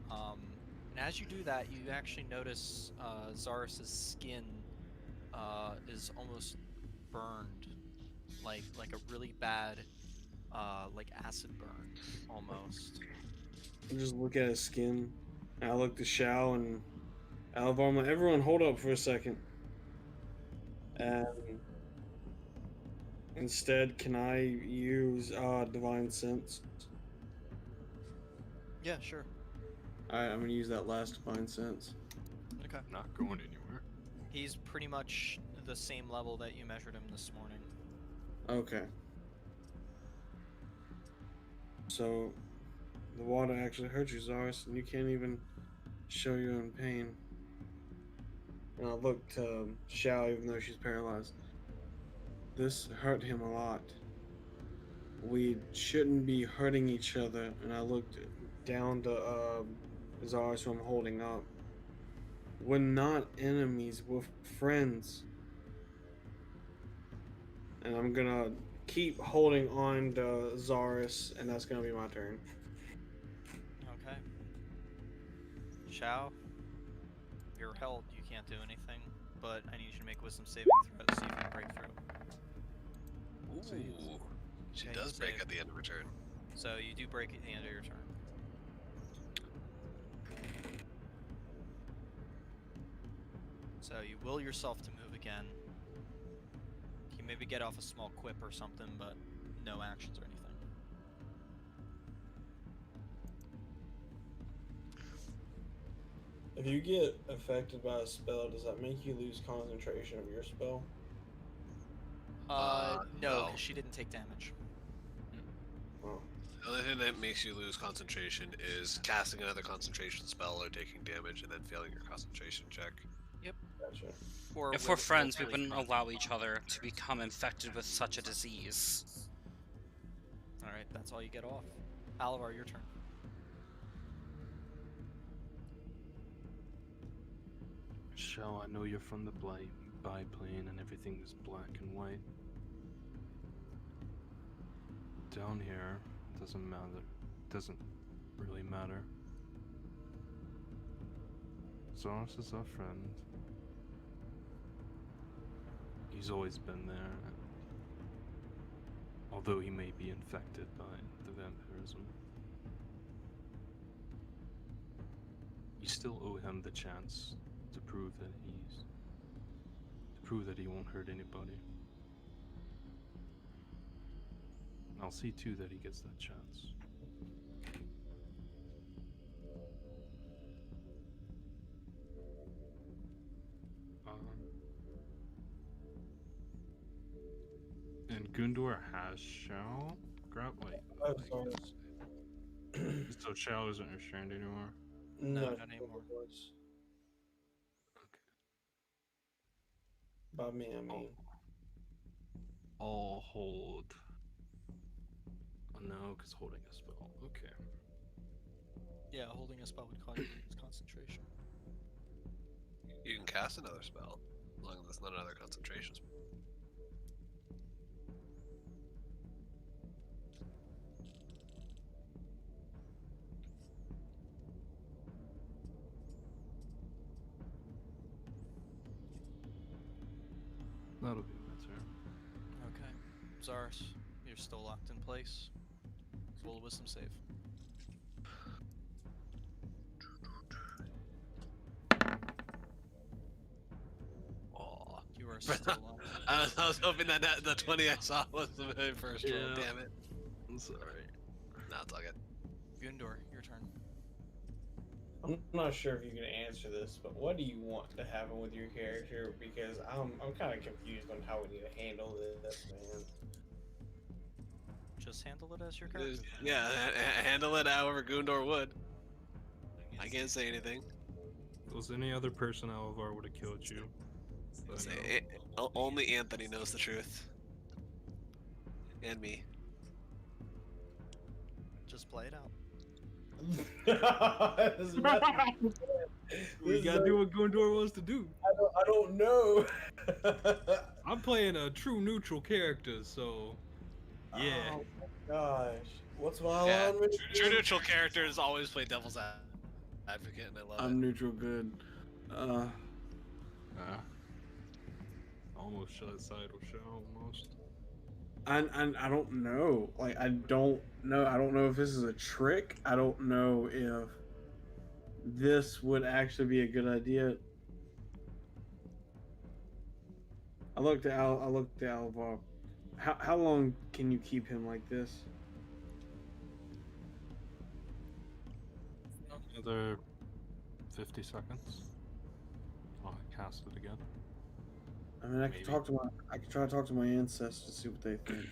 And as you do that, you actually notice Zaris's skin is almost burned, like a really bad, like acid burn, almost. I just look at his skin. And I look to Shao and Alvar. I'm like, everyone, hold up for a second. And instead, can I use Divine Sense? Yeah, sure. Alright, I'm gonna use that last Divine Sense. Okay. Not going anywhere. He's pretty much the same level that you measured him this morning. Okay. So, the water actually hurt you, Zaris, and you can't even show your own pain. And I look to Shao, even though she's paralyzed. This hurt him a lot. We shouldn't be hurting each other. And I looked down to Zaris, who I'm holding up. We're not enemies, we're friends. And I'm gonna keep holding on to Zaris, and that's gonna be my turn. Okay. Shao, you're held. You can't do anything, but I need you to make wisdom saving throw to see if you can break through. Ooh. She Okay, does break save. at the end of her turn. So you do break at the end of your turn. So you will yourself to move again. You maybe get off a small quip or something, but no actions or anything. If you get affected by a spell, does that make you lose concentration of your spell? No, no. because she didn't take damage. Oh. The only thing that makes you lose concentration is casting another concentration spell or taking damage and then failing your concentration check. Gotcha. Or If we're will- friends, we willfully wouldn't allow concentrate. each other to become infected with such a disease. Alright, that's all you get off. Alavar, your turn. Shao, I know you're from the biplane and everything is black and white. Down here, doesn't matter. Doesn't really matter. Zaris is our friend. He's always been there. Although he may be infected by the vampirism. You still owe him the chance to prove that he won't hurt anybody. And I'll see too that he gets that chance. And Gundor has Shao. Wait. Oh, sorry. So Shao isn't restrained anymore? No, No, not anymore. Okay. By me, I mean. I'll hold. Oh, no, because holding a spell. Okay. Yeah, holding a spell would cause you to lose concentration. You can cast another spell, as long as it's not another concentration spell. That'll be my turn. Okay. Zaris, you're still locked in place. Roll a wisdom save. Aw. You are still locked. I was hoping that the 20 I saw was the very first roll. Yeah. Damn it. I'm sorry. No, it's all good. Gundor, your turn. I'm not sure if you can answer this, but what do you want to happen with your character? Because I'm kind of confused on how we need to handle this, man. Just handle it as your character. Yeah, handle it however Gundor would. I can't say anything. If it was any other person, Alvar would have killed you. But no. Only Anthony knows the truth. And me. Just play it out. This is not- We this gotta is do what Gundor wants to do. I don't know. I'm playing a true neutral character, so yeah. Oh my gosh. What's my Yeah, alignment? true neutral characters always play devil's advocate, and I love I'm neutral good. Ah, almost shot side of show almost. I don't know. Like I don't know. I don't know if this is a trick. I don't know if this would actually be a good idea. I looked at Alvar. How long can you keep him like this? Another 50 seconds. I'll cast it again. I mean, Maybe. I could try to talk to my ancestors to see what they think.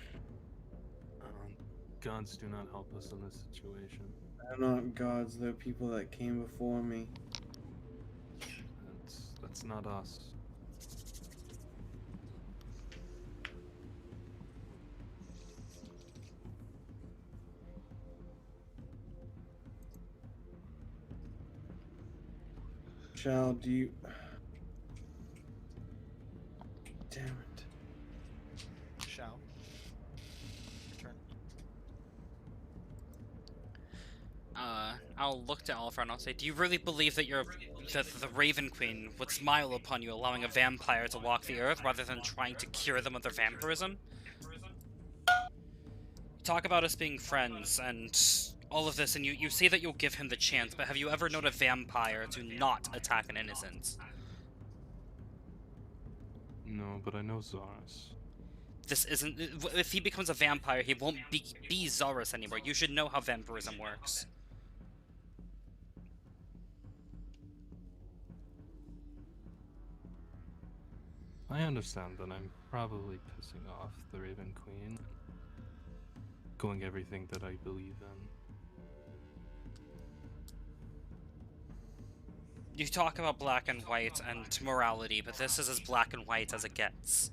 Gods do not help us in this situation. They're not gods. They're people that came before me. That's not us. Child, do you? Damn it! Shao. Your turn. I'll look to Alpha and I'll say, do you really believe that the Raven Queen would smile upon you, allowing a vampire to walk the earth rather than trying to cure them of their vampirism? You talk about us being friends and all of this, and you say that you'll give him the chance, but have you ever known a vampire to not attack an innocent? No, but I know Zaris. This isn't... If he becomes a vampire, he won't be Zaris anymore. You should know how vampirism works. I understand that I'm probably pissing off the Raven Queen. Going everything that I believe in. You talk about black and white and morality, but this is as black and white as it gets.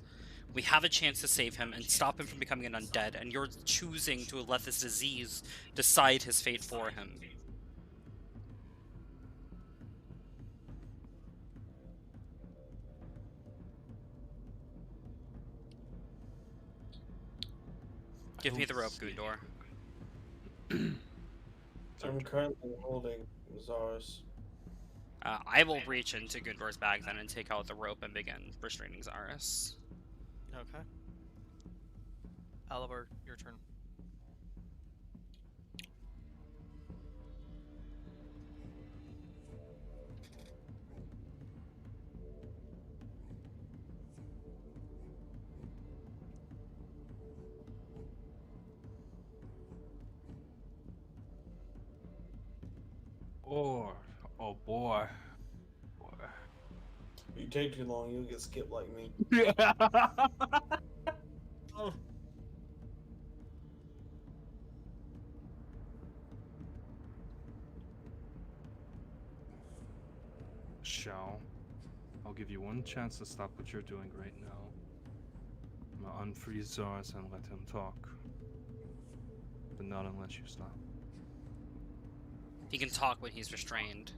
We have a chance to save him and stop him from becoming an undead, and you're choosing to let this disease decide his fate for him. Give me the rope, Gundor. I'm currently holding Zaris. I will reach into Gundor's bag then and take out the rope and begin restraining Zaris. Okay. Alibar, your turn. Oh boy. You take too long, you'll get skipped like me. Oh. Shao, I'll give you one chance to stop what you're doing right now. I'm gonna unfreeze Zaris and let him talk. But not unless you stop. He can talk when he's restrained.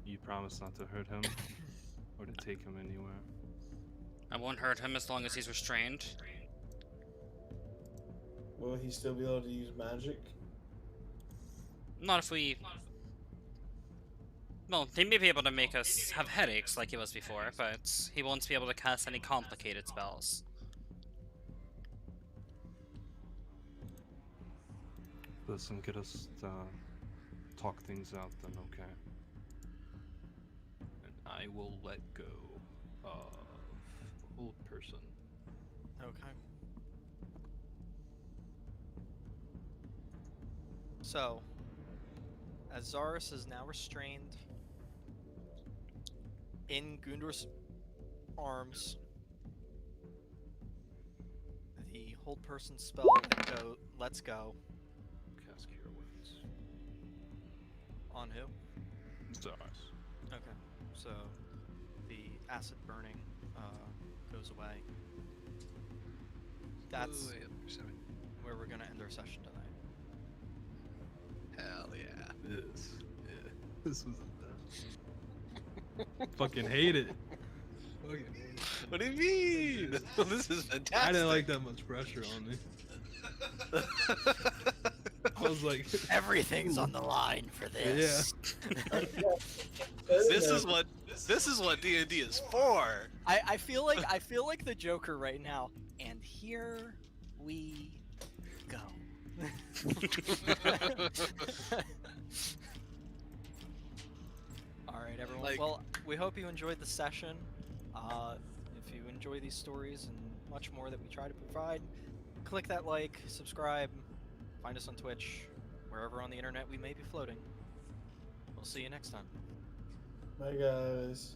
You promise not to hurt him? Or to take him anywhere? I won't hurt him as long as he's restrained. Will he still be able to use magic? Not if we... Well, he may be able to make us have headaches like he was before, but he won't be able to cast any complicated spells. Listen, get us to talk things out then, okay? And I will let go of old person. Okay. So, as Zaris is now restrained in Gundor's arms, the hold person spell lets go. Cast Cure Wounds. On who? Zaris. Okay, so the acid burning goes away. That's where we're gonna end our session tonight. Hell yeah. This was Fucking hate it. What do you mean? This is fantastic. I didn't like that much pressure on me. I was like, Everything's on the line for this. This is what D&D is for. I feel like the Joker right now. And here we go. All right, everyone. Like- Well, we hope you enjoyed the session. If you enjoy these stories and much more that we try to provide, click that like, subscribe, find us on Twitch, wherever on the internet we may be floating. We'll see you next time. Bye, guys.